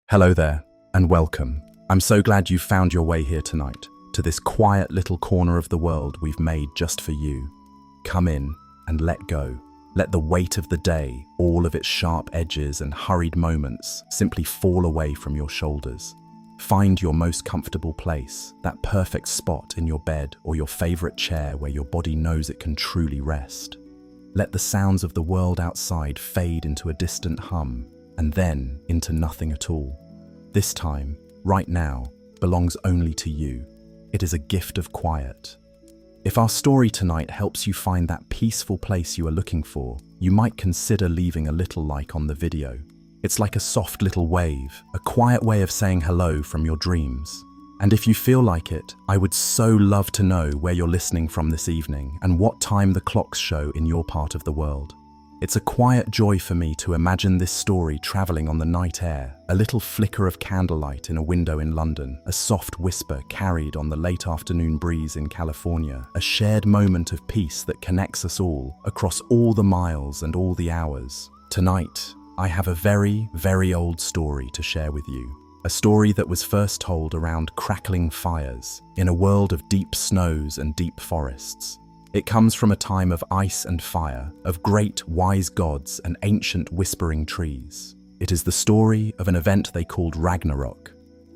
Hello there, and welcome. I'm so glad you found your way here tonight, to this quiet little corner of the world we've made just for you. Come in and let go. Let the weight of the day, all of its sharp edges and hurried moments, simply fall away from your shoulders. Find your most comfortable place, that perfect spot in your bed or your favorite chair where your body knows it can truly rest. Let the sounds of the world outside fade into a distant hum, and then into nothing at all. This time, right now, belongs only to you. It is a gift of quiet. If our story tonight helps you find that peaceful place you are looking for, you might consider leaving a little like on the video. It's like a soft little wave, a quiet way of saying hello from your dreams. And if you feel like it, I would so love to know where you're listening from this evening and what time the clocks show in your part of the world. It's a quiet joy for me to imagine this story traveling on the night air, a little flicker of candlelight in a window in London, a soft whisper carried on the late afternoon breeze in California, a shared moment of peace that connects us all across all the miles and all the hours. Tonight, I have a very, very old story to share with you. A story that was first told around crackling fires, in a world of deep snows and deep forests. It comes from a time of ice and fire, of great wise gods and ancient whispering trees. It is the story of an event they called Ragnarök.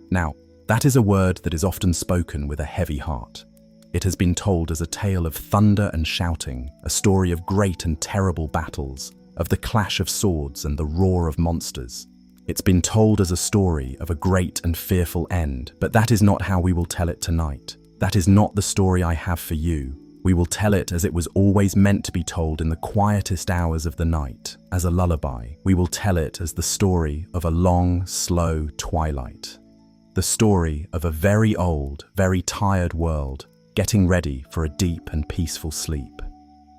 Now, that is a word that is often spoken with a heavy heart. It has been told as a tale of thunder and shouting, a story of great and terrible battles, of the clash of swords and the roar of monsters. It's been told as a story of a great and fearful end, but that is not how we will tell it tonight. That is not the story I have for you. We will tell it as it was always meant to be told in the quietest hours of the night, as a lullaby. We will tell it as the story of a long, slow twilight. The story of a very old, very tired world, getting ready for a deep and peaceful sleep.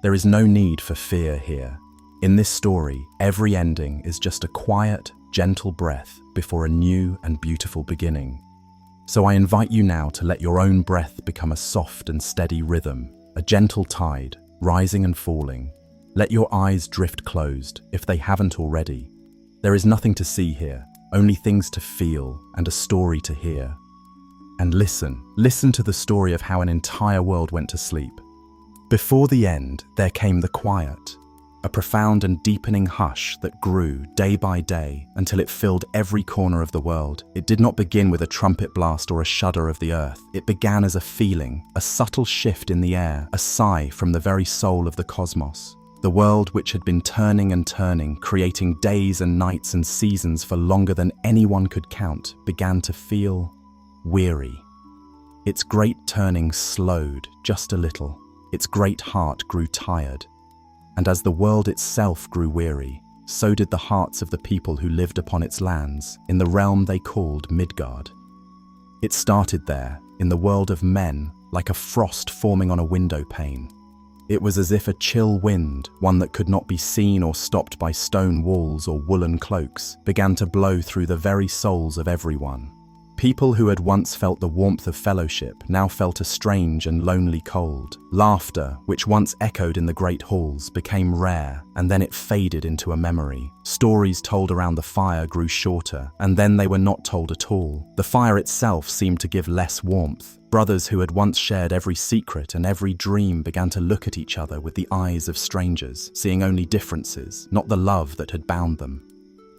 There is no need for fear here. In this story, every ending is just a quiet, gentle breath before a new and beautiful beginning. So I invite you now to let your own breath become a soft and steady rhythm, a gentle tide, rising and falling. Let your eyes drift closed, if they haven't already. There is nothing to see here, only things to feel and a story to hear. And listen to the story of how an entire world went to sleep. Before the end, there came the quiet. A profound and deepening hush that grew day by day until it filled every corner of the world. It did not begin with a trumpet blast or a shudder of the earth. It began as a feeling, a subtle shift in the air, a sigh from the very soul of the cosmos. The world, which had been turning and turning, creating days and nights and seasons for longer than anyone could count, began to feel weary. Its great turning slowed just a little. Its great heart grew tired. And as the world itself grew weary, so did the hearts of the people who lived upon its lands, in the realm they called Midgard. It started there, in the world of men, like a frost forming on a window pane. It was as if a chill wind, one that could not be seen or stopped by stone walls or woolen cloaks, began to blow through the very souls of everyone. People who had once felt the warmth of fellowship now felt a strange and lonely cold. Laughter, which once echoed in the great halls, became rare, and then it faded into a memory. Stories told around the fire grew shorter, and then they were not told at all. The fire itself seemed to give less warmth. Brothers who had once shared every secret and every dream began to look at each other with the eyes of strangers, seeing only differences, not the love that had bound them.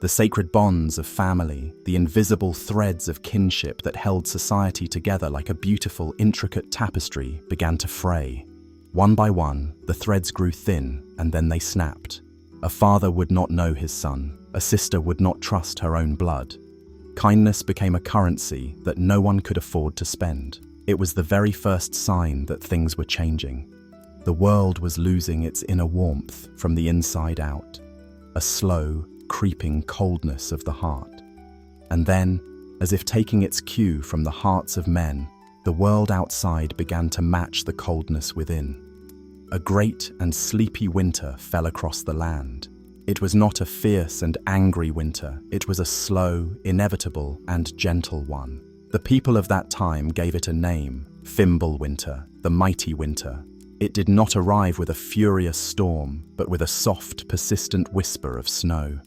The sacred bonds of family, the invisible threads of kinship that held society together like a beautiful, intricate tapestry, began to fray. One by one, the threads grew thin, and then they snapped. A father would not know his son. A sister would not trust her own blood. Kindness became a currency that no one could afford to spend. It was the very first sign that things were changing. The world was losing its inner warmth from the inside out. A slow, creeping coldness of the heart. And then, as if taking its cue from the hearts of men, the world outside began to match the coldness within. A great and sleepy winter fell across the land. It was not a fierce and angry winter. It was a slow, inevitable, and gentle one. The people of that time gave it a name, Fimble Winter, the mighty winter. It did not arrive with a furious storm, but with a soft, persistent whisper of snow.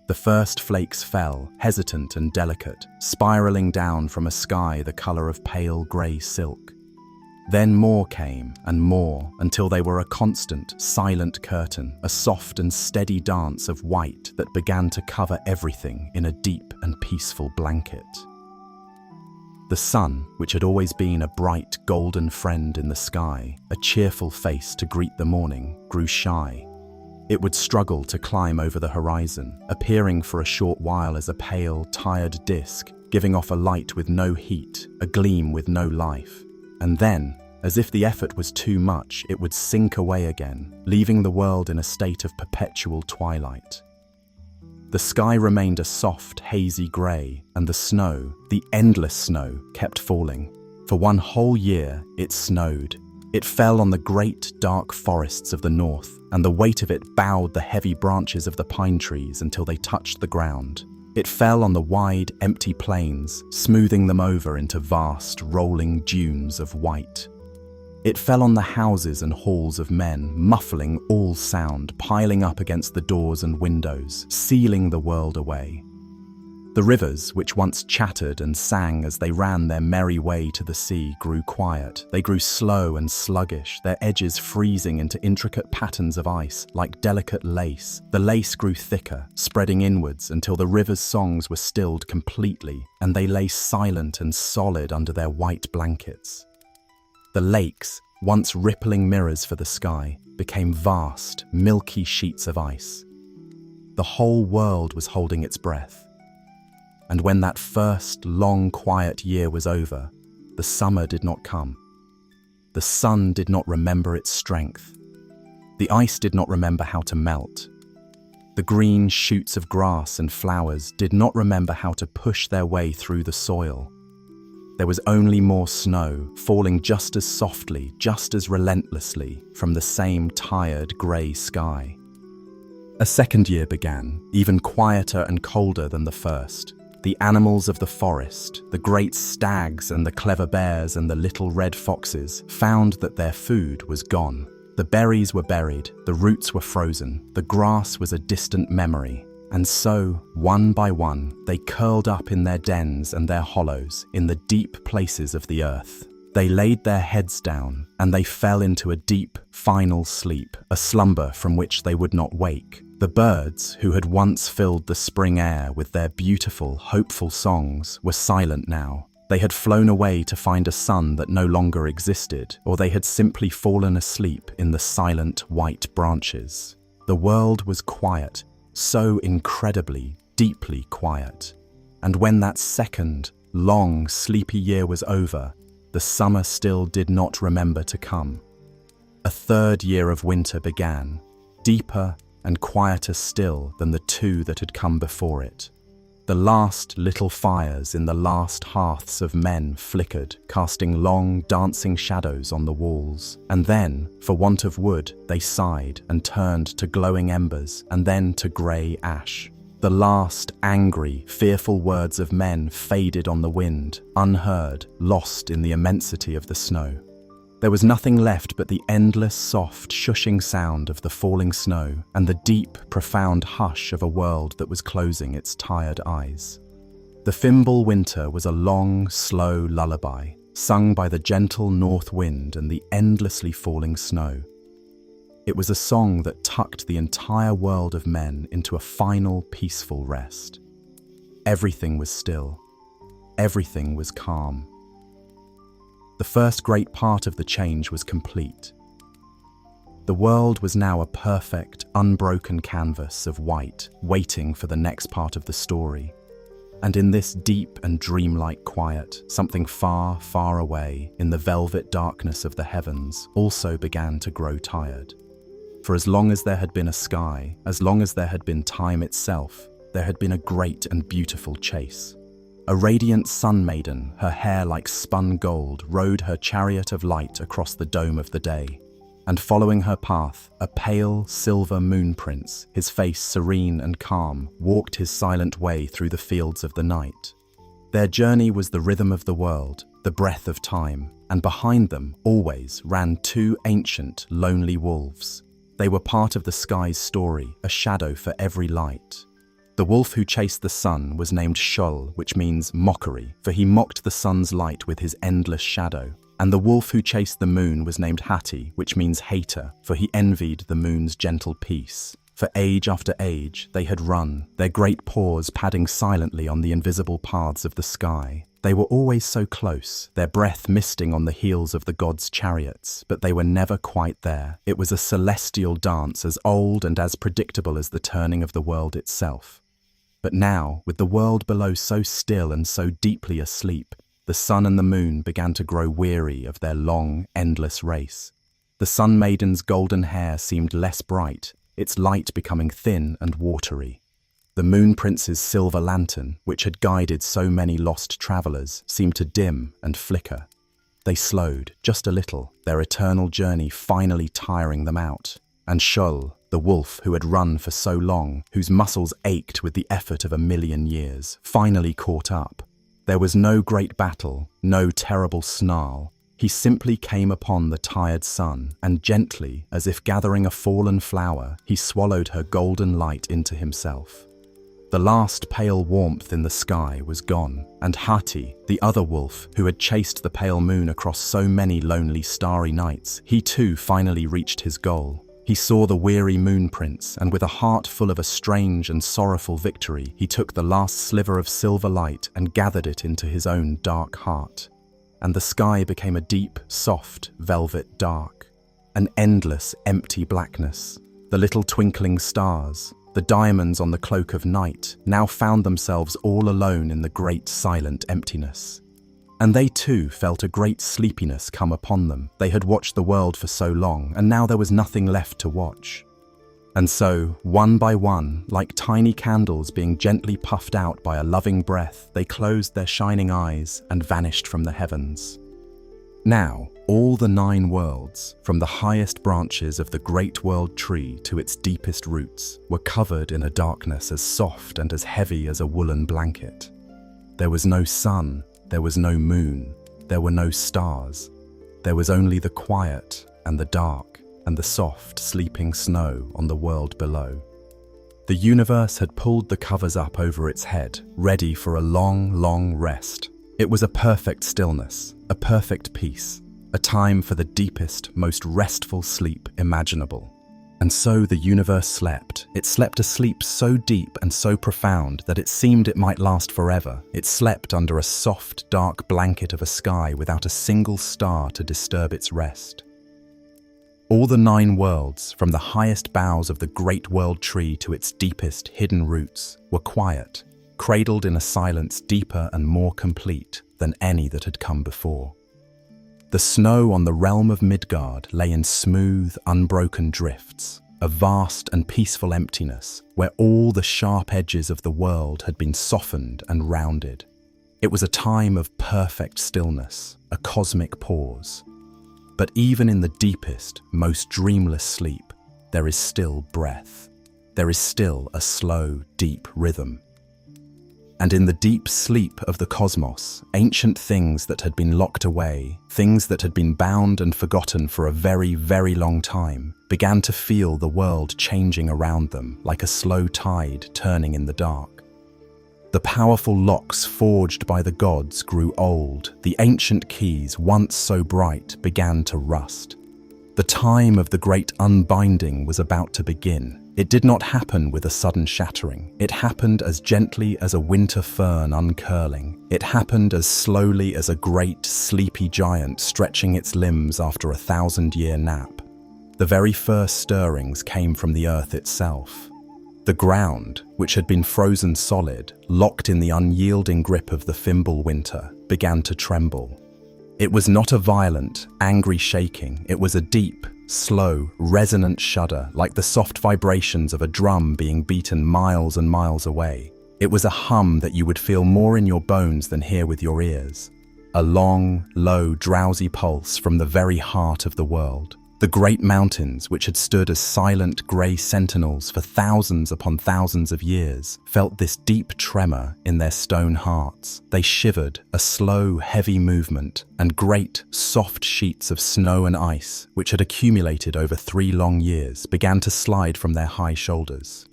The first flakes fell, hesitant and delicate, spiraling down from a sky the color of pale grey silk. Then more came, and more, until they were a constant, silent curtain, a soft and steady dance of white that began to cover everything in a deep and peaceful blanket. The sun, which had always been a bright, golden friend in the sky, a cheerful face to greet the morning, grew shy. It would struggle to climb over the horizon, appearing for a short while as a pale, tired disk, giving off a light with no heat, a gleam with no life. And then, as if the effort was too much, it would sink away again, leaving the world in a state of perpetual twilight. The sky remained a soft, hazy grey, and the snow, the endless snow, kept falling. For 1 whole year, it snowed. It fell on the great, dark forests of the north, and the weight of it bowed the heavy branches of the pine trees until they touched the ground. It fell on the wide, empty plains, smoothing them over into vast, rolling dunes of white. It fell on the houses and halls of men, muffling all sound, piling up against the doors and windows, sealing the world away. The rivers, which once chattered and sang as they ran their merry way to the sea, grew quiet. They grew slow and sluggish, their edges freezing into intricate patterns of ice, like delicate lace. The lace grew thicker, spreading inwards until the river's songs were stilled completely, and they lay silent and solid under their white blankets. The lakes, once rippling mirrors for the sky, became vast, milky sheets of ice. The whole world was holding its breath. And when that first long, quiet year was over, the summer did not come. The sun did not remember its strength. The ice did not remember how to melt. The green shoots of grass and flowers did not remember how to push their way through the soil. There was only more snow, falling just as softly, just as relentlessly, from the same tired grey sky. A second year began, even quieter and colder than the first. The animals of the forest, the great stags and the clever bears and the little red foxes, found that their food was gone. The berries were buried, the roots were frozen, the grass was a distant memory. And so, one by one, they curled up in their dens and their hollows, in the deep places of the earth. They laid their heads down, and they fell into a deep, final sleep, a slumber from which they would not wake. The birds, who had once filled the spring air with their beautiful, hopeful songs, were silent now. They had flown away to find a sun that no longer existed, or they had simply fallen asleep in the silent, white branches. The world was quiet, so incredibly, deeply quiet. And when that second, long, sleepy year was over, the summer still did not remember to come. A third year of winter began, deeper and quieter still than the 2 that had come before it. The last little fires in the last hearths of men flickered, casting long, dancing shadows on the walls. And then, for want of wood, they sighed and turned to glowing embers, and then to grey ash. The last angry, fearful words of men faded on the wind, unheard, lost in the immensity of the snow. There was nothing left but the endless, soft, shushing sound of the falling snow and the deep, profound hush of a world that was closing its tired eyes. The Fimbul winter was a long, slow lullaby, sung by the gentle north wind and the endlessly falling snow. It was a song that tucked the entire world of men into a final, peaceful rest. Everything was still. Everything was calm. The first great part of the change was complete. The world was now a perfect, unbroken canvas of white, waiting for the next part of the story. And in this deep and dreamlike quiet, something far, far away, in the velvet darkness of the heavens, also began to grow tired. For as long as there had been a sky, as long as there had been time itself, there had been a great and beautiful chase. A radiant sun maiden, her hair like spun gold, rode her chariot of light across the dome of the day. And following her path, a pale, silver moon prince, his face serene and calm, walked his silent way through the fields of the night. Their journey was the rhythm of the world, the breath of time, and behind them, always, ran 2 ancient, lonely wolves. They were part of the sky's story, a shadow for every light. The wolf who chased the sun was named Shull, which means mockery, for he mocked the sun's light with his endless shadow. And the wolf who chased the moon was named Hati, which means hater, for he envied the moon's gentle peace. For age after age, they had run, their great paws padding silently on the invisible paths of the sky. They were always so close, their breath misting on the heels of the gods' chariots, but they were never quite there. It was a celestial dance as old and as predictable as the turning of the world itself. But now, with the world below so still and so deeply asleep, the sun and the moon began to grow weary of their long, endless race. The Sun Maiden's golden hair seemed less bright, its light becoming thin and watery. The Moon Prince's silver lantern, which had guided so many lost travelers, seemed to dim and flicker. They slowed, just a little, their eternal journey finally tiring them out. And Shull, the wolf who had run for so long, whose muscles ached with the effort of 1,000,000 years, finally caught up. There was no great battle, no terrible snarl. He simply came upon the tired sun, and gently, as if gathering a fallen flower, he swallowed her golden light into himself. The last pale warmth in the sky was gone, and Hati, the other wolf who had chased the pale moon across so many lonely starry nights, he too finally reached his goal. He saw the weary Moon Prince, and with a heart full of a strange and sorrowful victory, he took the last sliver of silver light and gathered it into his own dark heart. And the sky became a deep, soft, velvet dark, an endless, empty blackness. The little twinkling stars, the diamonds on the cloak of night, now found themselves all alone in the great silent emptiness. And they too felt a great sleepiness come upon them. They had watched the world for so long, and now there was nothing left to watch. And so, one by one, like tiny candles being gently puffed out by a loving breath, they closed their shining eyes and vanished from the heavens. Now, all the 9 worlds, from the highest branches of the great world tree to its deepest roots, were covered in a darkness as soft and as heavy as a woolen blanket. There was no sun, there was no moon, there were no stars. There was only the quiet and the dark and the soft, sleeping snow on the world below. The universe had pulled the covers up over its head, ready for a long, long rest. It was a perfect stillness, a perfect peace, a time for the deepest, most restful sleep imaginable. And so the universe slept. It slept a sleep so deep and so profound that it seemed it might last forever. It slept under a soft, dark blanket of a sky without a single star to disturb its rest. All the 9 worlds, from the highest boughs of the great world tree to its deepest, hidden roots, were quiet, cradled in a silence deeper and more complete than any that had come before. The snow on the realm of Midgard lay in smooth, unbroken drifts, a vast and peaceful emptiness where all the sharp edges of the world had been softened and rounded. It was a time of perfect stillness, a cosmic pause. But even in the deepest, most dreamless sleep, there is still breath. There is still a slow, deep rhythm. And in the deep sleep of the cosmos, ancient things that had been locked away, things that had been bound and forgotten for a very, very long time, began to feel the world changing around them like a slow tide turning in the dark. The powerful locks forged by the gods grew old. The ancient keys, once so bright, began to rust. The time of the great unbinding was about to begin. It did not happen with a sudden shattering. It happened as gently as a winter fern uncurling. It happened as slowly as a great, sleepy giant stretching its limbs after 1,000-year nap. The very first stirrings came from the earth itself. The ground, which had been frozen solid, locked in the unyielding grip of the Fimbul winter, began to tremble. It was not a violent, angry shaking. It was a deep, slow, resonant shudder, like the soft vibrations of a drum being beaten miles and miles away. It was a hum that you would feel more in your bones than hear with your ears. A long, low, drowsy pulse from the very heart of the world. The great mountains, which had stood as silent grey sentinels for thousands upon thousands of years, felt this deep tremor in their stone hearts. They shivered, a slow, heavy movement, and great, soft sheets of snow and ice, which had accumulated over 3 long years, began to slide from their high shoulders.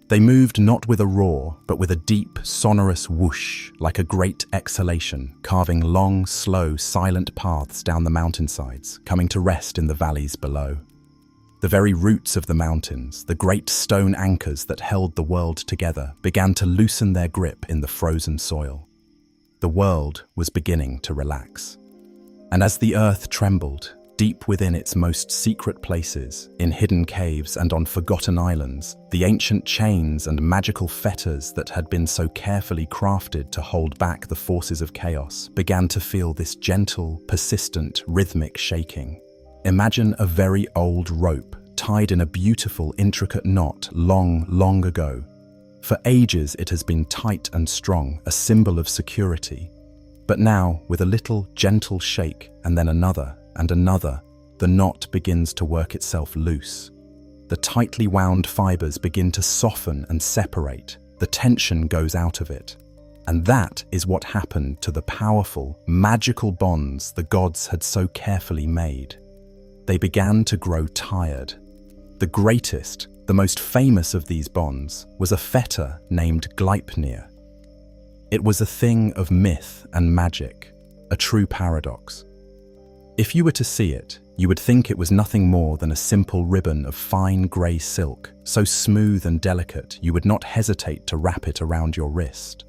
They moved not with a roar, but with a deep, sonorous whoosh, like a great exhalation, carving long, slow, silent paths down the mountainsides, coming to rest in the valleys below. The very roots of the mountains, the great stone anchors that held the world together, began to loosen their grip in the frozen soil. The world was beginning to relax. And as the earth trembled, deep within its most secret places, in hidden caves and on forgotten islands, the ancient chains and magical fetters that had been so carefully crafted to hold back the forces of chaos began to feel this gentle, persistent, rhythmic shaking. Imagine a very old rope tied in a beautiful, intricate knot long, long ago. For ages it has been tight and strong, a symbol of security. But now, with a little gentle shake and then another and another, the knot begins to work itself loose. The tightly wound fibers begin to soften and separate. The tension goes out of it. And that is what happened to the powerful, magical bonds the gods had so carefully made. They began to grow tired. The greatest, the most famous of these bonds was a fetter named Gleipnir. It was a thing of myth and magic, a true paradox. If you were to see it, you would think it was nothing more than a simple ribbon of fine grey silk, so smooth and delicate you would not hesitate to wrap it around your wrist.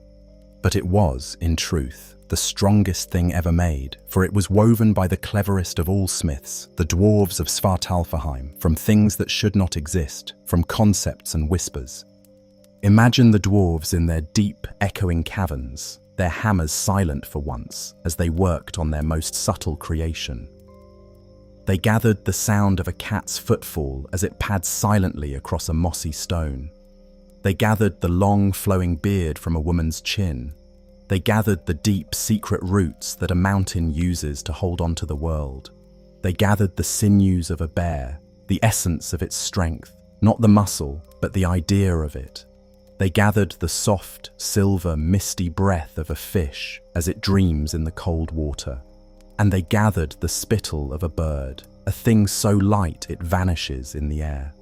But it was, in truth, the strongest thing ever made, for it was woven by the cleverest of all smiths, the dwarves of Svartalfheim, from things that should not exist, from concepts and whispers. Imagine the dwarves in their deep, echoing caverns, their hammers silent for once, as they worked on their most subtle creation. They gathered the sound of a cat's footfall as it pads silently across a mossy stone. They gathered the long, flowing beard from a woman's chin. They gathered the deep, secret roots that a mountain uses to hold on to the world. They gathered the sinews of a bear, the essence of its strength, not the muscle, but the idea of it. They gathered the soft, silver, misty breath of a fish as it dreams in the cold water. And they gathered the spittle of a bird, a thing so light it vanishes in the air.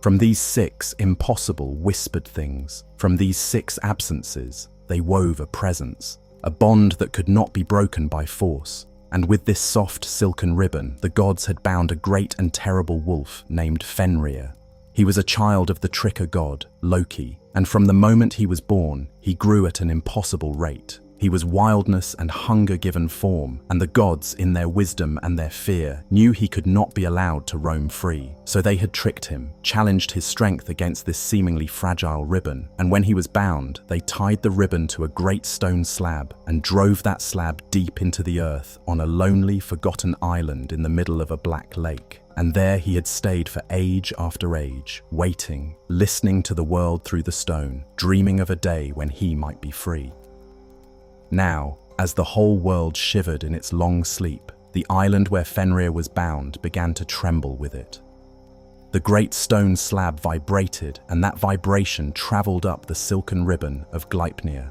From these 6 impossible whispered things, from these 6 absences, they wove a presence, a bond that could not be broken by force. And with this soft silken ribbon, the gods had bound a great and terrible wolf named Fenrir. He was a child of the tricker god, Loki, and from the moment he was born, he grew at an impossible rate. He was wildness and hunger given form, and the gods, in their wisdom and their fear, knew he could not be allowed to roam free. So they had tricked him, challenged his strength against this seemingly fragile ribbon, and when he was bound, they tied the ribbon to a great stone slab and drove that slab deep into the earth on a lonely, forgotten island in the middle of a black lake. And there he had stayed for age after age, waiting, listening to the world through the stone, dreaming of a day when he might be free. Now, as the whole world shivered in its long sleep, the island where Fenrir was bound began to tremble with it. The great stone slab vibrated, and that vibration traveled up the silken ribbon of Gleipnir.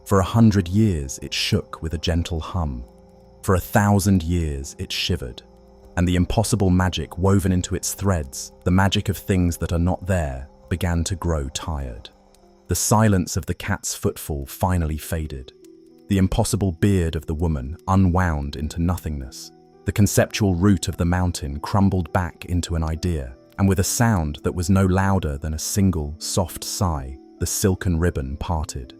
For 100 years it shook with a gentle hum. For 1,000 years it shivered. And the impossible magic woven into its threads, the magic of things that are not there, began to grow tired. The silence of the cat's footfall finally faded. The impossible beard of the woman unwound into nothingness. The conceptual root of the mountain crumbled back into an idea, and with a sound that was no louder than a single, soft sigh, the silken ribbon parted.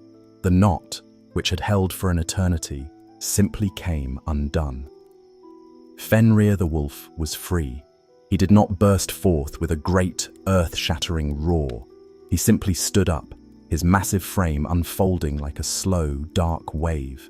The knot, which had held for an eternity, simply came undone. Fenrir the wolf was free. He did not burst forth with a great, earth-shattering roar. He simply stood up, his massive frame unfolding like a slow, dark wave.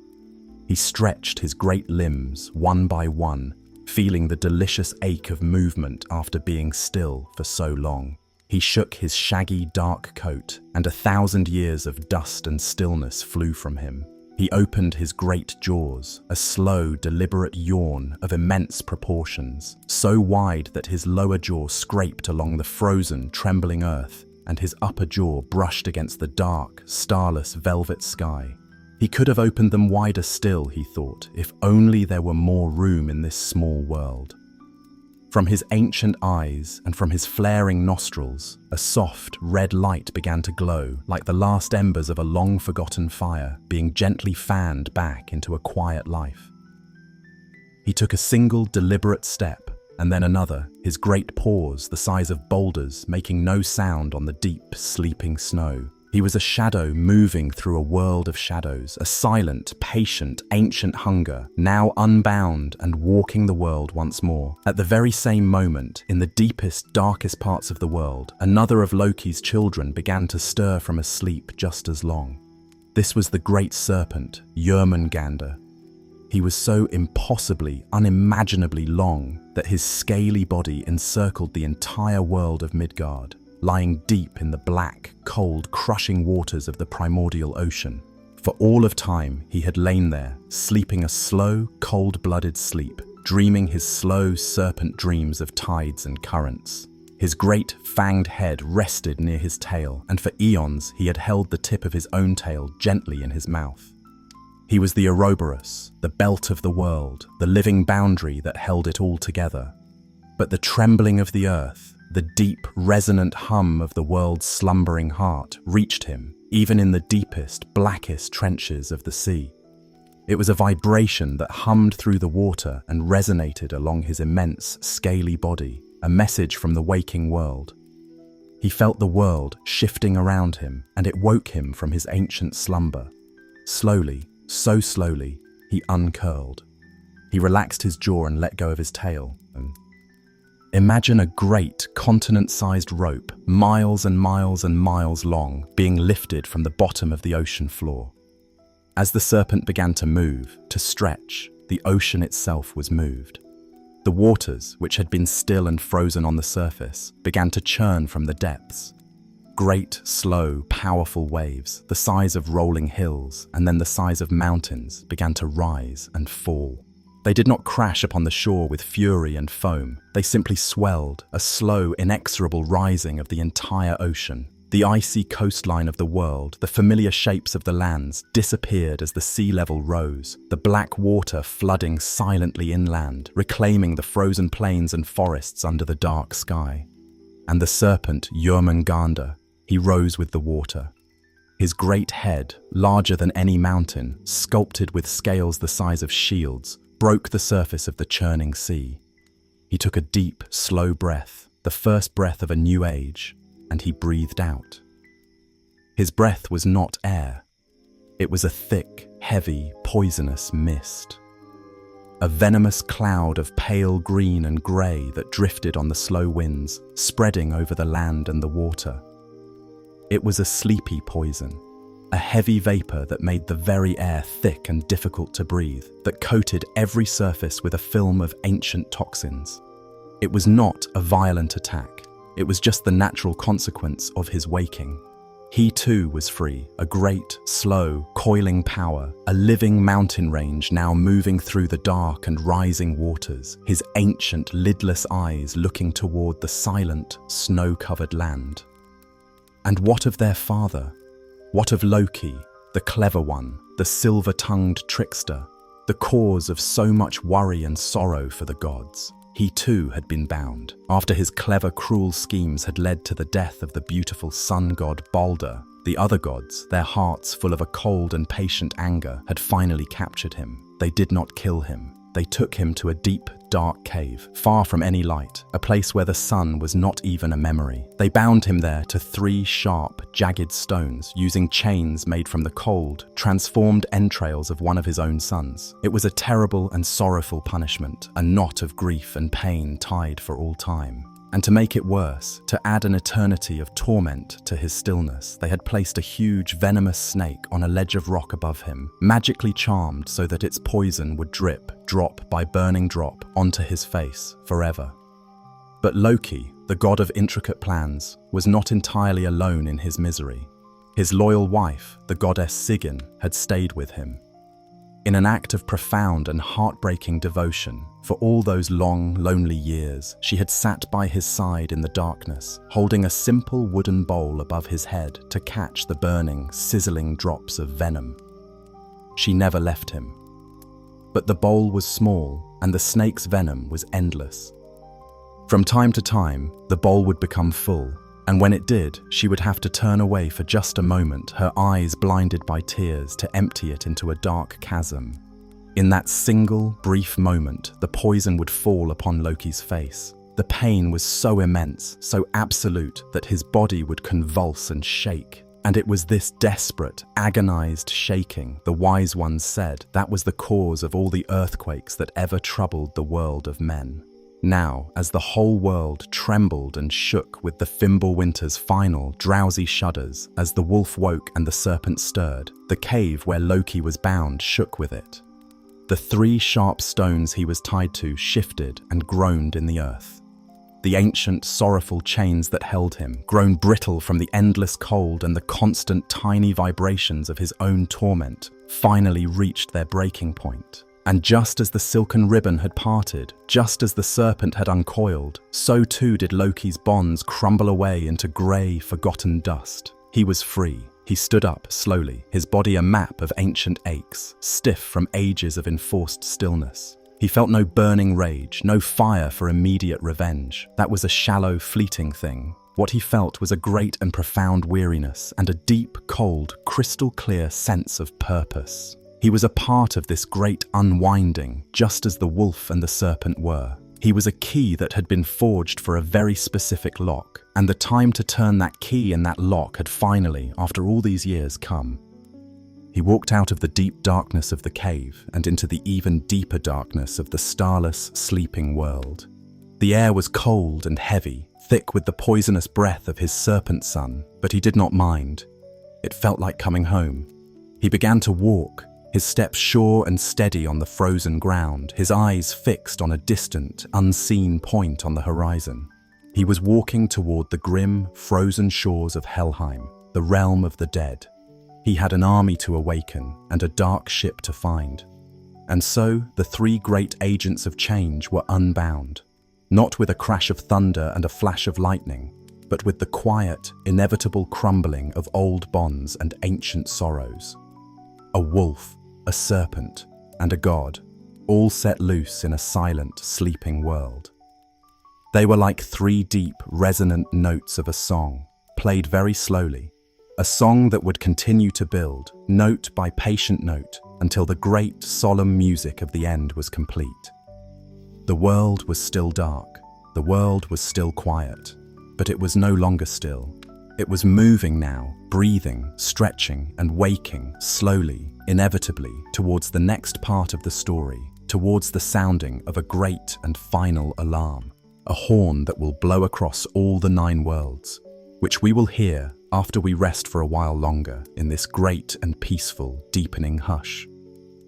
He stretched his great limbs, one by one, feeling the delicious ache of movement after being still for so long. He shook his shaggy, dark coat, and 1,000 years of dust and stillness flew from him. He opened his great jaws, a slow, deliberate yawn of immense proportions, so wide that his lower jaw scraped along the frozen, trembling earth, and his upper jaw brushed against the dark, starless velvet sky. He could have opened them wider still, he thought, if only there were more room in this small world. From his ancient eyes and from his flaring nostrils, a soft, red light began to glow like the last embers of a long-forgotten fire being gently fanned back into a quiet life. He took a single, deliberate step, and then another, his great paws the size of boulders making no sound on the deep, sleeping snow. He was a shadow moving through a world of shadows, a silent, patient, ancient hunger, now unbound and walking the world once more. At the very same moment, in the deepest, darkest parts of the world, another of Loki's children began to stir from a sleep just as long. This was the great serpent, Jörmungandr. He was so impossibly, unimaginably long that his scaly body encircled the entire world of Midgard, lying deep in the black, cold, crushing waters of the primordial ocean. For all of time, he had lain there, sleeping a slow, cold-blooded sleep, dreaming his slow, serpent dreams of tides and currents. His great, fanged head rested near his tail, and for eons he had held the tip of his own tail gently in his mouth. He was the Ouroboros, the belt of the world, the living boundary that held it all together. But the trembling of the earth, the deep, resonant hum of the world's slumbering heart reached him, even in the deepest, blackest trenches of the sea. It was a vibration that hummed through the water and resonated along his immense, scaly body, a message from the waking world. He felt the world shifting around him, and it woke him from his ancient slumber. Slowly, so slowly, he uncurled. He relaxed his jaw and let go of his tail. Imagine a great, continent-sized rope, miles and miles and miles long, being lifted from the bottom of the ocean floor. As the serpent began to move, to stretch, the ocean itself was moved. The waters, which had been still and frozen on the surface, began to churn from the depths. Great, slow, powerful waves, the size of rolling hills and then the size of mountains, began to rise and fall. They did not crash upon the shore with fury and foam. They simply swelled, a slow, inexorable rising of the entire ocean. The icy coastline of the world, the familiar shapes of the lands, disappeared as the sea level rose, the black water flooding silently inland, reclaiming the frozen plains and forests under the dark sky. And the serpent, Jörmungandr, he rose with the water. His great head, larger than any mountain, sculpted with scales the size of shields, broke the surface of the churning sea. He took a deep, slow breath, the first breath of a new age, and he breathed out. His breath was not air. It was a thick, heavy, poisonous mist. A venomous cloud of pale green and grey that drifted on the slow winds, spreading over the land and the water. It was a sleepy poison, a heavy vapor that made the very air thick and difficult to breathe, that coated every surface with a film of ancient toxins. It was not a violent attack. It was just the natural consequence of his waking. He too was free, a great, slow, coiling power, a living mountain range now moving through the dark and rising waters, his ancient, lidless eyes looking toward the silent, snow-covered land. And what of their father? What of Loki, the clever one, the silver-tongued trickster, the cause of so much worry and sorrow for the gods? He too had been bound, after his clever, cruel schemes had led to the death of the beautiful sun god Balder. The other gods, their hearts full of a cold and patient anger, had finally captured him. They did not kill him. They took him to a deep, dark cave, far from any light, a place where the sun was not even a memory. They bound him there to 3 sharp, jagged stones, using chains made from the cold, transformed entrails of one of his own sons. It was a terrible and sorrowful punishment, a knot of grief and pain tied for all time. And to make it worse, to add an eternity of torment to his stillness, they had placed a huge venomous snake on a ledge of rock above him, magically charmed so that its poison would drip, drop by burning drop, onto his face forever. But Loki, the god of intricate plans, was not entirely alone in his misery. His loyal wife, the goddess Sigyn, had stayed with him. In an act of profound and heartbreaking devotion, for all those long, lonely years, she had sat by his side in the darkness, holding a simple wooden bowl above his head to catch the burning, sizzling drops of venom. She never left him. But the bowl was small, and the snake's venom was endless. From time to time, the bowl would become full, and when it did, she would have to turn away for just a moment, her eyes blinded by tears, to empty it into a dark chasm. In that single, brief moment, the poison would fall upon Loki's face. The pain was so immense, so absolute, that his body would convulse and shake. And it was this desperate, agonized shaking, the wise ones said, that was the cause of all the earthquakes that ever troubled the world of men. Now, as the whole world trembled and shook with the Fimbulwinter's final, drowsy shudders, as the wolf woke and the serpent stirred, the cave where Loki was bound shook with it. The 3 sharp stones he was tied to shifted and groaned in the earth. The ancient, sorrowful chains that held him, grown brittle from the endless cold and the constant tiny vibrations of his own torment, finally reached their breaking point. And just as the silken ribbon had parted, just as the serpent had uncoiled, so too did Loki's bonds crumble away into grey, forgotten dust. He was free. He stood up slowly, his body a map of ancient aches, stiff from ages of enforced stillness. He felt no burning rage, no fire for immediate revenge. That was a shallow, fleeting thing. What he felt was a great and profound weariness and a deep, cold, crystal-clear sense of purpose. He was a part of this great unwinding, just as the wolf and the serpent were. He was a key that had been forged for a very specific lock, and the time to turn that key in that lock had finally, after all these years, come. He walked out of the deep darkness of the cave and into the even deeper darkness of the starless, sleeping world. The air was cold and heavy, thick with the poisonous breath of his serpent son, but he did not mind. It felt like coming home. He began to walk, his steps sure and steady on the frozen ground, his eyes fixed on a distant, unseen point on the horizon. He was walking toward the grim, frozen shores of Helheim, the realm of the dead. He had an army to awaken and a dark ship to find. And so the 3 great agents of change were unbound, not with a crash of thunder and a flash of lightning, but with the quiet, inevitable crumbling of old bonds and ancient sorrows. A wolf, a serpent, and a god, all set loose in a silent, sleeping world. They were like 3 deep, resonant notes of a song, played very slowly, a song that would continue to build, note by patient note, until the great, solemn music of the end was complete. The world was still dark, the world was still quiet, but it was no longer still. It was moving now, breathing, stretching, and waking, slowly, inevitably, towards the next part of the story, towards the sounding of a great and final alarm, a horn that will blow across all the 9 worlds, which we will hear after we rest for a while longer in this great and peaceful, deepening hush,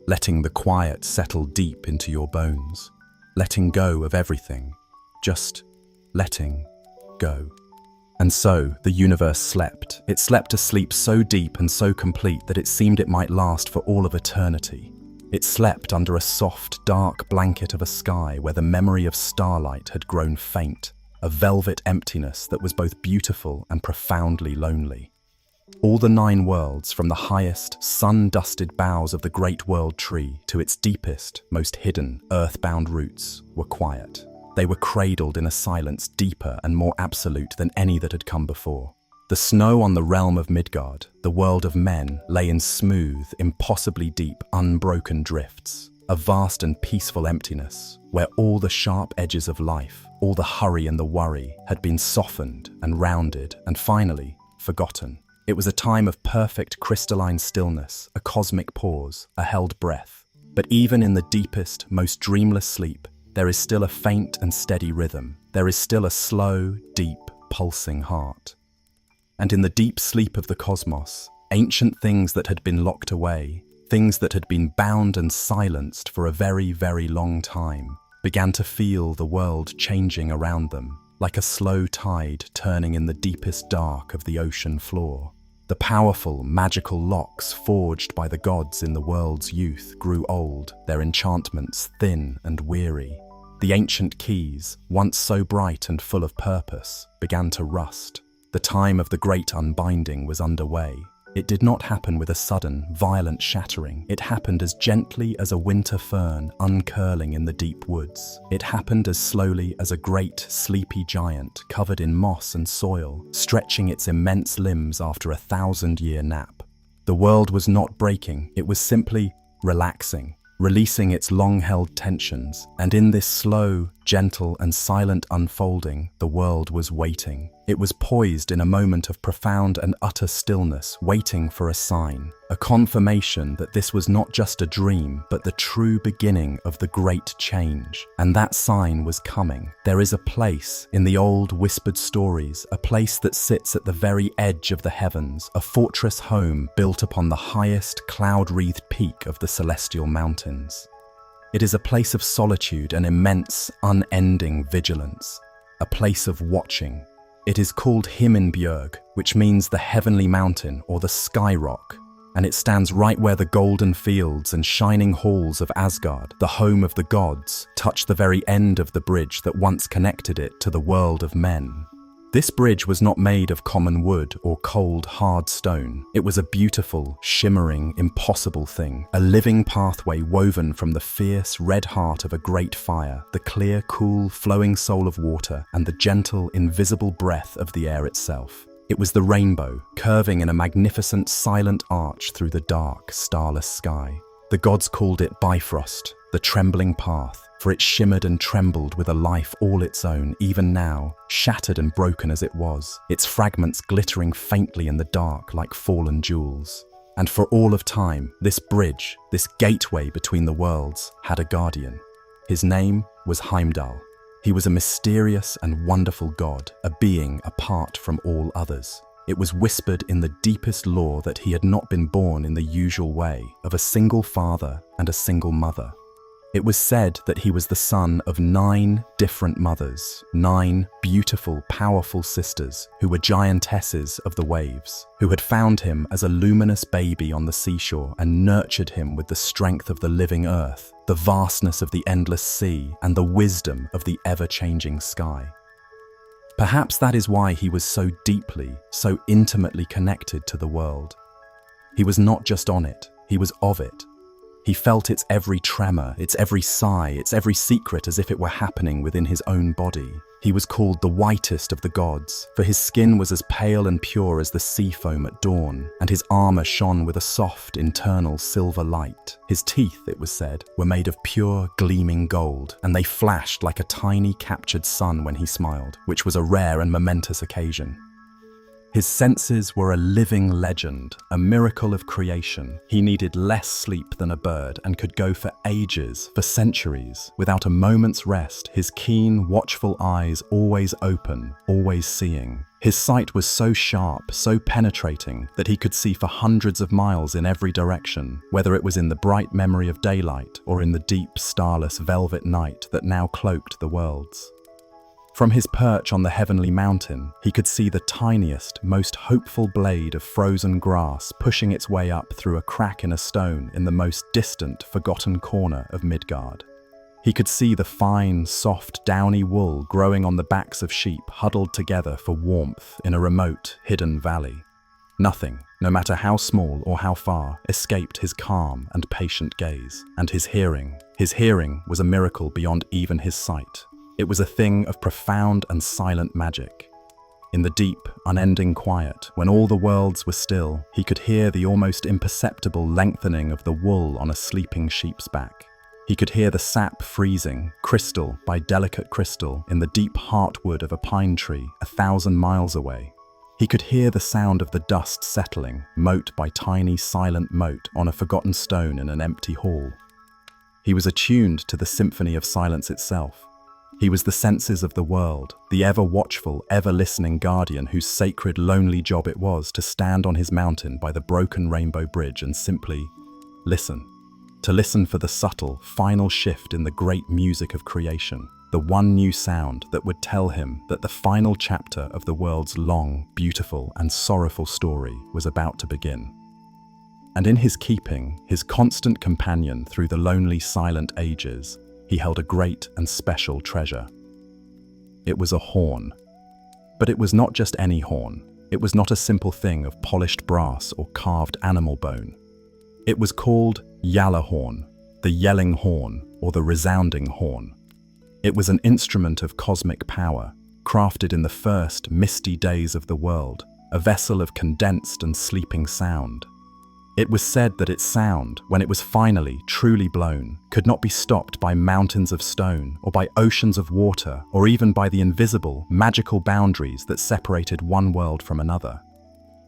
letting the quiet settle deep into your bones, letting go of everything, just letting go. And so the universe slept. It slept a sleep so deep and so complete that it seemed it might last for all of eternity. It slept under a soft, dark blanket of a sky where the memory of starlight had grown faint, a velvet emptiness that was both beautiful and profoundly lonely. All the 9 worlds, from the highest, sun-dusted boughs of the great world tree to its deepest, most hidden, earthbound roots, were quiet. They were cradled in a silence deeper and more absolute than any that had come before. The snow on the realm of Midgard, the world of men, lay in smooth, impossibly deep, unbroken drifts, a vast and peaceful emptiness, where all the sharp edges of life, all the hurry and the worry, had been softened and rounded and finally forgotten. It was a time of perfect crystalline stillness, a cosmic pause, a held breath. But even in the deepest, most dreamless sleep, there is still a faint and steady rhythm. There is still a slow, deep, pulsing heart. And in the deep sleep of the cosmos, ancient things that had been locked away, things that had been bound and silenced for a very, very long time, began to feel the world changing around them, like a slow tide turning in the deepest dark of the ocean floor. The powerful, magical locks forged by the gods in the world's youth grew old, their enchantments thin and weary. The ancient keys, once so bright and full of purpose, began to rust. The time of the great unbinding was underway. It did not happen with a sudden, violent shattering. It happened as gently as a winter fern uncurling in the deep woods. It happened as slowly as a great, sleepy giant covered in moss and soil, stretching its immense limbs after a 1,000-year nap. The world was not breaking, it was simply relaxing, releasing its long-held tensions, and in this slow, gentle, and silent unfolding, the world was waiting. It was poised in a moment of profound and utter stillness, waiting for a sign, a confirmation that this was not just a dream, but the true beginning of the great change. And that sign was coming. There is a place in the old whispered stories, a place that sits at the very edge of the heavens, a fortress home built upon the highest cloud-wreathed peak of the celestial mountains. It is a place of solitude and immense, unending vigilance, a place of watching. It is called Himinbjörg, which means the heavenly mountain or the sky rock, and it stands right where the golden fields and shining halls of Asgard, the home of the gods, touch the very end of the bridge that once connected it to the world of men. This bridge was not made of common wood or cold, hard stone. It was a beautiful, shimmering, impossible thing, a living pathway woven from the fierce, red heart of a great fire, the clear, cool, flowing soul of water, and the gentle, invisible breath of the air itself. It was the rainbow, curving in a magnificent, silent arch through the dark, starless sky. The gods called it Bifrost, the trembling path, for it shimmered and trembled with a life all its own, even now, shattered and broken as it was, its fragments glittering faintly in the dark like fallen jewels. And for all of time, this bridge, this gateway between the worlds, had a guardian. His name was Heimdall. He was a mysterious and wonderful god, a being apart from all others. It was whispered in the deepest lore that he had not been born in the usual way, of a single father and a single mother. It was said that he was the son of 9 different mothers, 9 beautiful, powerful sisters who were giantesses of the waves, who had found him as a luminous baby on the seashore and nurtured him with the strength of the living earth, the vastness of the endless sea, and the wisdom of the ever-changing sky. Perhaps that is why he was so deeply, so intimately connected to the world. He was not just on it, he was of it. He felt its every tremor, its every sigh, its every secret as if it were happening within his own body. He was called the whitest of the gods, for his skin was as pale and pure as the sea foam at dawn, and his armor shone with a soft, internal silver light. His teeth, it was said, were made of pure, gleaming gold, and they flashed like a tiny captured sun when he smiled, which was a rare and momentous occasion. His senses were a living legend, a miracle of creation. He needed less sleep than a bird and could go for ages, for centuries, without a moment's rest, his keen, watchful eyes always open, always seeing. His sight was so sharp, so penetrating, that he could see for hundreds of miles in every direction, whether it was in the bright memory of daylight or in the deep, starless velvet night that now cloaked the worlds. From his perch on the heavenly mountain, he could see the tiniest, most hopeful blade of frozen grass pushing its way up through a crack in a stone in the most distant, forgotten corner of Midgard. He could see the fine, soft, downy wool growing on the backs of sheep huddled together for warmth in a remote, hidden valley. Nothing, no matter how small or how far, escaped his calm and patient gaze. And his hearing was a miracle beyond even his sight. It was a thing of profound and silent magic. In the deep, unending quiet, when all the worlds were still, he could hear the almost imperceptible lengthening of the wool on a sleeping sheep's back. He could hear the sap freezing, crystal by delicate crystal, in the deep heartwood of a pine tree 1,000 miles away. He could hear the sound of the dust settling, mote by tiny, silent mote on a forgotten stone in an empty hall. He was attuned to the symphony of silence itself. He was the senses of the world, the ever-watchful, ever-listening guardian whose sacred, lonely job it was to stand on his mountain by the broken rainbow bridge and simply listen. To listen for the subtle, final shift in the great music of creation, the one new sound that would tell him that the final chapter of the world's long, beautiful, and sorrowful story was about to begin. And in his keeping, his constant companion through the lonely, silent ages, he held a great and special treasure. It was a horn. But it was not just any horn. It was not a simple thing of polished brass or carved animal bone. It was called Gjallarhorn, the yelling horn, or the resounding horn. It was an instrument of cosmic power, crafted in the first misty days of the world, a vessel of condensed and sleeping sound. It was said that its sound, when it was finally truly blown, could not be stopped by mountains of stone, or by oceans of water, or even by the invisible, magical boundaries that separated one world from another.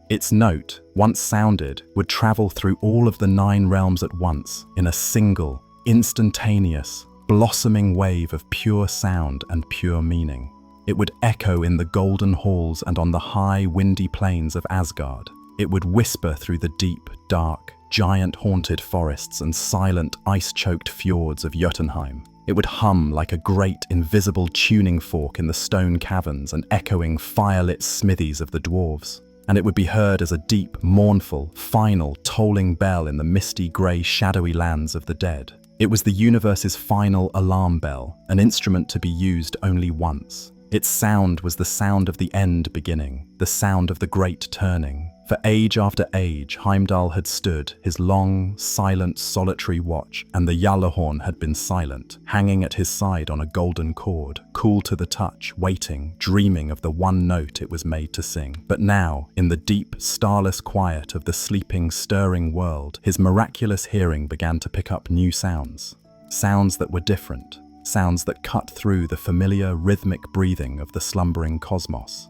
Its note, once sounded, would travel through all of the 9 realms at once in a single, instantaneous, blossoming wave of pure sound and pure meaning. It would echo in the golden halls and on the high, windy plains of Asgard. It would whisper through the deep, dark, giant-haunted forests and silent, ice-choked fjords of Jotunheim. It would hum like a great, invisible tuning fork in the stone caverns and echoing, fire-lit smithies of the dwarves. And it would be heard as a deep, mournful, final, tolling bell in the misty, grey, shadowy lands of the dead. It was the universe's final alarm bell, an instrument to be used only once. Its sound was the sound of the end beginning, the sound of the great turning. For age after age, Heimdall had stood, his long, silent, solitary watch, and the Gjallarhorn had been silent, hanging at his side on a golden cord, cool to the touch, waiting, dreaming of the one note it was made to sing. But now, in the deep, starless quiet of the sleeping, stirring world, his miraculous hearing began to pick up new sounds. Sounds that were different, sounds that cut through the familiar, rhythmic breathing of the slumbering cosmos.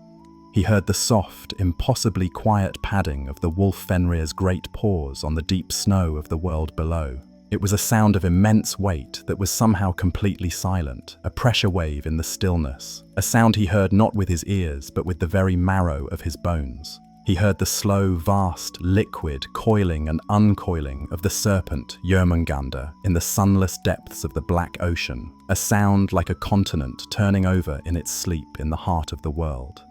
He heard the soft, impossibly quiet padding of the wolf Fenrir's great paws on the deep snow of the world below. It was a sound of immense weight that was somehow completely silent, a pressure wave in the stillness, a sound he heard not with his ears but with the very marrow of his bones. He heard the slow, vast, liquid coiling and uncoiling of the serpent Jörmungandr in the sunless depths of the Black Ocean, a sound like a continent turning over in its sleep in the heart of the world.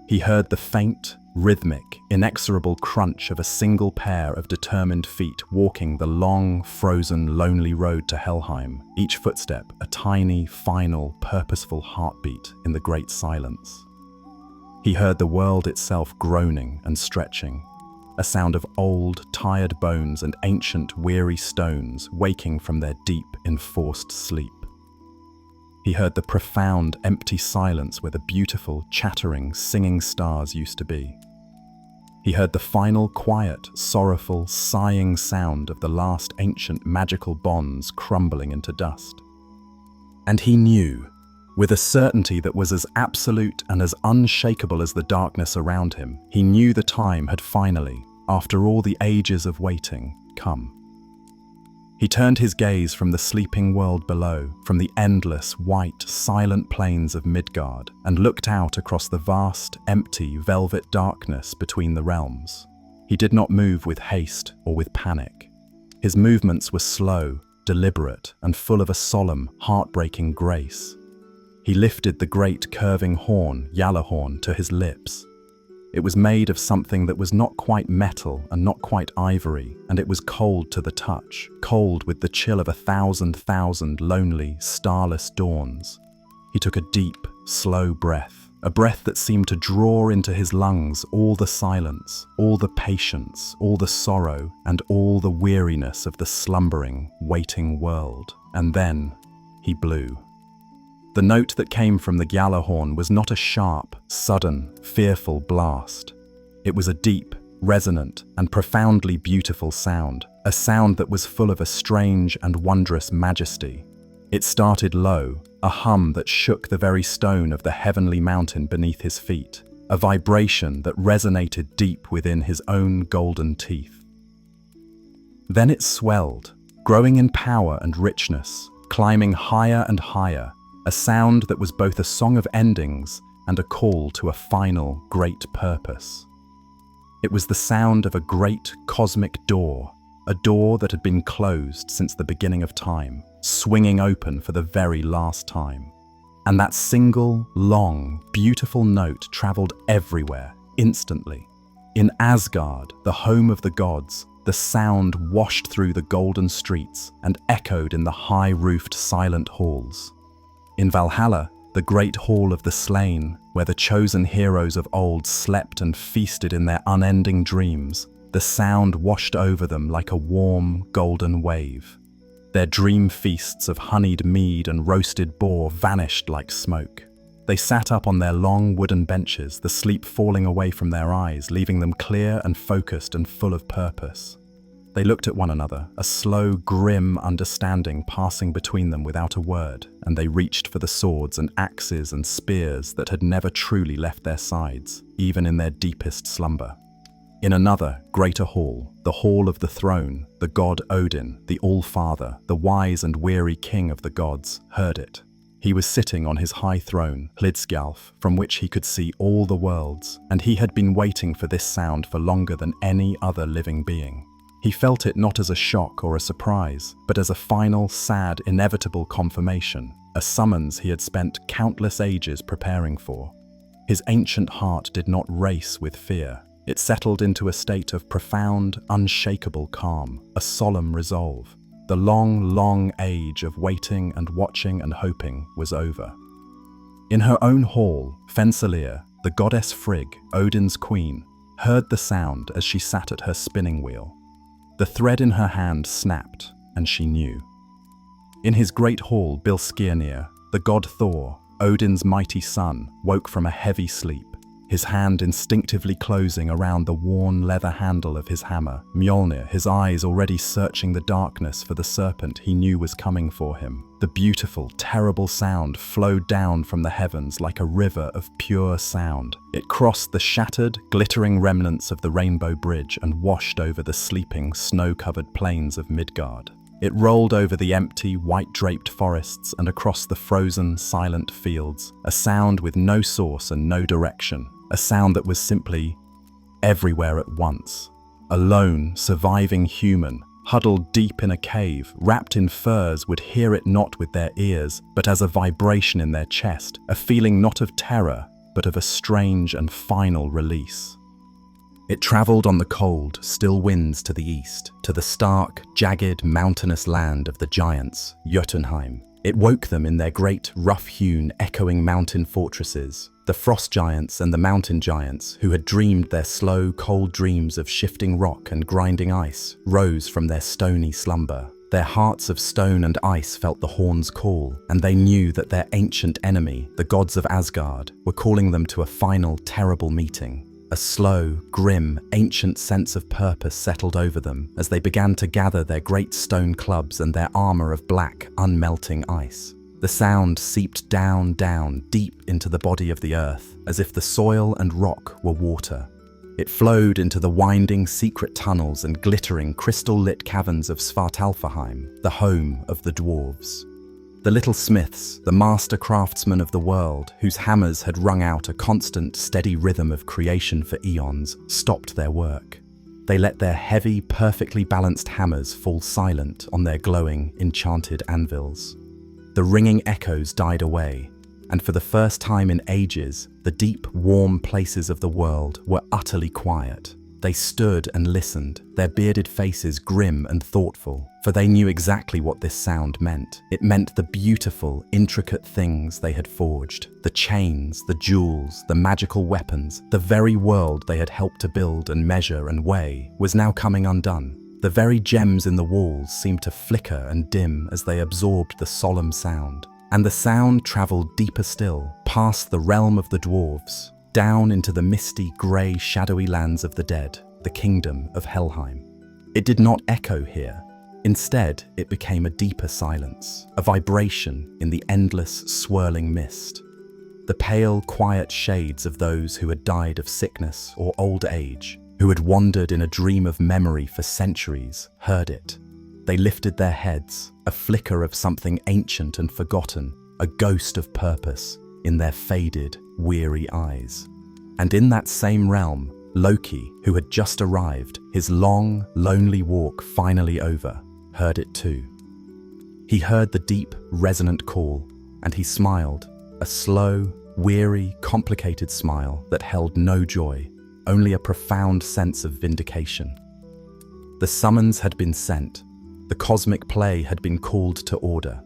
He heard the faint, rhythmic, inexorable crunch of a single pair of determined feet walking the long, frozen, lonely road to Helheim, each footstep a tiny, final, purposeful heartbeat in the great silence. He heard the world itself groaning and stretching, a sound of old, tired bones and ancient, weary stones waking from their deep, enforced sleep. He heard the profound, empty silence where the beautiful, chattering, singing stars used to be. He heard the final, quiet, sorrowful, sighing sound of the last ancient magical bonds crumbling into dust. And he knew, with a certainty that was as absolute and as unshakable as the darkness around him, he knew the time had finally, after all the ages of waiting, come. He turned his gaze from the sleeping world below, from the endless, white, silent plains of Midgard, and looked out across the vast, empty, velvet darkness between the realms. He did not move with haste or with panic. His movements were slow, deliberate, and full of a solemn, heartbreaking grace. He lifted the great curving horn, Gjallarhorn, to his lips. It was made of something that was not quite metal and not quite ivory, and it was cold to the touch, cold with the chill of 1,000 lonely, starless dawns. He took a deep, slow breath, a breath that seemed to draw into his lungs all the silence, all the patience, all the sorrow, and all the weariness of the slumbering, waiting world. And then he blew. The note that came from the Gjallarhorn was not a sharp, sudden, fearful blast. It was a deep, resonant, and profoundly beautiful sound, a sound that was full of a strange and wondrous majesty. It started low, a hum that shook the very stone of the heavenly mountain beneath his feet, a vibration that resonated deep within his own golden teeth. Then it swelled, growing in power and richness, climbing higher and higher, a sound that was both a song of endings and a call to a final, great purpose. It was the sound of a great cosmic door, a door that had been closed since the beginning of time, swinging open for the very last time. And that single, long, beautiful note traveled everywhere, instantly. In Asgard, the home of the gods, the sound washed through the golden streets and echoed in the high-roofed, silent halls. In Valhalla, the great hall of the slain, where the chosen heroes of old slept and feasted in their unending dreams, the sound washed over them like a warm, golden wave. Their dream feasts of honeyed mead and roasted boar vanished like smoke. They sat up on their long wooden benches, the sleep falling away from their eyes, leaving them clear and focused and full of purpose. They looked at one another, a slow, grim understanding passing between them without a word, and they reached for the swords and axes and spears that had never truly left their sides, even in their deepest slumber. In another, greater hall, the hall of the throne, the god Odin, the All-Father, the wise and weary king of the gods, heard it. He was sitting on his high throne, Hlidskjalf, from which he could see all the worlds, and he had been waiting for this sound for longer than any other living being. He felt it not as a shock or a surprise, but as a final, sad, inevitable confirmation, a summons he had spent countless ages preparing for. His ancient heart did not race with fear. It settled into a state of profound, unshakable calm, a solemn resolve. The long, long age of waiting and watching and hoping was over. In her own hall, Fensalir, the goddess Frigg, Odin's queen, heard the sound as she sat at her spinning wheel. The thread in her hand snapped, and she knew. In his great hall, Bilskirnir, the god Thor, Odin's mighty son, woke from a heavy sleep, his hand instinctively closing around the worn leather handle of his hammer. Mjolnir, his eyes already searching the darkness for the serpent he knew was coming for him. The beautiful, terrible sound flowed down from the heavens like a river of pure sound. It crossed the shattered, glittering remnants of the Rainbow Bridge and washed over the sleeping, snow-covered plains of Midgard. It rolled over the empty, white-draped forests and across the frozen, silent fields, a sound with no source and no direction, a sound that was simply everywhere at once. A lone, surviving human, huddled deep in a cave, wrapped in furs, would hear it not with their ears, but as a vibration in their chest, a feeling not of terror, but of a strange and final release. It traveled on the cold, still winds to the east, to the stark, jagged, mountainous land of the giants, Jotunheim. It woke them in their great, rough-hewn, echoing mountain fortresses. The frost giants and the mountain giants, who had dreamed their slow, cold dreams of shifting rock and grinding ice, rose from their stony slumber. Their hearts of stone and ice felt the horn's call, and they knew that their ancient enemy, the gods of Asgard, were calling them to a final, terrible meeting. A slow, grim, ancient sense of purpose settled over them as they began to gather their great stone clubs and their armor of black, unmelting ice. The sound seeped down, deep into the body of the earth, as if the soil and rock were water. It flowed into the winding, secret tunnels and glittering, crystal-lit caverns of Svartalfaheim, the home of the dwarves. The little smiths, the master craftsmen of the world, whose hammers had rung out a constant, steady rhythm of creation for eons, stopped their work. They let their heavy, perfectly balanced hammers fall silent on their glowing, enchanted anvils. The ringing echoes died away, and for the first time in ages, the deep, warm places of the world were utterly quiet. They stood and listened, their bearded faces grim and thoughtful, for they knew exactly what this sound meant. It meant the beautiful, intricate things they had forged, the chains, the jewels, the magical weapons, the very world they had helped to build and measure and weigh, was now coming undone. The very gems in the walls seemed to flicker and dim as they absorbed the solemn sound. And the sound traveled deeper still, past the realm of the dwarves, down into the misty, grey, shadowy lands of the dead, the kingdom of Helheim. It did not echo here. Instead, it became a deeper silence, a vibration in the endless, swirling mist. The pale, quiet shades of those who had died of sickness or old age, who had wandered in a dream of memory for centuries, heard it. They lifted their heads, a flicker of something ancient and forgotten, a ghost of purpose in their faded, weary eyes. And in that same realm, Loki, who had just arrived, his long, lonely walk finally over, heard it too. He heard the deep, resonant call, and he smiled, a slow, weary, complicated smile that held no joy, only a profound sense of vindication. The summons had been sent. The cosmic play had been called to order.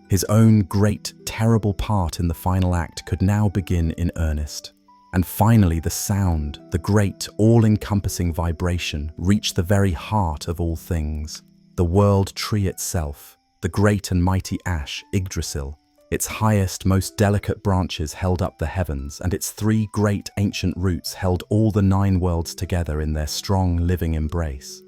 His own great, terrible part in the final act could now begin in earnest. And finally, the sound, the great, all-encompassing vibration, reached the very heart of all things. The world tree itself, the great and mighty ash, Yggdrasil, its highest, most delicate branches held up the heavens, and its 3 great ancient roots held all the 9 worlds together in their strong, living embrace.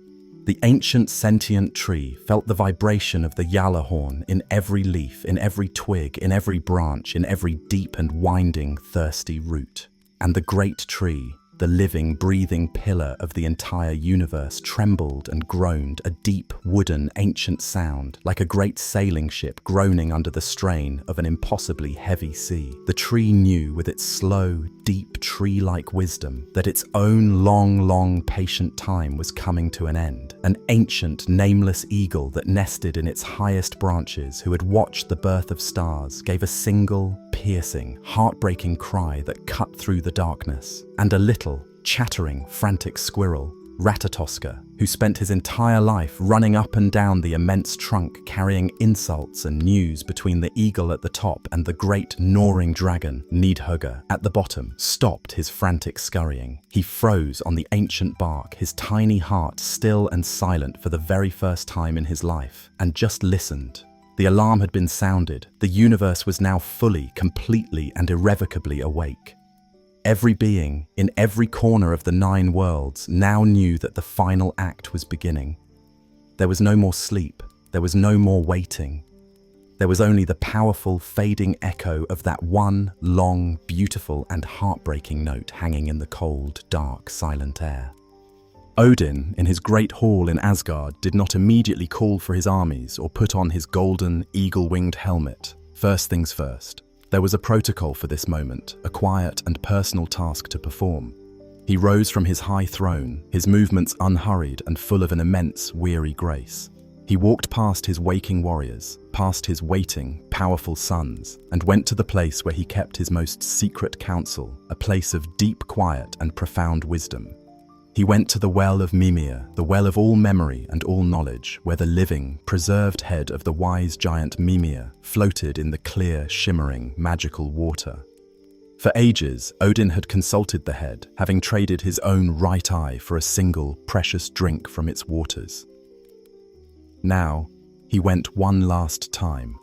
The ancient sentient tree felt the vibration of the Gjallarhorn in every leaf, in every twig, in every branch, in every deep and winding, thirsty root. And the great tree, the living, breathing pillar of the entire universe, trembled and groaned, a deep, wooden, ancient sound, like a great sailing ship groaning under the strain of an impossibly heavy sea. The tree knew, with its slow, deep, tree-like wisdom, that its own long, patient time was coming to an end. An ancient, nameless eagle that nested in its highest branches, who had watched the birth of stars, gave a single, piercing, heartbreaking cry that cut through the darkness. And a little, chattering, frantic squirrel, Ratatoska, who spent his entire life running up and down the immense trunk carrying insults and news between the eagle at the top and the great gnawing dragon, Nidhugger, at the bottom, stopped his frantic scurrying. He froze on the ancient bark, his tiny heart still and silent for the very first time in his life, and just listened. The alarm had been sounded. The universe was now fully, completely, and irrevocably awake. Every being, in every corner of the 9 worlds, now knew that the final act was beginning. There was no more sleep. There was no more waiting. There was only the powerful, fading echo of that one long, beautiful, and heartbreaking note hanging in the cold, dark, silent air. Odin, in his great hall in Asgard, did not immediately call for his armies or put on his golden, eagle-winged helmet. First things first. There was a protocol for this moment, a quiet and personal task to perform. He rose from his high throne, his movements unhurried and full of an immense, weary grace. He walked past his waking warriors, past his waiting, powerful sons, and went to the place where he kept his most secret counsel, a place of deep quiet and profound wisdom. He went to the well of Mimir, the well of all memory and all knowledge, where the living, preserved head of the wise giant Mimir floated in the clear, shimmering, magical water. For ages, Odin had consulted the head, having traded his own right eye for a single, precious drink from its waters. Now, he went one last time.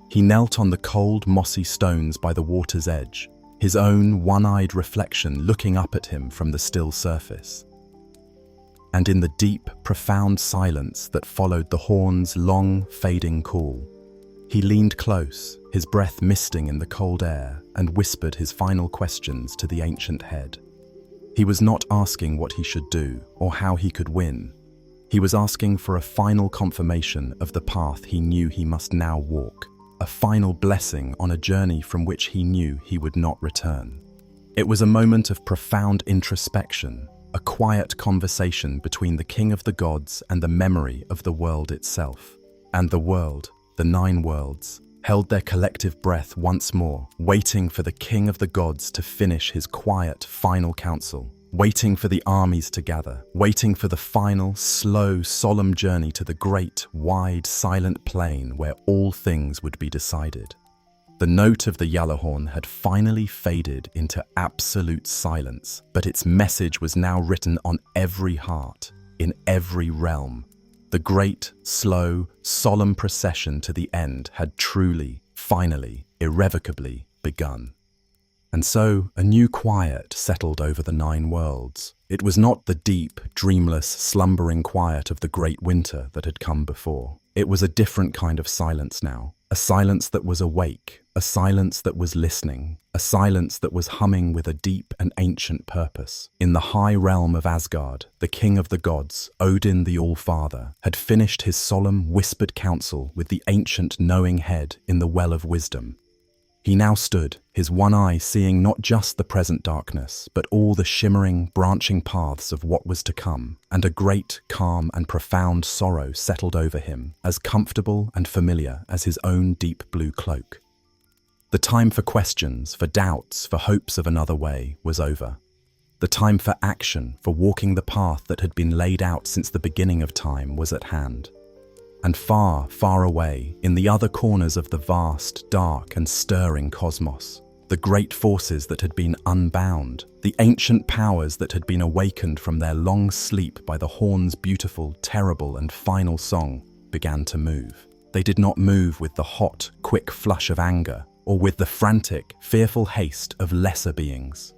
He knelt on the cold, mossy stones by the water's edge, his own one-eyed reflection looking up at him from the still surface. And in the deep, profound silence that followed the horn's long, fading call, he leaned close, his breath misting in the cold air, and whispered his final questions to the ancient head. He was not asking what he should do or how he could win. He was asking for a final confirmation of the path he knew he must now walk, a final blessing on a journey from which he knew he would not return. It was a moment of profound introspection, a quiet conversation between the king of the gods and the memory of the world itself. And the world, the 9 worlds, held their collective breath once more, waiting for the king of the gods to finish his quiet, final counsel, waiting for the armies to gather, waiting for the final, slow, solemn journey to the great, wide, silent plain where all things would be decided. The note of the Gjallarhorn had finally faded into absolute silence, but its message was now written on every heart, in every realm. The great, slow, solemn procession to the end had truly, finally, irrevocably begun. And so a new quiet settled over the 9 worlds. It was not the deep, dreamless, slumbering quiet of the great winter that had come before. It was a different kind of silence now, a silence that was awake, a silence that was listening, a silence that was humming with a deep and ancient purpose. In the high realm of Asgard, the king of the gods, Odin the All-Father, had finished his solemn, whispered counsel with the ancient knowing head in the well of wisdom. He now stood, his one eye seeing not just the present darkness, but all the shimmering, branching paths of what was to come, and a great, calm and profound sorrow settled over him, as comfortable and familiar as his own deep blue cloak. The time for questions, for doubts, for hopes of another way was over. The time for action, for walking the path that had been laid out since the beginning of time was at hand. And far, far away, in the other corners of the vast, dark and stirring cosmos, the great forces that had been unbound, the ancient powers that had been awakened from their long sleep by the horn's beautiful, terrible and final song, began to move. They did not move with the hot, quick flush of anger, or with the frantic, fearful haste of lesser beings.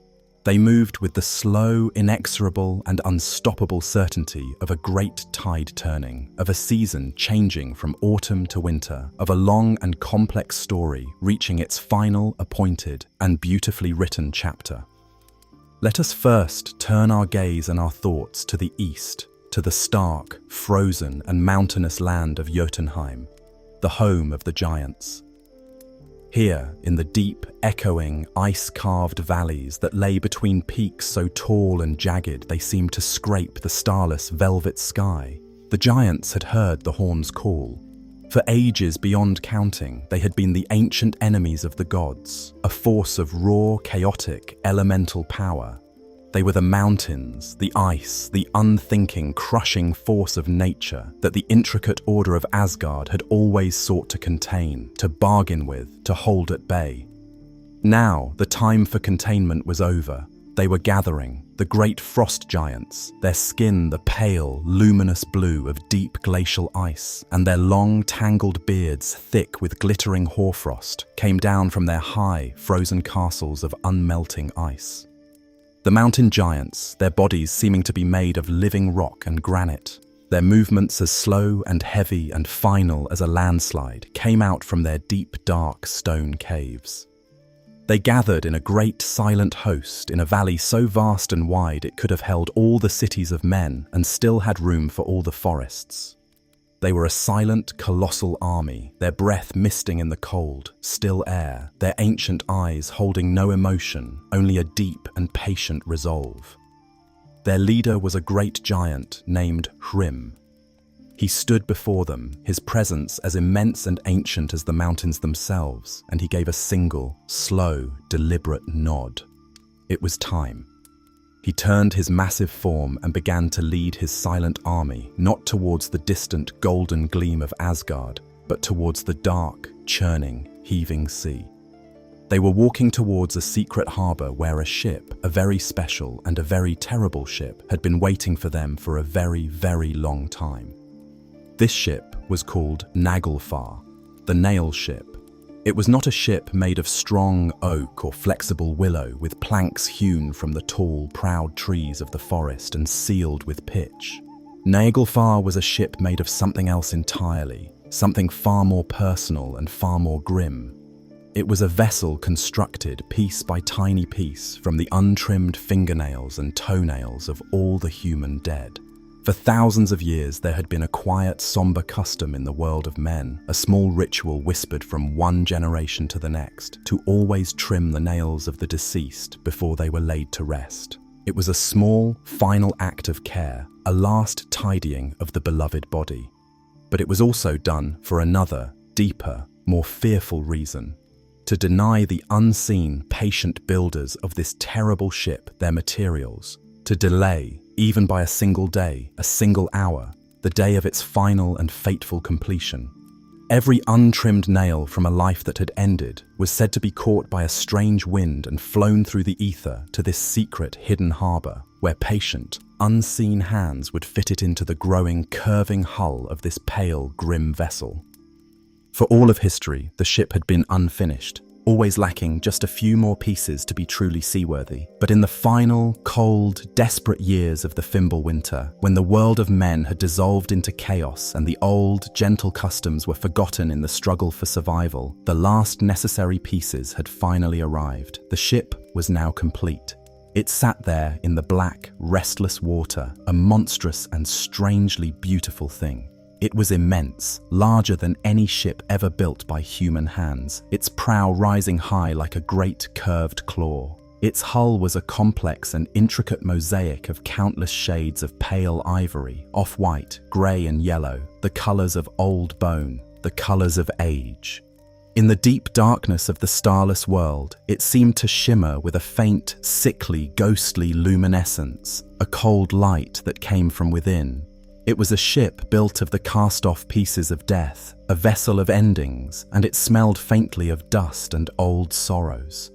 They moved with the slow, inexorable and unstoppable certainty of a great tide turning, of a season changing from autumn to winter, of a long and complex story reaching its final, appointed and beautifully written chapter. Let us first turn our gaze and our thoughts to the east, to the stark, frozen and mountainous land of Jotunheim, the home of the giants. Here, in the deep, echoing, ice-carved valleys that lay between peaks so tall and jagged they seemed to scrape the starless velvet sky, the giants had heard the horn's call. For ages beyond counting, they had been the ancient enemies of the gods, a force of raw, chaotic, elemental power. They were the mountains, the ice, the unthinking, crushing force of nature that the intricate order of Asgard had always sought to contain, to bargain with, to hold at bay. Now, the time for containment was over. They were gathering, the great frost giants, their skin the pale, luminous blue of deep glacial ice, and their long, tangled beards thick with glittering hoarfrost, came down from their high, frozen castles of unmelting ice. The mountain giants, their bodies seeming to be made of living rock and granite, their movements as slow and heavy and final as a landslide, came out from their deep, dark stone caves. They gathered in a great silent host in a valley so vast and wide it could have held all the cities of men and still had room for all the forests. They were a silent, colossal army, their breath misting in the cold, still air, their ancient eyes holding no emotion, only a deep and patient resolve. Their leader was a great giant named Hrym. He stood before them, his presence as immense and ancient as the mountains themselves, and he gave a single, slow, deliberate nod. It was time. He turned his massive form and began to lead his silent army, not towards the distant golden gleam of Asgard, but towards the dark, churning, heaving sea. They were walking towards a secret harbor where a ship, a very special and a very terrible ship, had been waiting for them for a very, very long time. This ship was called Naglfar, the Nail Ship. It was not a ship made of strong oak or flexible willow with planks hewn from the tall, proud trees of the forest and sealed with pitch. Naglfar was a ship made of something else entirely, something far more personal and far more grim. It was a vessel constructed piece by tiny piece from the untrimmed fingernails and toenails of all the human dead. For thousands of years there had been a quiet, somber custom in the world of men, a small ritual whispered from one generation to the next, to always trim the nails of the deceased before they were laid to rest. It was a small, final act of care, a last tidying of the beloved body. But it was also done for another, deeper, more fearful reason: to deny the unseen, patient builders of this terrible ship their materials, to delay, even by a single day, a single hour, the day of its final and fateful completion. Every untrimmed nail from a life that had ended was said to be caught by a strange wind and flown through the ether to this secret hidden harbor, where patient, unseen hands would fit it into the growing, curving hull of this pale, grim vessel. For all of history, the ship had been unfinished, always lacking just a few more pieces to be truly seaworthy. But in the final, cold, desperate years of the Fimbulwinter, when the world of men had dissolved into chaos and the old, gentle customs were forgotten in the struggle for survival, the last necessary pieces had finally arrived. The ship was now complete. It sat there in the black, restless water, a monstrous and strangely beautiful thing. It was immense, larger than any ship ever built by human hands, its prow rising high like a great curved claw. Its hull was a complex and intricate mosaic of countless shades of pale ivory, off-white, grey and yellow, the colours of old bone, the colours of age. In the deep darkness of the starless world, it seemed to shimmer with a faint, sickly, ghostly luminescence, a cold light that came from within. It was a ship built of the cast-off pieces of death, a vessel of endings, and it smelled faintly of dust and old sorrows.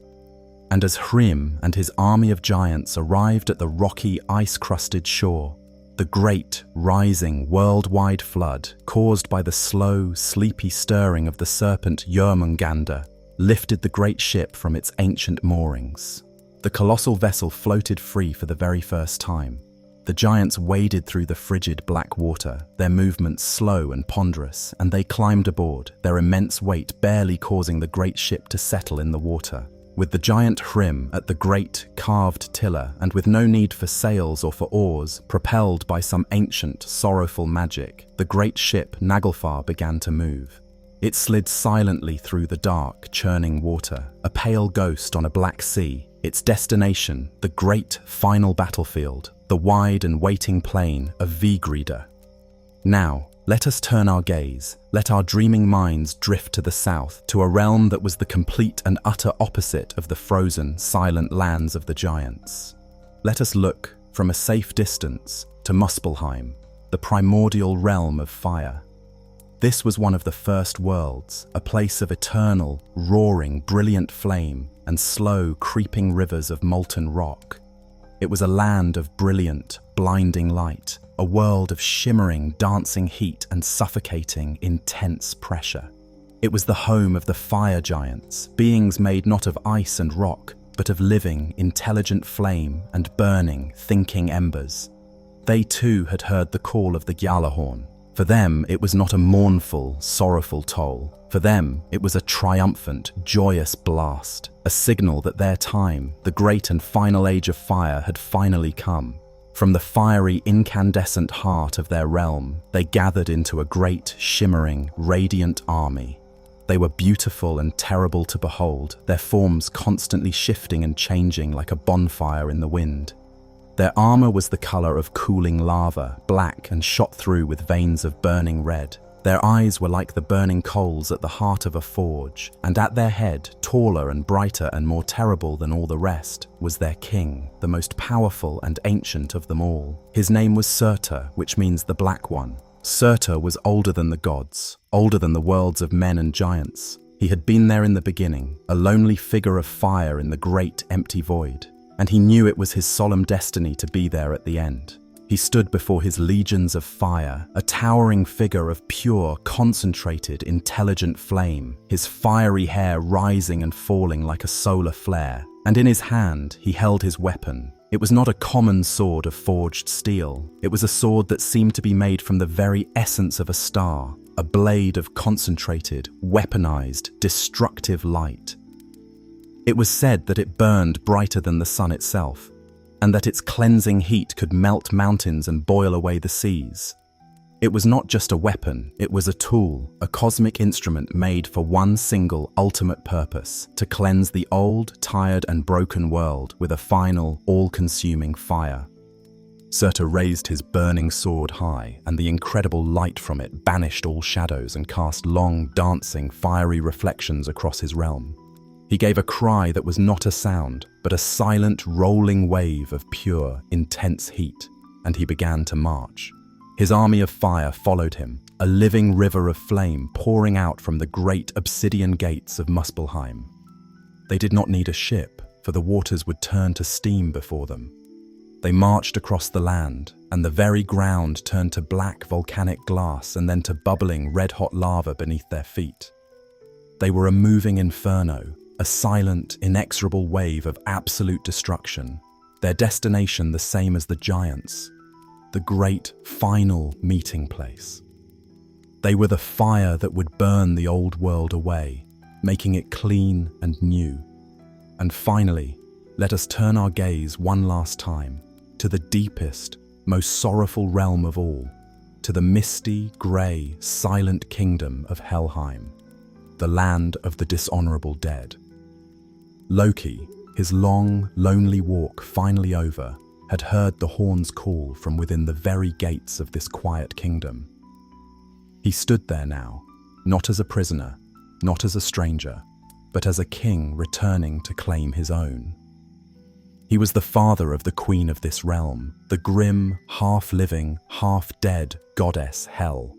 And as Hrym and his army of giants arrived at the rocky, ice-crusted shore, the great, rising, worldwide flood, caused by the slow, sleepy stirring of the serpent Jörmungandr, lifted the great ship from its ancient moorings. The colossal vessel floated free for the very first time. The giants waded through the frigid black water, their movements slow and ponderous, and they climbed aboard, their immense weight barely causing the great ship to settle in the water. With the giant Hrym at the great, carved tiller, and with no need for sails or for oars, propelled by some ancient, sorrowful magic, the great ship Naglfar began to move. It slid silently through the dark, churning water, a pale ghost on a black sea, its destination, the great, final battlefield, the wide and waiting plain of Vigridr. Now, let us turn our gaze, let our dreaming minds drift to the south, to a realm that was the complete and utter opposite of the frozen, silent lands of the giants. Let us look, from a safe distance, to Muspelheim, the primordial realm of fire. This was one of the first worlds, a place of eternal, roaring, brilliant flame and slow, creeping rivers of molten rock. It was a land of brilliant, blinding light, a world of shimmering, dancing heat and suffocating, intense pressure. It was the home of the fire giants, beings made not of ice and rock, but of living, intelligent flame and burning, thinking embers. They too had heard the call of the Gjallarhorn. For them, it was not a mournful, sorrowful toll. For them, it was a triumphant, joyous blast, a signal that their time, the great and final age of fire, had finally come. From the fiery, incandescent heart of their realm, they gathered into a great, shimmering, radiant army. They were beautiful and terrible to behold, their forms constantly shifting and changing like a bonfire in the wind. Their armor was the color of cooling lava, black and shot through with veins of burning red. Their eyes were like the burning coals at the heart of a forge, and at their head, taller and brighter and more terrible than all the rest, was their king, the most powerful and ancient of them all. His name was Surtur, which means the Black One. Surtur was older than the gods, older than the worlds of men and giants. He had been there in the beginning, a lonely figure of fire in the great empty void, and he knew it was his solemn destiny to be there at the end. He stood before his legions of fire, a towering figure of pure, concentrated, intelligent flame, his fiery hair rising and falling like a solar flare, and in his hand he held his weapon. It was not a common sword of forged steel. It was a sword that seemed to be made from the very essence of a star, a blade of concentrated, weaponized, destructive light. It was said that it burned brighter than the sun itself, and that its cleansing heat could melt mountains and boil away the seas. It was not just a weapon, it was a tool, a cosmic instrument made for one single, ultimate purpose: to cleanse the old, tired and broken world with a final, all-consuming fire. Surtur raised his burning sword high, and the incredible light from it banished all shadows and cast long, dancing, fiery reflections across his realm. He gave a cry that was not a sound, but a silent, rolling wave of pure, intense heat, and he began to march. His army of fire followed him, a living river of flame pouring out from the great obsidian gates of Muspelheim. They did not need a ship, for the waters would turn to steam before them. They marched across the land, and the very ground turned to black volcanic glass and then to bubbling, red-hot lava beneath their feet. They were a moving inferno, a silent, inexorable wave of absolute destruction, their destination the same as the giants, the great, final meeting place. They were the fire that would burn the old world away, making it clean and new. And finally, let us turn our gaze one last time to the deepest, most sorrowful realm of all, to the misty, grey, silent kingdom of Helheim, the land of the dishonourable dead. Loki, his long, lonely walk finally over, had heard the horn's call from within the very gates of this quiet kingdom. He stood there now, not as a prisoner, not as a stranger, but as a king returning to claim his own. He was the father of the queen of this realm, the grim, half-living, half-dead goddess Hel.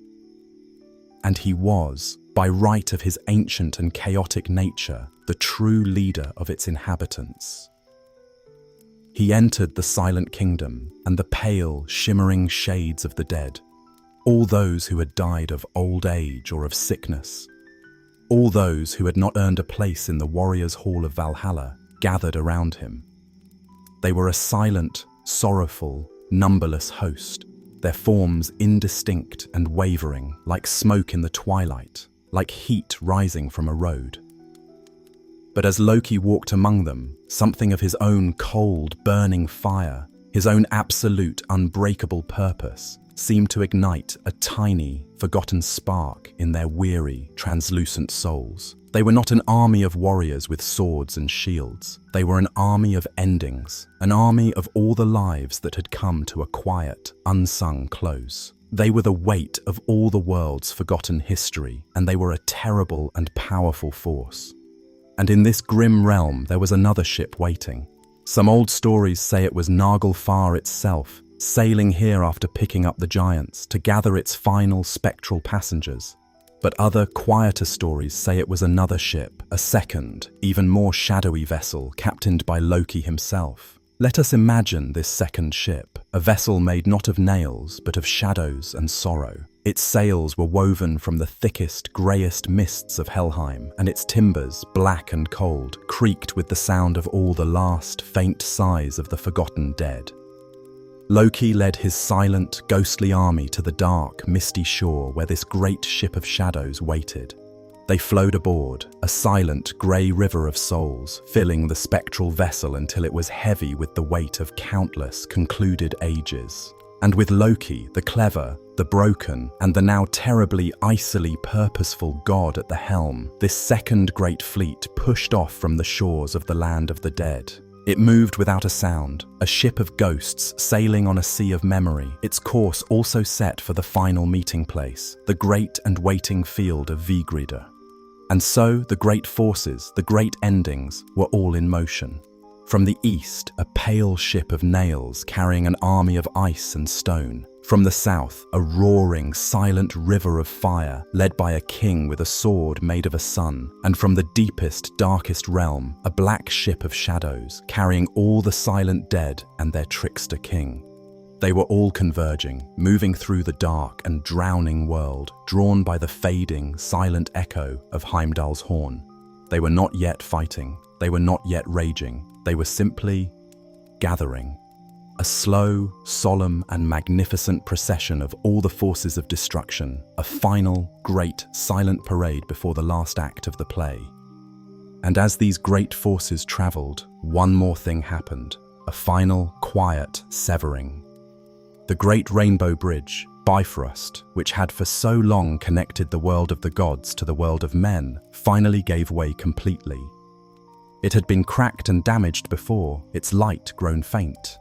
And he was, by right of his ancient and chaotic nature, the true leader of its inhabitants. He entered the silent kingdom and the pale, shimmering shades of the dead, all those who had died of old age or of sickness, all those who had not earned a place in the warrior's hall of Valhalla gathered around him. They were a silent, sorrowful, numberless host, their forms indistinct and wavering, like smoke in the twilight, like heat rising from a road. But as Loki walked among them, something of his own cold, burning fire, his own absolute, unbreakable purpose, seemed to ignite a tiny, forgotten spark in their weary, translucent souls. They were not an army of warriors with swords and shields. They were an army of endings, an army of all the lives that had come to a quiet, unsung close. They were the weight of all the world's forgotten history, and they were a terrible and powerful force. And in this grim realm there was another ship waiting. Some old stories say it was Naglfar itself, sailing here after picking up the giants to gather its final spectral passengers. But other, quieter stories say it was another ship, a second, even more shadowy vessel captained by Loki himself. Let us imagine this second ship, a vessel made not of nails, but of shadows and sorrow. Its sails were woven from the thickest, greyest mists of Helheim, and its timbers, black and cold, creaked with the sound of all the last, faint sighs of the forgotten dead. Loki led his silent, ghostly army to the dark, misty shore where this great ship of shadows waited. They flowed aboard, a silent, grey river of souls, filling the spectral vessel until it was heavy with the weight of countless, concluded ages. And with Loki, the clever, the broken, and the now terribly icily purposeful god at the helm, this second great fleet pushed off from the shores of the land of the dead. It moved without a sound, a ship of ghosts sailing on a sea of memory, its course also set for the final meeting place, the great and waiting field of Vigridr. And so the great forces, the great endings, were all in motion. From the east, a pale ship of nails carrying an army of ice and stone. From the south, a roaring, silent river of fire led by a king with a sword made of a sun. And from the deepest, darkest realm, a black ship of shadows carrying all the silent dead and their trickster king. They were all converging, moving through the dark and drowning world, drawn by the fading, silent echo of Heimdall's horn. They were not yet fighting. They were not yet raging. They were simply gathering. A slow, solemn, and magnificent procession of all the forces of destruction, a final, great, silent parade before the last act of the play. And as these great forces traveled, one more thing happened, a final, quiet severing. The great rainbow bridge, Bifrost, which had for so long connected the world of the gods to the world of men, finally gave way completely. It had been cracked and damaged before, its light grown faint.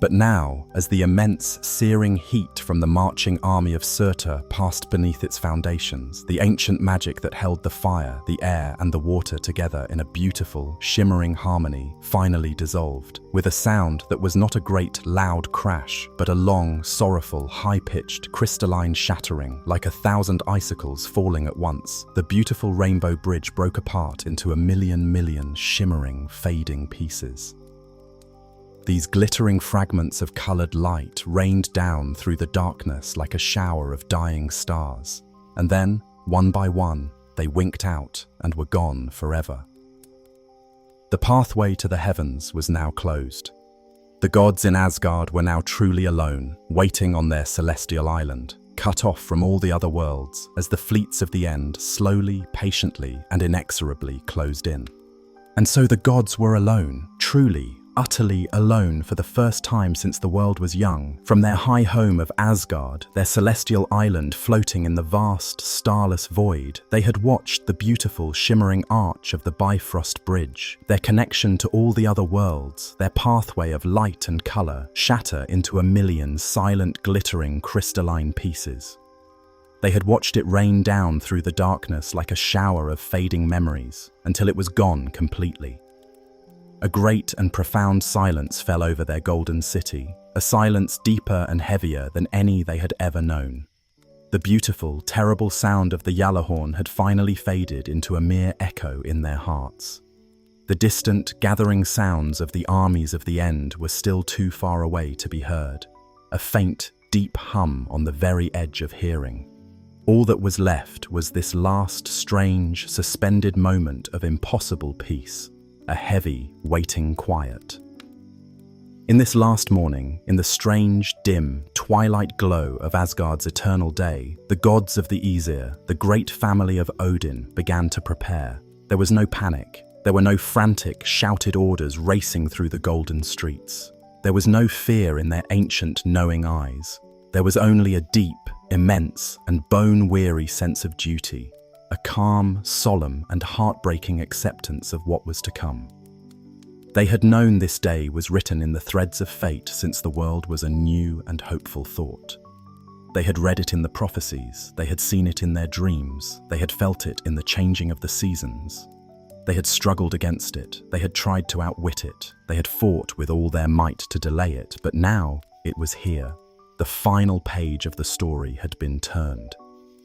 But now, as the immense, searing heat from the marching army of Surtur passed beneath its foundations, the ancient magic that held the fire, the air, and the water together in a beautiful, shimmering harmony finally dissolved, with a sound that was not a great, loud crash, but a long, sorrowful, high-pitched, crystalline shattering, like 1,000 icicles falling at once. The beautiful rainbow bridge broke apart into a million shimmering, fading pieces. These glittering fragments of colored light rained down through the darkness like a shower of dying stars. And then, one by one, they winked out and were gone forever. The pathway to the heavens was now closed. The gods in Asgard were now truly alone, waiting on their celestial island, cut off from all the other worlds as the fleets of the end slowly, patiently, and inexorably closed in. And so the gods were alone, truly, utterly alone for the first time since the world was young, from their high home of Asgard, their celestial island floating in the vast, starless void. They had watched the beautiful, shimmering arch of the Bifrost Bridge, their connection to all the other worlds, their pathway of light and color, shatter into a million silent, glittering, crystalline pieces. They had watched it rain down through the darkness like a shower of fading memories, until it was gone completely. A great and profound silence fell over their golden city, a silence deeper and heavier than any they had ever known. The beautiful, terrible sound of the Yalahorn had finally faded into a mere echo in their hearts. The distant, gathering sounds of the armies of the End were still too far away to be heard, a faint, deep hum on the very edge of hearing. All that was left was this last, strange, suspended moment of impossible peace, a heavy, waiting quiet. In this last morning, in the strange, dim, twilight glow of Asgard's eternal day, the gods of the Aesir, the great family of Odin, began to prepare. There was no panic. There were no frantic, shouted orders racing through the golden streets. There was no fear in their ancient, knowing eyes. There was only a deep, immense, and bone-weary sense of duty, a calm, solemn, and heartbreaking acceptance of what was to come. They had known this day was written in the threads of fate since the world was a new and hopeful thought. They had read it in the prophecies, they had seen it in their dreams, they had felt it in the changing of the seasons. They had struggled against it, they had tried to outwit it, they had fought with all their might to delay it, but now it was here. The final page of the story had been turned,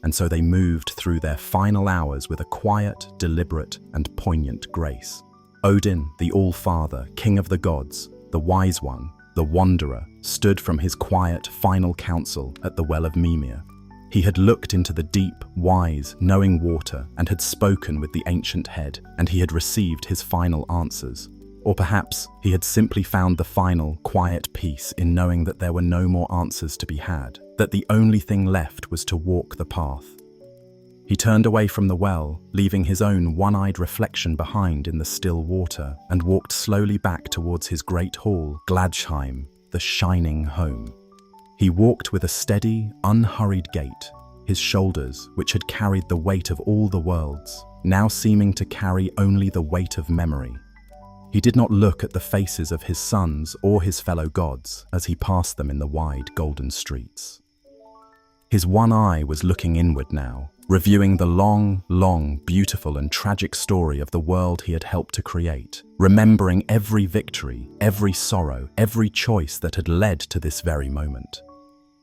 and so they moved through their final hours with a quiet, deliberate, and poignant grace. Odin, the All-Father, King of the Gods, the Wise One, the Wanderer, stood from his quiet, final council at the Well of Mimir. He had looked into the deep, wise, knowing water and had spoken with the ancient head, and he had received his final answers. Or perhaps he had simply found the final, quiet peace in knowing that there were no more answers to be had, that the only thing left was to walk the path. He turned away from the well, leaving his own one-eyed reflection behind in the still water, and walked slowly back towards his great hall, Gladsheim, the shining home. He walked with a steady, unhurried gait, his shoulders, which had carried the weight of all the worlds, now seeming to carry only the weight of memory. He did not look at the faces of his sons or his fellow gods as he passed them in the wide golden streets. His one eye was looking inward now, reviewing the long, beautiful and tragic story of the world he had helped to create, remembering every victory, every sorrow, every choice that had led to this very moment.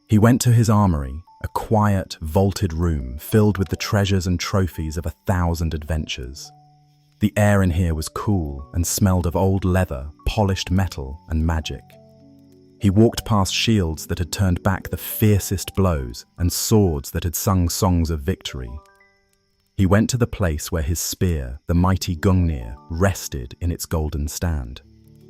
He went to his armory, a quiet, vaulted room filled with the treasures and trophies of 1,000 adventures. The air in here was cool and smelled of old leather, polished metal, and magic. He walked past shields that had turned back the fiercest blows and swords that had sung songs of victory. He went to the place where his spear, the mighty Gungnir, rested in its golden stand.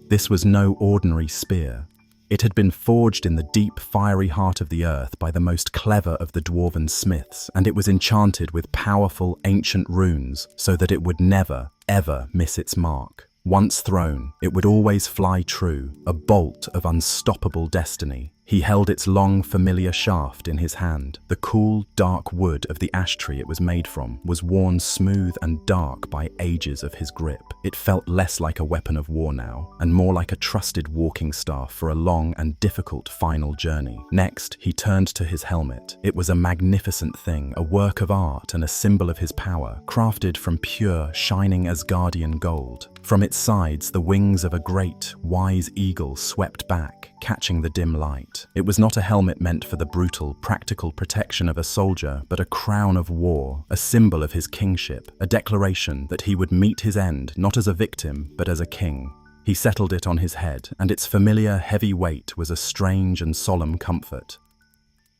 This was no ordinary spear. It had been forged in the deep, fiery heart of the earth by the most clever of the dwarven smiths, and it was enchanted with powerful, ancient runes so that it would never, ever miss its mark. Once thrown, it would always fly true, a bolt of unstoppable destiny. He held its long, familiar shaft in his hand. The cool, dark wood of the ash tree it was made from was worn smooth and dark by ages of his grip. It felt less like a weapon of war now, and more like a trusted walking staff for a long and difficult final journey. Next, he turned to his helmet. It was a magnificent thing, a work of art and a symbol of his power, crafted from pure, shining Asgardian gold. From its sides, the wings of a great, wise eagle swept back, catching the dim light. It was not a helmet meant for the brutal, practical protection of a soldier, but a crown of war, a symbol of his kingship, a declaration that he would meet his end not as a victim, but as a king. He settled it on his head, and its familiar, heavy weight was a strange and solemn comfort.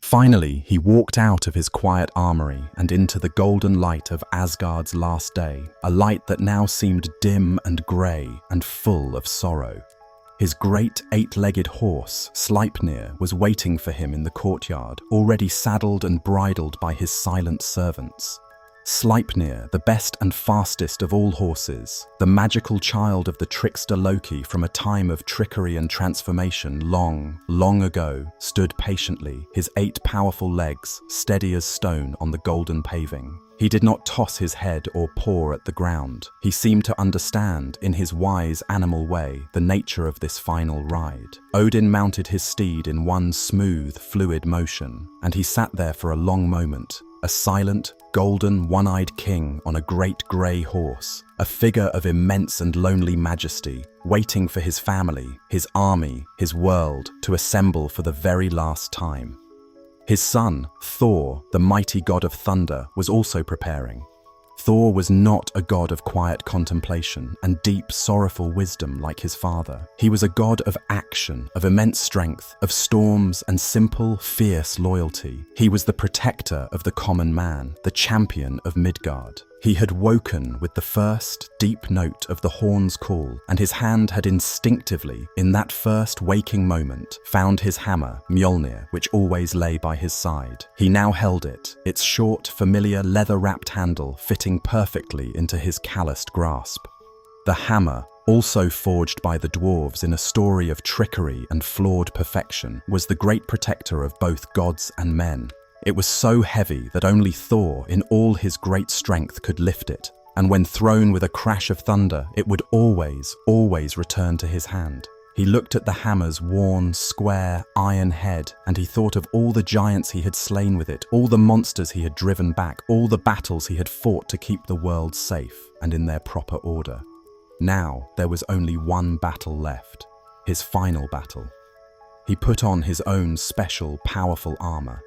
Finally, he walked out of his quiet armory and into the golden light of Asgard's last day, a light that now seemed dim and grey and full of sorrow. His great eight-legged horse, Sleipnir, was waiting for him in the courtyard, already saddled and bridled by his silent servants. Sleipnir, the best and fastest of all horses, the magical child of the trickster Loki from a time of trickery and transformation long, long ago, stood patiently, his 8 powerful legs steady as stone on the golden paving. He did not toss his head or paw at the ground. He seemed to understand, in his wise animal way, the nature of this final ride. Odin mounted his steed in one smooth, fluid motion, and he sat there for a long moment, a silent, golden, one-eyed king on a great grey horse, a figure of immense and lonely majesty, waiting for his family, his army, his world to assemble for the very last time. His son, Thor, the mighty god of thunder, was also preparing. Thor was not a god of quiet contemplation and deep, sorrowful wisdom like his father. He was a god of action, of immense strength, of storms and simple, fierce loyalty. He was the protector of the common man, the champion of Midgard. He had woken with the first deep note of the horn's call, and his hand had instinctively, in that first waking moment, found his hammer, Mjolnir, which always lay by his side. He now held it, its short, familiar, leather-wrapped handle fitting perfectly into his calloused grasp. The hammer, also forged by the dwarves in a story of trickery and flawed perfection, was the great protector of both gods and men. It was so heavy that only Thor, in all his great strength, could lift it, and when thrown with a crash of thunder, it would always return to his hand. He looked at the hammer's worn, square, iron head, and he thought of all the giants he had slain with it, all the monsters he had driven back, all the battles he had fought to keep the world safe and in their proper order. Now there was only one battle left, his final battle. He put on his own special, powerful armor.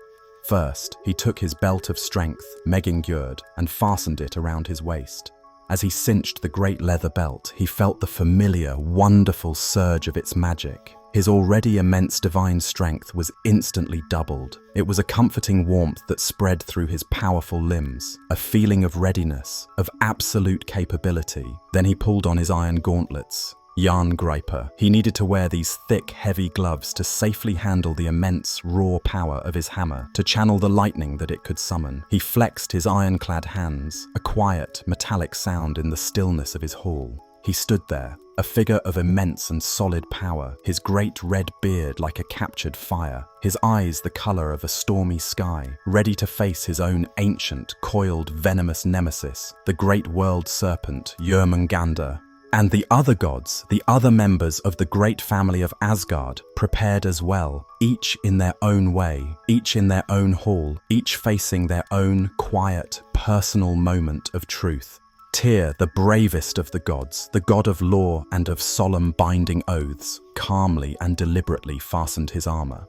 First, he took his belt of strength, Meginggjörd, and fastened it around his waist. As he cinched the great leather belt, he felt the familiar, wonderful surge of its magic. His already immense divine strength was instantly doubled. It was a comforting warmth that spread through his powerful limbs, a feeling of readiness, of absolute capability. Then he pulled on his iron gauntlets. Jerngriper. He needed to wear these thick, heavy gloves to safely handle the immense, raw power of his hammer, to channel the lightning that it could summon. He flexed his ironclad hands, a quiet, metallic sound in the stillness of his hall. He stood there, a figure of immense and solid power, his great red beard like a captured fire, his eyes the color of a stormy sky, ready to face his own ancient, coiled, venomous nemesis, the great world serpent, Jörmungandr. And the other gods, the other members of the great family of Asgard, prepared as well, each in their own way, each in their own hall, each facing their own quiet, personal moment of truth. Tyr, the bravest of the gods, the god of law and of solemn binding oaths, calmly and deliberately fastened his armor.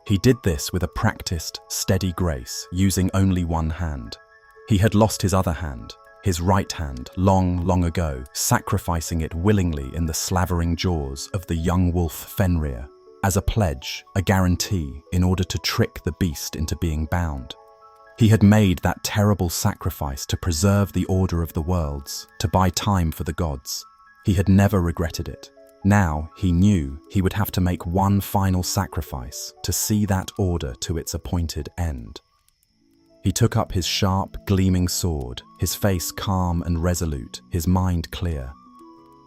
He did this with a practiced, steady grace, using only one hand. He had lost his other hand, his right hand, long ago, sacrificing it willingly in the slavering jaws of the young wolf Fenrir, as a pledge, a guarantee, in order to trick the beast into being bound. He had made that terrible sacrifice to preserve the order of the worlds, to buy time for the gods. He had never regretted it. Now he knew he would have to make one final sacrifice to see that order to its appointed end. He took up his sharp, gleaming sword, his face calm and resolute, his mind clear.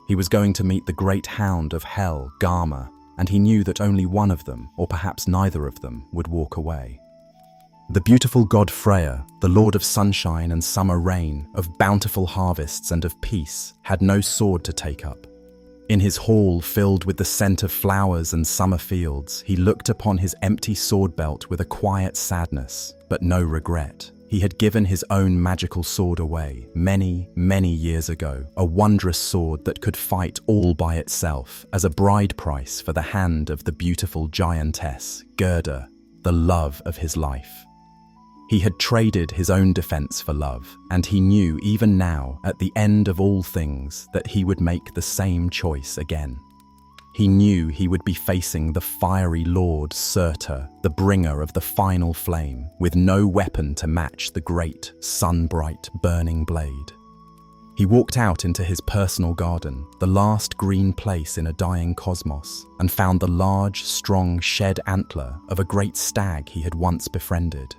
He was going to meet the great hound of hell, Garma, and he knew that only one of them, or perhaps neither of them, would walk away. The beautiful god Freya, the lord of sunshine and summer rain, of bountiful harvests and of peace, had no sword to take up. In his hall filled with the scent of flowers and summer fields, he looked upon his empty sword belt with a quiet sadness, but no regret. He had given his own magical sword away many years ago, a wondrous sword that could fight all by itself, as a bride price for the hand of the beautiful giantess, Gerda, the love of his life. He had traded his own defense for love, and he knew even now, at the end of all things, that he would make the same choice again. He knew he would be facing the fiery lord Surtur, the bringer of the final flame, with no weapon to match the great, sun-bright, burning blade. He walked out into his personal garden, the last green place in a dying cosmos, and found the large, strong shed antler of a great stag he had once befriended.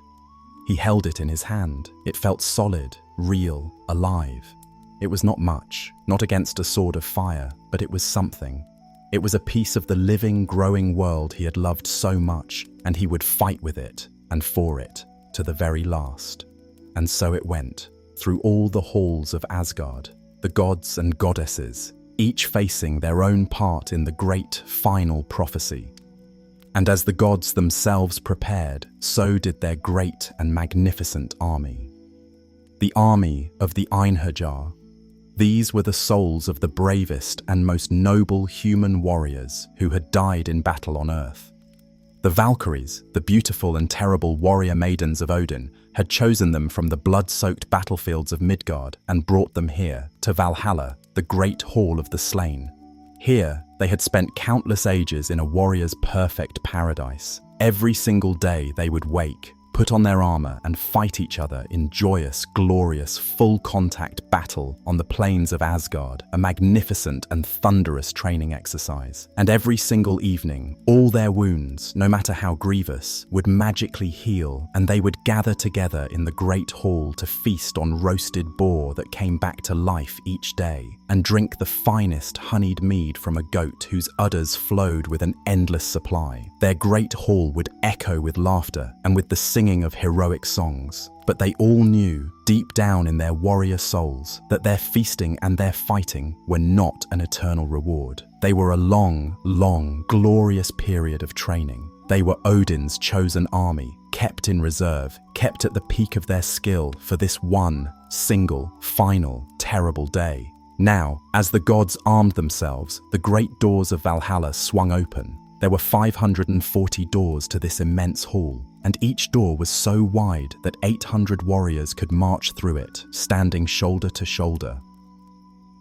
He held it in his hand. It felt solid, real, alive. It was not much, not against a sword of fire, but it was something. It was a piece of the living, growing world he had loved so much, and he would fight with it, and for it, to the very last. And so it went, through all the halls of Asgard, the gods and goddesses, each facing their own part in the great, final prophecy. And as the gods themselves prepared, so did their great and magnificent army. The army of the Einherjar, These were the souls of the bravest and most noble human warriors who had died in battle on Earth. The Valkyries, the beautiful and terrible warrior maidens of Odin, had chosen them from the blood-soaked battlefields of Midgard and brought them here, to Valhalla, the great hall of the slain. Here, they had spent countless ages in a warrior's perfect paradise. Every single day they would wake, put on their armor and fight each other in joyous, glorious, full-contact battle on the plains of Asgard, a magnificent and thunderous training exercise. And every single evening, all their wounds, no matter how grievous, would magically heal, and they would gather together in the great hall to feast on roasted boar that came back to life each day, and drink the finest honeyed mead from a goat whose udders flowed with an endless supply. Their great hall would echo with laughter and with the singing of heroic songs. But they all knew, deep down in their warrior souls, that their feasting and their fighting were not an eternal reward. They were a long, long, glorious period of training. They were Odin's chosen army, kept in reserve, kept at the peak of their skill for this one, single, final, terrible day. Now, as the gods armed themselves, the great doors of Valhalla swung open. There were 540 doors to this immense hall, and each door was so wide that 800 warriors could march through it, standing shoulder to shoulder.